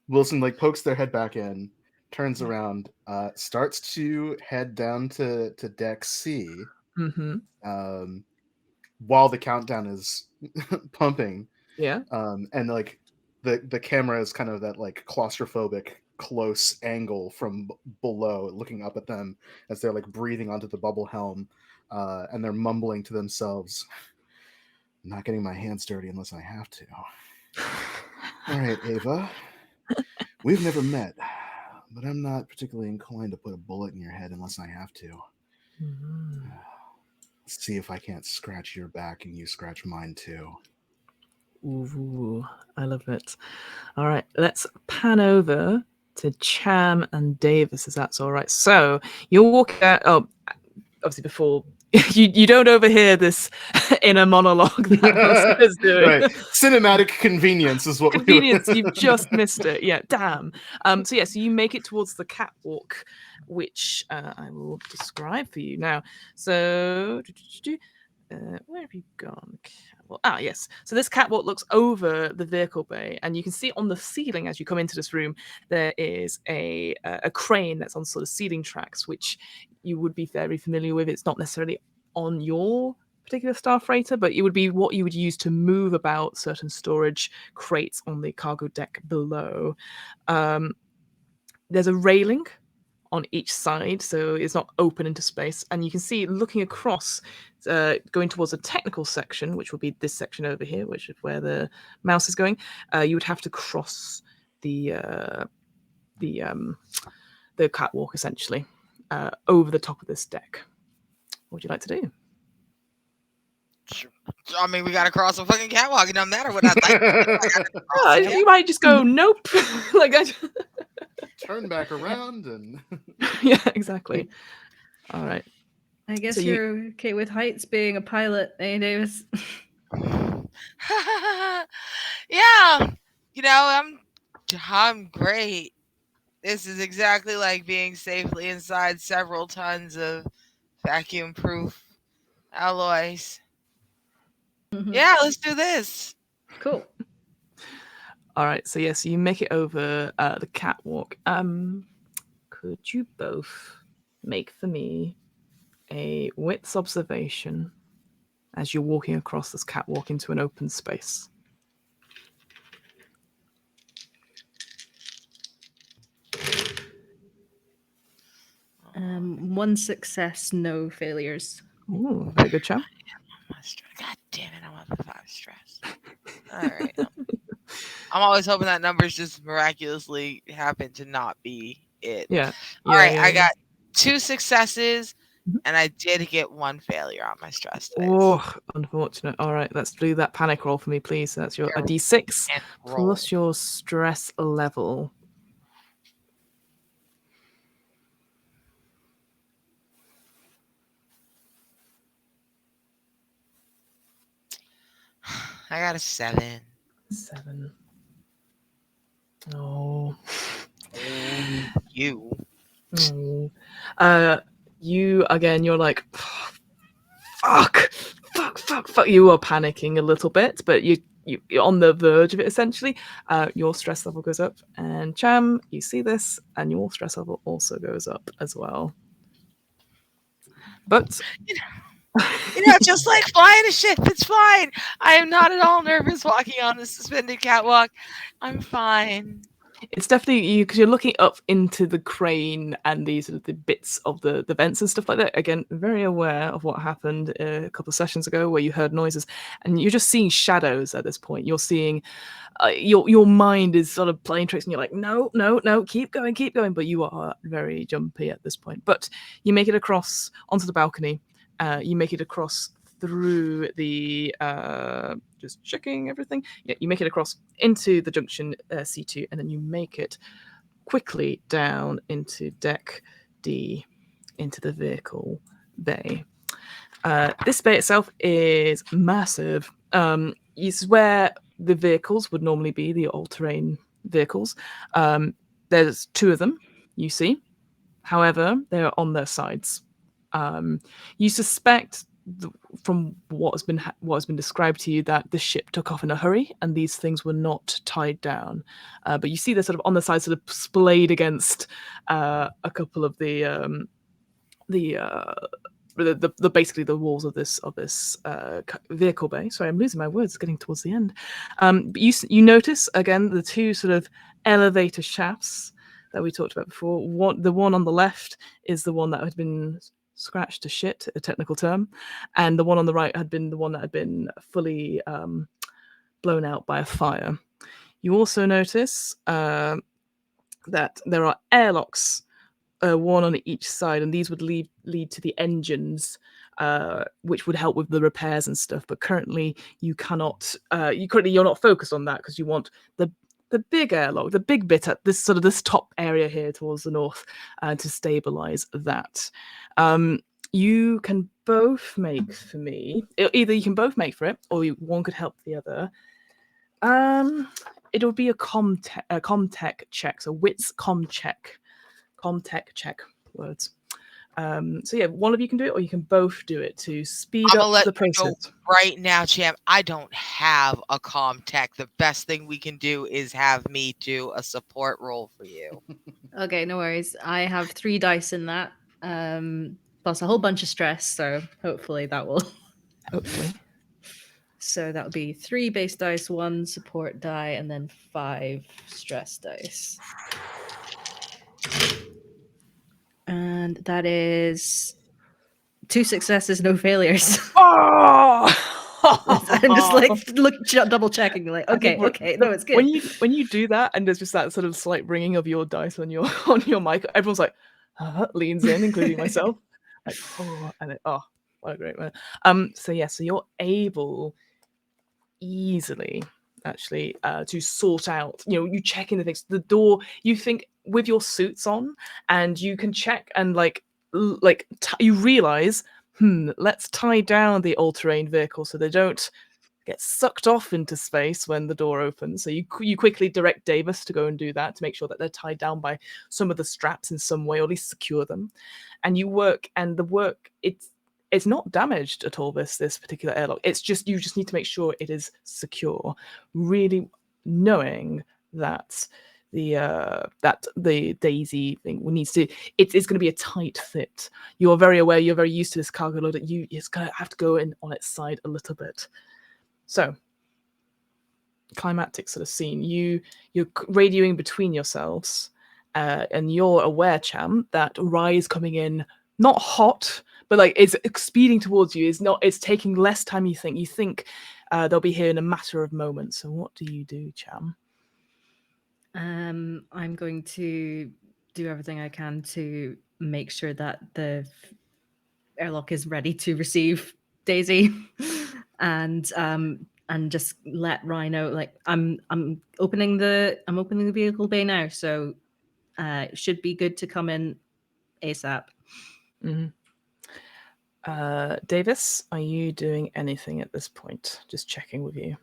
Wilson like pokes their head back in, turns around, starts to head down to Deck C. While the countdown is pumping. Yeah. And like the camera is kind of that like claustrophobic close angle from below, looking up at them as they're like breathing onto the bubble helm, and they're mumbling to themselves, "I'm not getting my hands dirty unless I have to." All right, Ava, we've never met, but I'm not particularly inclined to put a bullet in your head unless I have to. Let's see if I can't scratch your back and you scratch mine too. Ooh, I love it. All right, let's pan over to Cham and Davis, as that's all right. So you're walking out. Oh, obviously before you don't overhear this inner monologue that Wilson is doing. Right. Cinematic convenience is what convenience. You've just missed it. Yeah, damn. So you make it towards the catwalk, which I will describe for you now. So where have you gone, Yes. So this catwalk looks over the vehicle bay, and you can see on the ceiling as you come into this room, there is a crane that's on sort of ceiling tracks, which you would be very familiar with. It's not necessarily on your particular star freighter, but it would be what you would use to move about certain storage crates on the cargo deck below. There's a railing on each side, so it's not open into space. And you can see looking across, going towards the technical section, which will be this section over here, which is where the mouse is going. You would have to cross the catwalk essentially over the top of this deck. What would you like to do? I mean, we gotta cross a fucking catwalk. It doesn't matter what I'd like to do. I gotta cross it. You might just go nope, like Turn back around and yeah, exactly. All right. I guess So you're okay with heights being a pilot, eh, Davis? Yeah, I'm great. This is exactly like being safely inside several tons of vacuum-proof alloys. Mhm. Yeah, let's do this. Cool. All right. So yes, you make it over the catwalk. Could you both make for me a wits observation as you're walking across this catwalk into an open space? One success, no failures. Ooh, very good, champ. God damn it, I'm up to 5 stress. All right. I'm always hoping that numbers just miraculously happen to not be it. Yeah. All right, yeah. I got 2 successes, Mhm. and I did get 1 failure on my stress dice. Oh, unfortunate. All right, let's do that panic roll for me, please. So that's a d6 And roll. plus your stress level. I got a 7. 7. Oh. You. You again. You're like, fuck. You are panicking a little bit, but you're on the verge of it. Essentially, your stress level goes up, and Cham, you see this, and your stress level also goes up as well. But Just like flying a ship, it's fine. I am not at all nervous walking on the suspended catwalk. I'm fine. it's definitely you because you're looking up into the crane and these are the bits of the vents and stuff like that. Again, very aware of what happened a couple of sessions ago where you heard noises, and you're just seeing shadows at this point. You're seeing your mind is sort of playing tricks, and you're like, no, keep going. But you are very jumpy at this point. But you make it across onto the balcony. You make it across through the just checking everything. Yeah, you make it across into the junction C2, and then you make it quickly down into deck D, into the vehicle bay. This bay itself is massive. It's where the vehicles would normally be, the all-terrain vehicles. There's 2 of them, you see. However, they're on their sides. You suspect from what has been described to you that the ship took off in a hurry and these things were not tied down. But you see they're sort of on the side, sort of splayed against a couple of the basically the walls of this vehicle bay. Sorry, I'm losing my words. Getting towards the end. But you notice again the 2 sort of elevator shafts that we talked about before. The one on the left is the one that had been scratched to shit, a technical term, and the one on the right had been the one that had been fully blown out by a fire. You also notice that there are airlocks, one on each side, and these would lead to the engines, which would help with the repairs and stuff. But currently, you cannot. You're not focused on that because you want the big airlock, the big bit at this top area here towards the north, to stabilize that. You can both make for me. Either you can both make for it, or one could help the other. It would be a comtech check, so wits comtech check words. So yeah, one of you can do it, or you can both do it to speed I'm up gonna let the you know process. right now, champ. I don't have a comm tech. The best thing we can do is have me do a support role for you. Okay, no worries. I have 3 dice in that, plus a whole bunch of stress. So hopefully that will. Hopefully. So that would be 3 base dice, 1 support die, and then 5 stress dice. And that is 2 successes, no failures. I'm just like double checking, like I think okay, no, it's good. when you do that, and there's just that sort of slight ringing of your dice on your on your mic, everyone's like leans in, including myself, like and what a great moment. So yeah, so you're able easily actually to sort out, you check in the things, the door, you think with your suits on, and you can check and you realize, let's tie down the all-terrain vehicle so they don't get sucked off into space when the door opens. So you quickly direct Davis to go and do that, to make sure that they're tied down by some of the straps in some way, or at least secure them. And you work, and the work, it's not damaged at all, this particular airlock. It's just, you just need to make sure it is secure, really knowing that the Daisy thing needs to, it's going to be a tight fit. You're very aware, you're very used to this cargo load, that it's going to have to go in on its side a little bit. So, climactic sort of scene. You're radioing between yourselves, and you're aware, Cham, that Rye is coming in not hot, but like it's speeding towards you. It's taking less time you think. You think they'll be here in a matter of moments. So what do you do, Cham? I'm going to do everything I can to make sure that the airlock is ready to receive Daisy, and just let Rye know, like I'm opening the vehicle bay now, so it should be good to come in ASAP. Mm-hmm. Davis, are you doing anything at this point? Just checking with you.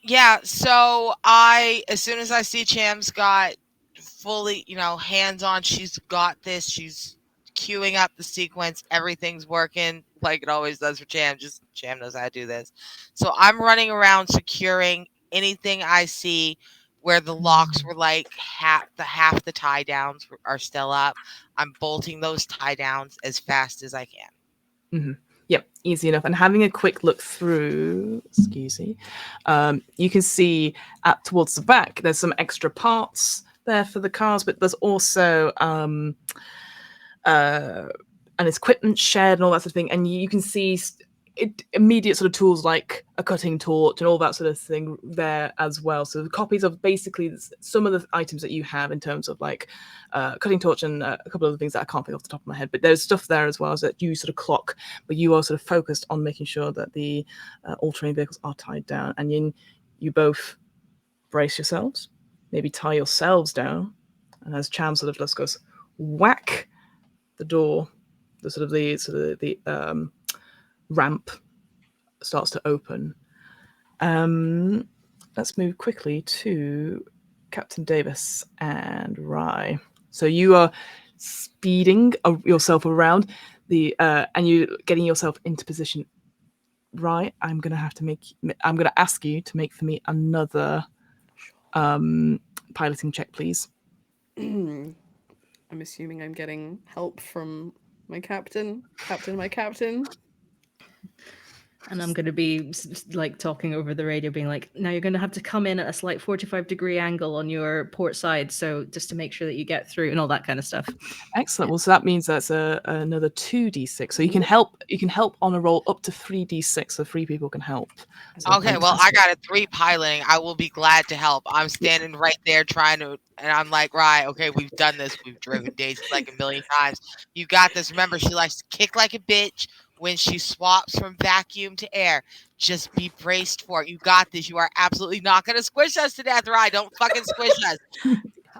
Yeah, so as soon as I see Cham's got fully, hands on, she's got this, she's queuing up the sequence, everything's working like it always does for Cham, just Cham knows how to do this. So I'm running around securing anything I see where the locks were like half the tie downs are still up. I'm bolting those tie downs as fast as I can. Mm-hmm. Yep, easy enough. And having a quick look through, excuse me, you can see towards the back, there's some extra parts there for the cars, but there's also an equipment shed and all that sort of thing. And you can see immediate sort of tools like a cutting torch and all that sort of thing there as well. So the copies of basically some of the items that you have in terms of like cutting torch and a couple of other things that I can't think off the top of my head, but there's stuff there as well that you sort of clock, but you are sort of focused on making sure that the all-terrain vehicles are tied down. And you both brace yourselves, maybe tie yourselves down, and as Cham sort of just goes whack, the door, the ramp starts to open. Let's move quickly to Captain Davis and Rye. So you are speeding yourself around and you're getting yourself into position. Rye, I'm gonna ask you to make for me another piloting check, please. I'm assuming I'm getting help from my captain. My captain. And I'm going to be like talking over the radio, being like, now you're going to have to come in at a slight 45-degree angle on your port side. So just to make sure that you get through and all that kind of stuff. Excellent. Well, so that means that's another 2d6. So you can help on a roll up to 3d6. So 3 people can help. So okay, well, I got a 3 piloting. I will be glad to help. I'm standing right there trying to, and I'm like, right, okay, we've done this. We've driven Daisy like a million times. You got this. Remember, she likes to kick like a bitch when she swaps from vacuum to air. Just be braced for it. You got this. You are absolutely not going to squish us to death, Rye. Don't fucking squish us.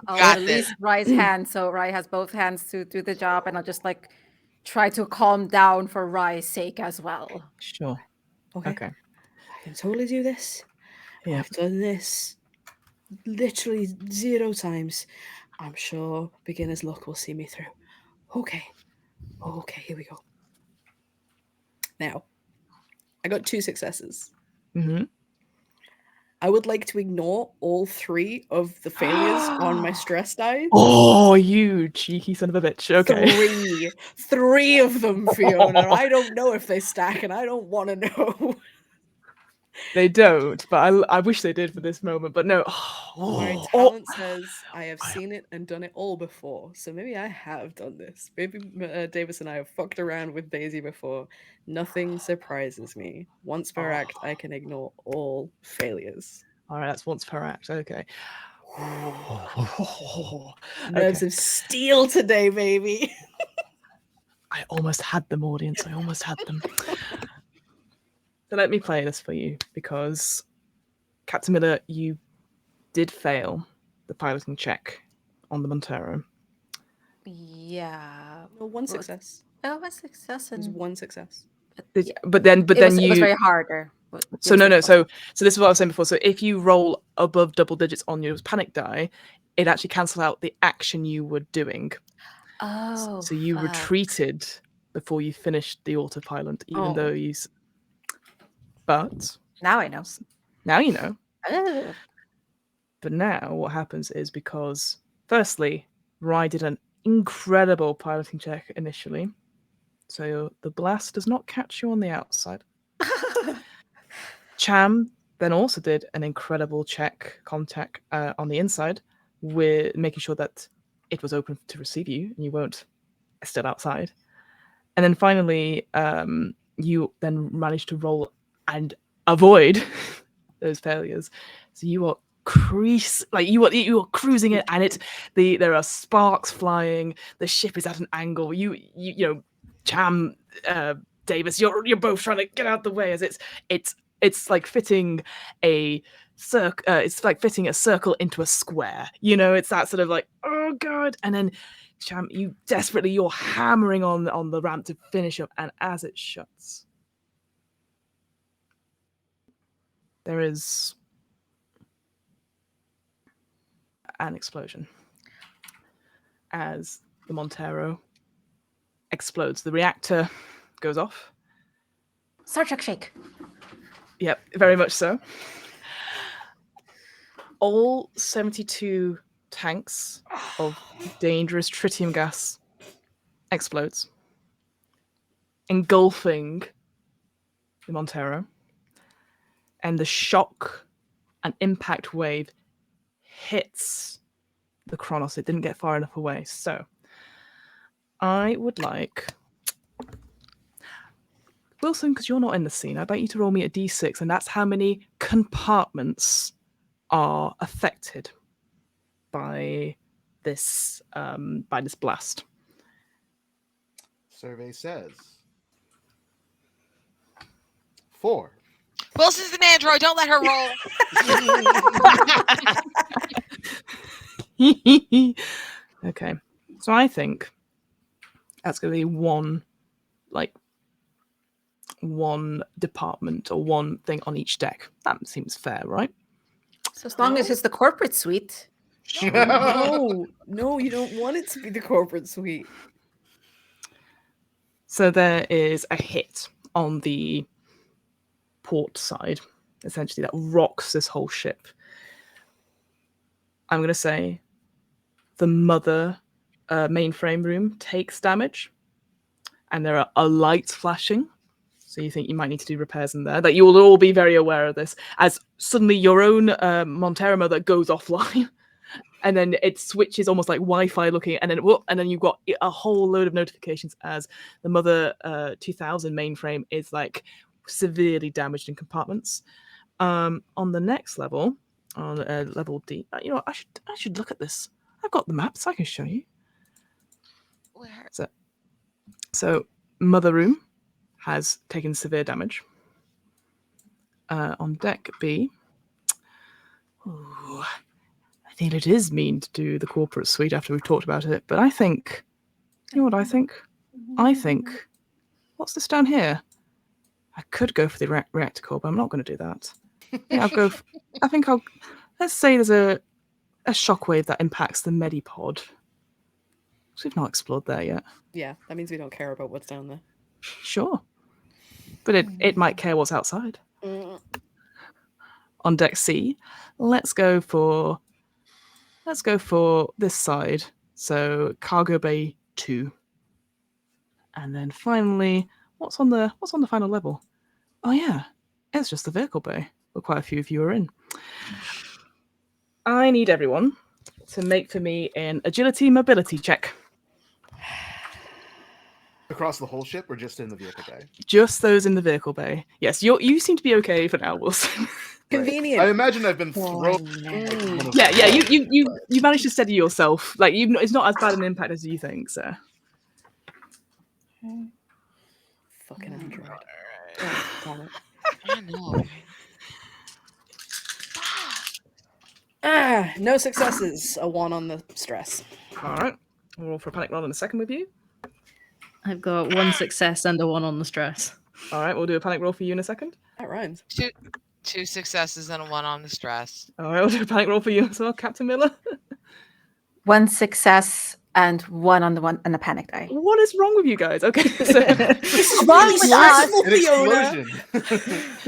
I'll Got release this. Rye's hand, so Rye has both hands to do the job, and I'll just like try to calm down for Rye's sake as well. Sure. Okay. I can totally do this. Yeah. I've done this literally 0 times. I'm sure beginner's luck will see me through. Okay. Okay, here we go. Now, I got 2 successes. Mm-hmm. I would like to ignore all 3 of the failures on my stress dice. Oh, you cheeky son of a bitch. Okay. 3 of them, Fiona. I don't know if they stack, and I don't want to know. They don't, but I wish they did for this moment. But no. My Oh, talent says I have seen it and done it all before, so maybe I have done this. Maybe Davis and I have fucked around with Daisy before. Nothing surprises me. Once per act, I can ignore all failures. all right, that's once per act. Okay. Nerves of steel today, baby. I almost had them, audience. I almost had them. So let me play this for you because Captain Miller, you did fail the piloting check on the Montero. Yeah. No, one success. Oh, one success It was and one success. yeah. But then it was you very harder. So no. So this is what I was saying before. So if you roll above double digits on your panic die, it actually cancels out the action you were doing. Oh, So you retreated before you finished the autopilot, even though you. But now I know. Now you know. Oh. But now what happens is because firstly, Rye did an incredible piloting check initially, so the blast does not catch you on the outside. Cham then also did an incredible contact on the inside, with making sure that it was open to receive you and you weren't still outside. And then finally, you then managed to roll and avoid those failures. So you are you are cruising it, and there are sparks flying. The ship is at an angle. You know, Cham, Davis, you're both trying to get out the way as it's like fitting a it's like fitting a circle into a square. You know, it's that sort of like, oh god. And then Cham, you're hammering on the ramp to finish up, and as it shuts, there is an explosion as the Montero explodes. The reactor goes off. Star Trek shake. Yep, very much so. All 72 tanks of dangerous tritium gas explodes, engulfing the Montero, and the shock and impact wave hits the Kronos. It didn't get far enough away. So I would like Wilson, because you're not in the scene, I'd like you to roll me a d6, and that's how many compartments are affected by this blast. Survey says 4. Wilson's an android. Don't let her roll. Okay, so I think that's going to be one department or one thing on each deck. That seems fair, right? So as long as it's the corporate suite. No, you don't want it to be the corporate suite. So there is a hit on the port side, essentially, that rocks this whole ship. I'm going to say the mother mainframe room takes damage, and there are lights flashing. So you think you might need to do repairs in there. That you will all be very aware of this, as suddenly your own Montero mother goes offline, and then it switches almost like Wi-Fi looking, and then you've got a whole load of notifications as the Mother 2000 mainframe is like severely damaged in compartments. On the next level, on level D, you know, I should look at this. I've got the maps. I can show you. Where? So Mother Room has taken severe damage. On deck B, ooh, I think it is mean to do the corporate suite after we've talked about it, but I think, you know what I think? I think, what's this down here? I could go for the reactor core, but I'm not going to do that. Yeah, let's say there's a shockwave that impacts the Medipod. 'Cause we've not explored there yet. Yeah, that means we don't care about what's down there. Sure. But it might care what's outside. Mm. On deck C, let's go for this side. So cargo bay 2. And then finally, what's on the final level? Oh yeah, it's just the vehicle bay. Well, quite a few of you are in. I need everyone to make for me an agility mobility check. Across the whole ship or just in the vehicle bay? Just those in the vehicle bay. Yes, you seem to be okay for now, Wilson. Convenient. I imagine I've been thrown. Yeah, you managed to steady yourself. Like it's not as bad an impact as you think. So. Fucking android. Oh, damn it. I know. No successes. A 1 on the stress. All right, we'll roll for a panic roll in a second with you. I've got 1 success and a 1 on the stress. All right, we'll do a panic roll for you in a second. That rhymes. Two successes and a 1 on the stress. All right, we'll do a panic roll for you as well, Captain Miller. 1 success and 1 on the panic die. What is wrong with you guys? Okay, so Wrong with us. An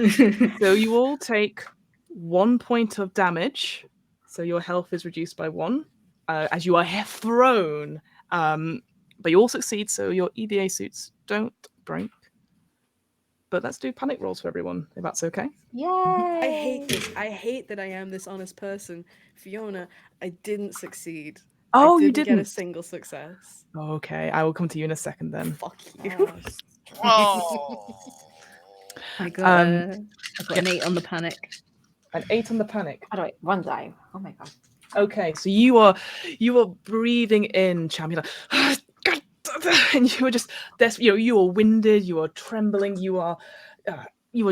explosion. so you all take 1 point of damage. So your health is reduced by 1 as you are thrown. But you all succeed, so your EVA suits don't break. But let's do panic rolls for everyone, if that's okay. Yay! I hate this. I hate that I am this honest person. Fiona, I didn't succeed. Oh, I you get a didn't? single success. Okay, I will come to you in a second then. Fuck you. Oh. I got, Um, I got an 8 on the panic. An 8 on the panic. How do I? 1 die. Oh my god. Okay, so you are breathing in, Cham. You're like, and you are just you are winded, you are trembling, you are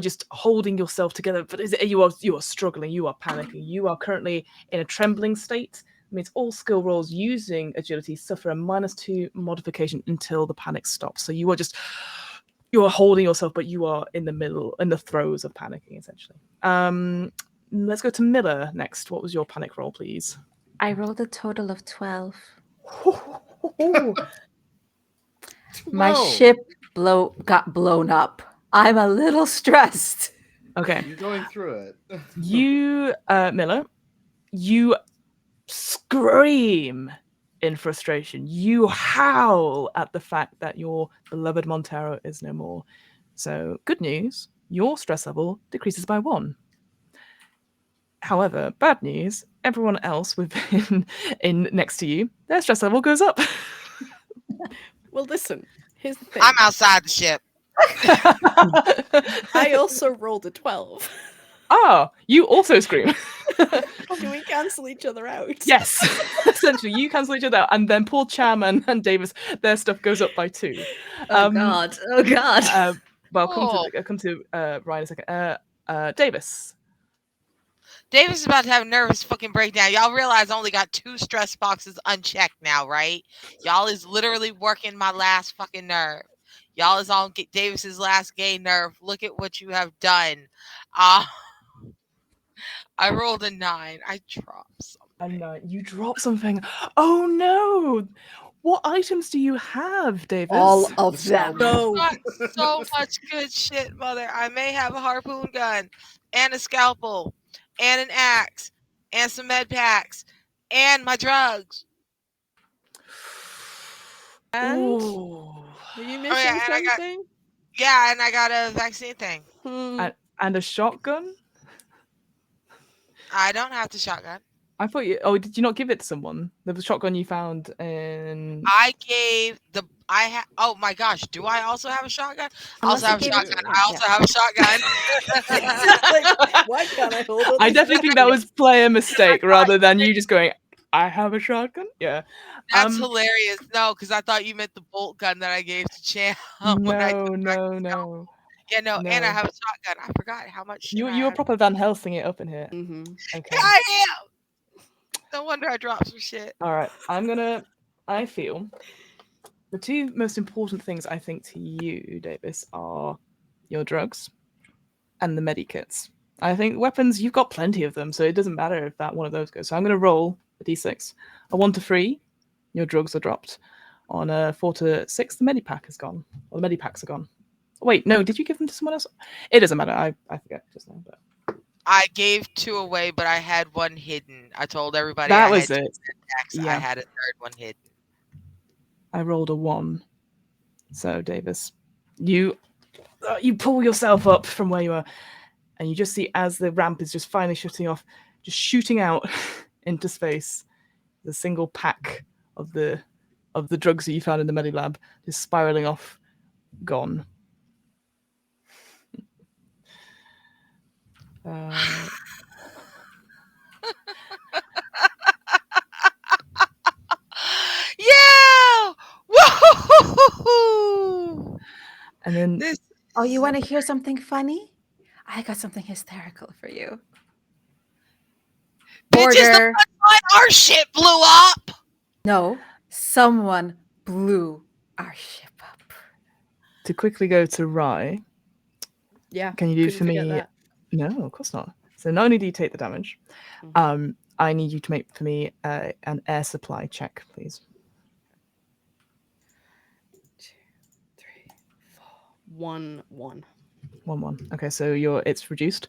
just holding yourself together, but you are struggling, you are panicking, you are currently in a trembling state. It means all skill rolls using agility suffer a -2 modification until the panic stops. So you are holding yourself, but you are in the throes of panicking, essentially. Let's go to Miller next. What was your panic roll, please? I rolled a total of 12. My ship got blown up. I'm a little stressed. Okay. You're going through it. You, Miller, you scream in frustration. You howl at the fact that your beloved Montero is no more. So, good news, your stress level decreases by 1. However, bad news, everyone else within in next to you, their stress level goes up. Well, listen. Here's the thing. I'm outside the ship. I also rolled a 12. Ah, you also scream. Can we cancel each other out? Yes, essentially, you cancel each other out, and then poor Cham and Davis, their stuff goes up by 2. Oh god! Oh god! Well, come to Ryan a second. Davis. Davis is about to have a nervous fucking breakdown. Y'all realize I only got 2 stress boxes unchecked now, right? Y'all is literally working my last fucking nerve. Y'all is on Davis's last gay nerve. Look at what you have done. I rolled a 9. I dropped something. A 9. You drop something. Oh no! What items do you have, Davis? All of them. Got so much good shit, mother. I may have a harpoon gun and a scalpel and an axe and some med packs and my drugs. And Ooh. were you missing something? And I got a vaccine thing. And a shotgun? I don't have the shotgun. I thought you. Oh, did you not give it to someone? The shotgun you found in. I gave the. Oh my gosh! Do I also have a shotgun? I also have a shotgun. Why can't I hold on? I definitely think that was player mistake rather than you just going, I have a shotgun? Yeah. That's hilarious. No, because I thought you meant the bolt gun that I gave to Chan. No. Yeah, no, and I have a shotgun. I forgot how much shit You were proper Van Helsing it up in here. Mm-hmm. Okay. I am. No wonder I dropped some shit. All right. I feel the 2 most important things I think to you, Davis, are your drugs and the medikits. I think weapons, you've got plenty of them, so it doesn't matter if that one of those goes. So I'm going to roll a d6. A 1 to 3, your drugs are dropped. On 4 to 6, the medipack is gone. Or the medipacks are gone. Wait, no, did you give them to someone else? It doesn't matter. I forget just now. But I gave 2 away, but I had 1 hidden. I told everybody that I was had 2 it. decks. I Yeah, had a third one hidden. I rolled a 1. So Davis, you pull yourself up from where you are, and you just see as the ramp is just finally shutting off, just shooting out into space, the single pack of the drugs that you found in the medilab just spiraling off, gone. Uh, Yeah! Woo! and then This Oh, you is want to hear something funny? I got something hysterical for you. bitches, the Border. punchline, our shit blew up! No, someone blew our ship up. to quickly go to Rye, Yeah, can you do couldn't for forget me? that. No, of course not. So not only do you take the damage, I need you to make for me an air supply check, please. 2, 3, 4. 1, 1. 1-1. Okay, so it's reduced.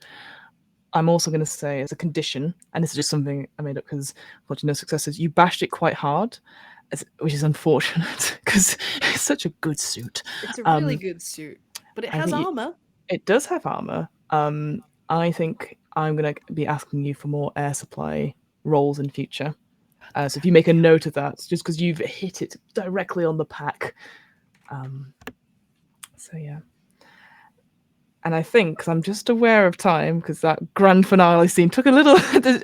I'm also going to say as a condition, and this is just something I made up because unfortunately no successes. You bashed it quite hard, which is unfortunate because it's such a good suit. It's a really good suit, but it I has think armor. it does have armor. I think I'm going to be asking you for more air supply rolls in future. So if you make a note of that, just because you've hit it directly on the pack. So yeah. And I think, because I'm just aware of time, because that grand finale scene took a little,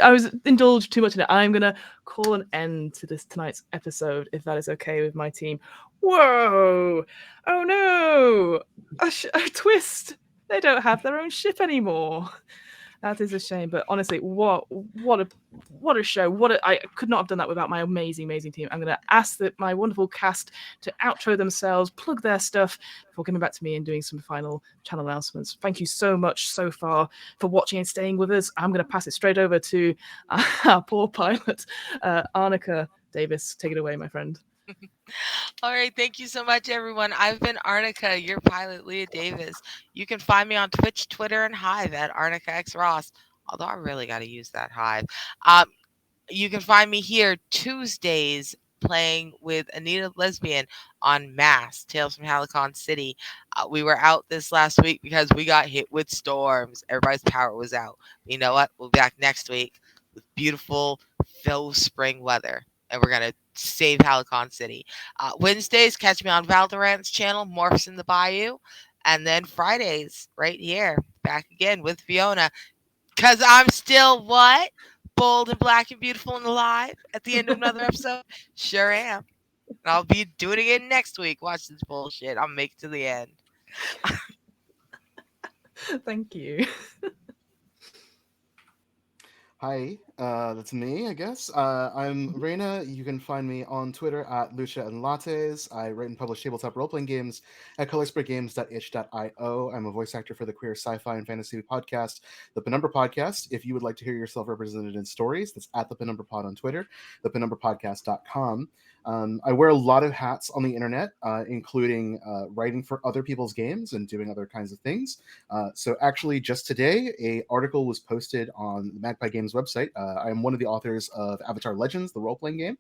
I was indulged too much in it. I'm going to call an end to tonight's episode, if that is okay with my team. Whoa! Oh no! A twist! They don't have their own ship anymore. That is a shame, but honestly, what a show! I could not have done that without my amazing team. I'm going to ask my wonderful cast to outro themselves, plug their stuff before coming back to me and doing some final channel announcements. Thank you so much so far for watching and staying with us. I'm going to pass it straight over to our poor pilot, Arnica Davis. Take it away, my friend. All right, thank you so much, everyone. I've been Arnica, your pilot, Leah Davis. You can find me on Twitch, Twitter, and Hive at Arnica X Ross. Although I really got to use that Hive. You can find me here Tuesdays playing with Anita Lesbian on Mass Tales from Helicon City. We were out this last week because we got hit with storms. Everybody's power was out. You know what? We'll be back next week with beautiful faux spring weather, and we're gonna save Helicon City. Wednesdays, catch me on Valorant's channel, Morphs in the Bayou, and then Fridays, right here, back again with Fiona. Cause I'm still what? Bold and black and beautiful and alive at the end of another episode? Sure am. And I'll be doing it again next week. Watch this bullshit. I'll make it to the end. Thank you. Hi, that's me, I guess. I'm Reina. You can find me on Twitter at Lucia and Lattes. I write and publish tabletop role-playing games at colorspreadgames.itch.io. I'm a voice actor for the queer sci-fi and fantasy podcast, The Penumbra Podcast. If you would like to hear yourself represented in stories, that's at The Penumbra Pod on Twitter, thepenumbrapodcast.com. I wear a lot of hats on the internet, including writing for other people's games and doing other kinds of things. So actually, just today, an article was posted on the Magpie Games website. I am one of the authors of Avatar Legends, the role-playing game.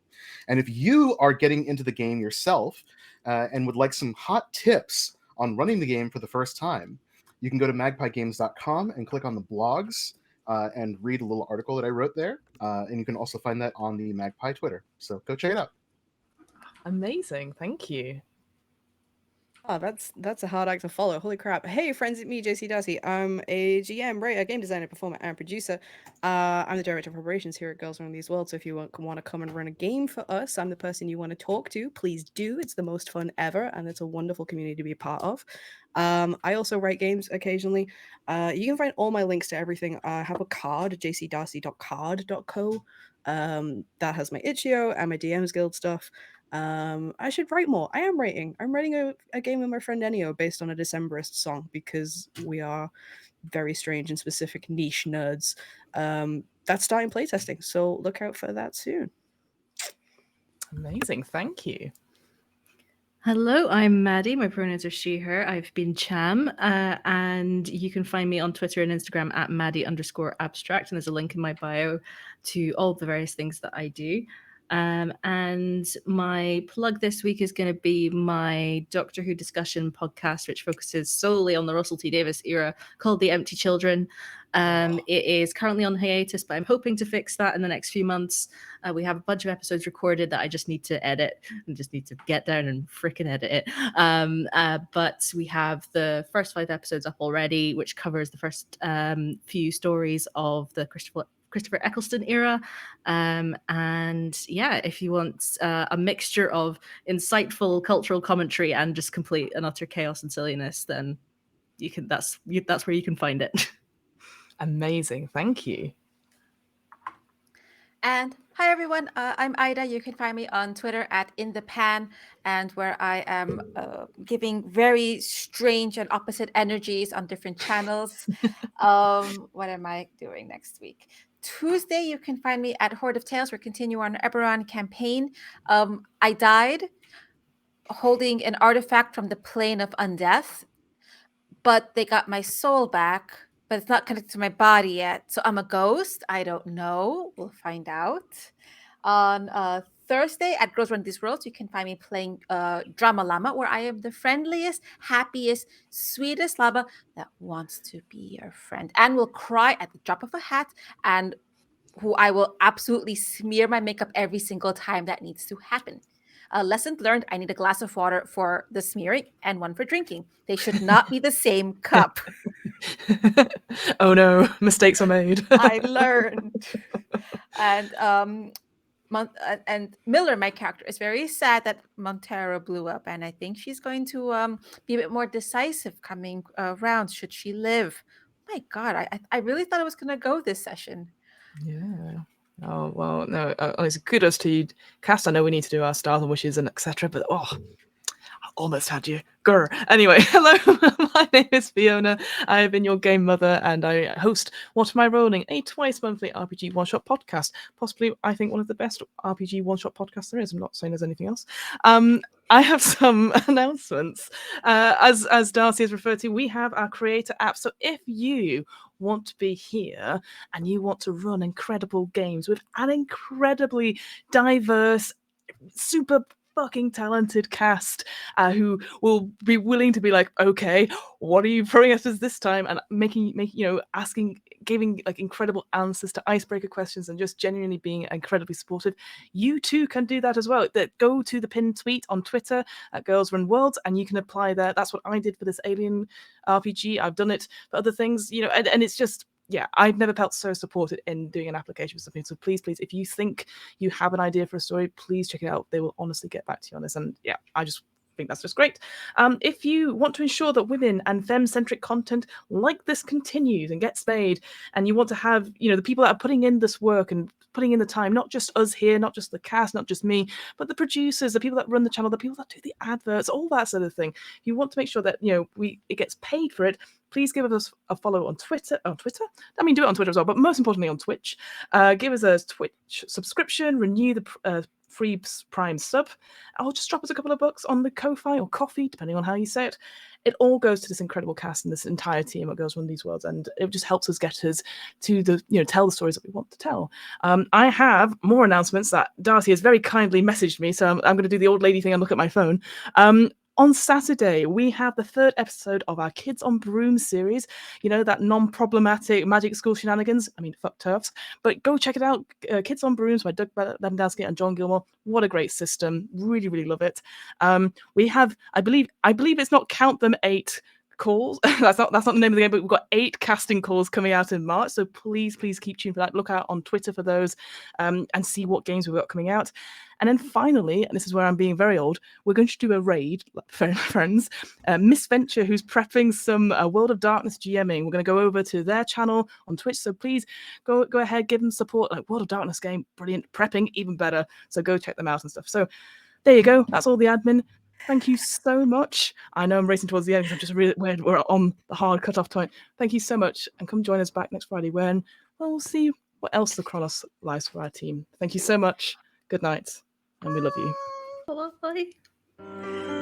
And if you are getting into the game yourself and would like some hot tips on running the game for the first time, you can go to magpiegames.com and click on the blogs and read a little article that I wrote there. And you can also find that on the Magpie Twitter. So go check it out. Amazing. Thank you. Oh, that's a hard act to follow. Holy crap. Hey, friends, it's me, JC Darcy. I'm a GM, writer, game designer, performer, and producer. I'm the director of operations here at Girls Run These Worlds. So if you want to come and run a game for us, I'm the person you want to talk to. Please do. It's the most fun ever, and it's a wonderful community to be a part of. I also write games occasionally. You can find all my links to everything. I have a card, jcdarcy.card.co. That has my itch.io and my DMs Guild stuff. I should write more. I am writing. I'm writing a game with my friend Ennio based on a Decemberist song because we are very strange and specific niche nerds. That's starting playtesting, so look out for that soon. Amazing. Thank you. Hello, I'm Maddie. My pronouns are she, her. I've been Cham, and you can find me on Twitter and Instagram at Maddie_abstract, and there's a link in my bio to all the various things that I do. And my plug this week is going to be my Doctor Who discussion podcast, which focuses solely on the Russell T Davies era, called The Empty Children. It is currently on hiatus, but I'm hoping to fix that in the next few months. We have a bunch of episodes recorded that I just need to edit and just need to get down and freaking edit it. But we have the first 5 episodes up already, which covers the first few stories of the Christopher Eccleston era. And yeah, if you want a mixture of insightful cultural commentary and just complete and utter chaos and silliness, then you can that's where you can find it. Amazing. Thank you. And hi everyone, I'm Ida. You can find me on Twitter at InThePan, and where I am giving very strange and opposite energies on different channels. What am I doing next week? Tuesday, you can find me at Horde of Tales. We're continuing our Eberron campaign. I died holding an artifact from the plane of undeath, but they got my soul back, but it's not connected to my body yet. So I'm a ghost. I don't know. We'll find out. On Thursday at Girls Run These Worlds, you can find me playing Drama Llama, where I am the friendliest, happiest, sweetest llama that wants to be your friend and will cry at the drop of a hat, and who I will absolutely smear my makeup every single time that needs to happen. Lesson learned, I need a glass of water for the smearing and one for drinking. They should not be the same cup. Oh no, mistakes are made. I learned. And Miller, my character, is very sad that Montero blew up, and I think she's going to be a bit more decisive coming rounds should she live. My God, I really thought it was going to go this session. Yeah. Oh well, no. Honestly, kudos to you, cast. I know we need to do our stars and wishes and etc. But I almost had you. Grr. Anyway, hello. My name is Fiona. I have been your game mother, and I host What Am I Rolling, a twice monthly RPG one-shot podcast. Possibly, I think, one of the best RPG one-shot podcasts there is. I'm not saying there's anything else. I have some announcements. As Darcy has referred to, we have our creator app. So if you want to be here and you want to run incredible games with an incredibly diverse, super fucking talented cast who will be willing to be like, okay, what are you throwing at us this time, and making asking, giving like incredible answers to icebreaker questions and just genuinely being incredibly supportive, you too can do that as well. Go to the pinned tweet on Twitter at Girls Run Worlds and you can apply there. That's what I did for this Alien RPG. I've done it for other things, and it's just, yeah, I've never felt so supported in doing an application for something. So please, if you think you have an idea for a story, please check it out. They will honestly get back to you on this. And yeah, I just think that's just great. If you want to ensure that women and femme-centric content like this continues and gets made, and you want to have, the people that are putting in this work and putting in the time, not just us here, not just the cast, not just me, but the producers, the people that run the channel, the people that do the adverts, all that sort of thing. If you want to make sure that it gets paid for it, please give us a follow on Twitter. I mean, do it on Twitter as well, but most importantly on Twitch. Give us a Twitch subscription, renew the free Prime sub, or just drop us a couple of bucks on the Ko-Fi or Coffee, depending on how you say it. It all goes to this incredible cast and this entire team at Girls Run These Worlds, and it just helps us get us to the, tell the stories that we want to tell. I have more announcements that Darcy has very kindly messaged me, so I'm going to do the old lady thing and look at my phone. On Saturday, we have the 3rd episode of our Kids on Brooms series. That non-problematic magic school shenanigans. I mean, fuck turfs. But go check it out. Kids on Brooms by Doug Lewandowski and John Gilmore. What a great system. Really, really love it. We have, I believe it's not Count Them 8 calls. that's not the name of the game, but we've got 8 casting calls coming out in March. So please keep tuned for that. Look out on Twitter for those and see what games we've got coming out. And then finally, and this is where I'm being very old, we're going to do a raid, friends. Miss Venture, who's prepping some World of Darkness GMing. We're going to go over to their channel on Twitch. So please go ahead, give them support. Like, World of Darkness game, brilliant. Prepping, even better. So go check them out and stuff. So there you go. That's all the admin. Thank you so much. I know I'm racing towards the end because I'm just really we're on the hard cut-off time. Thank you so much, and come join us back next Friday when we'll see what else the Kronos lies for our team. Thank you so much. Good night, and we love you. Bye.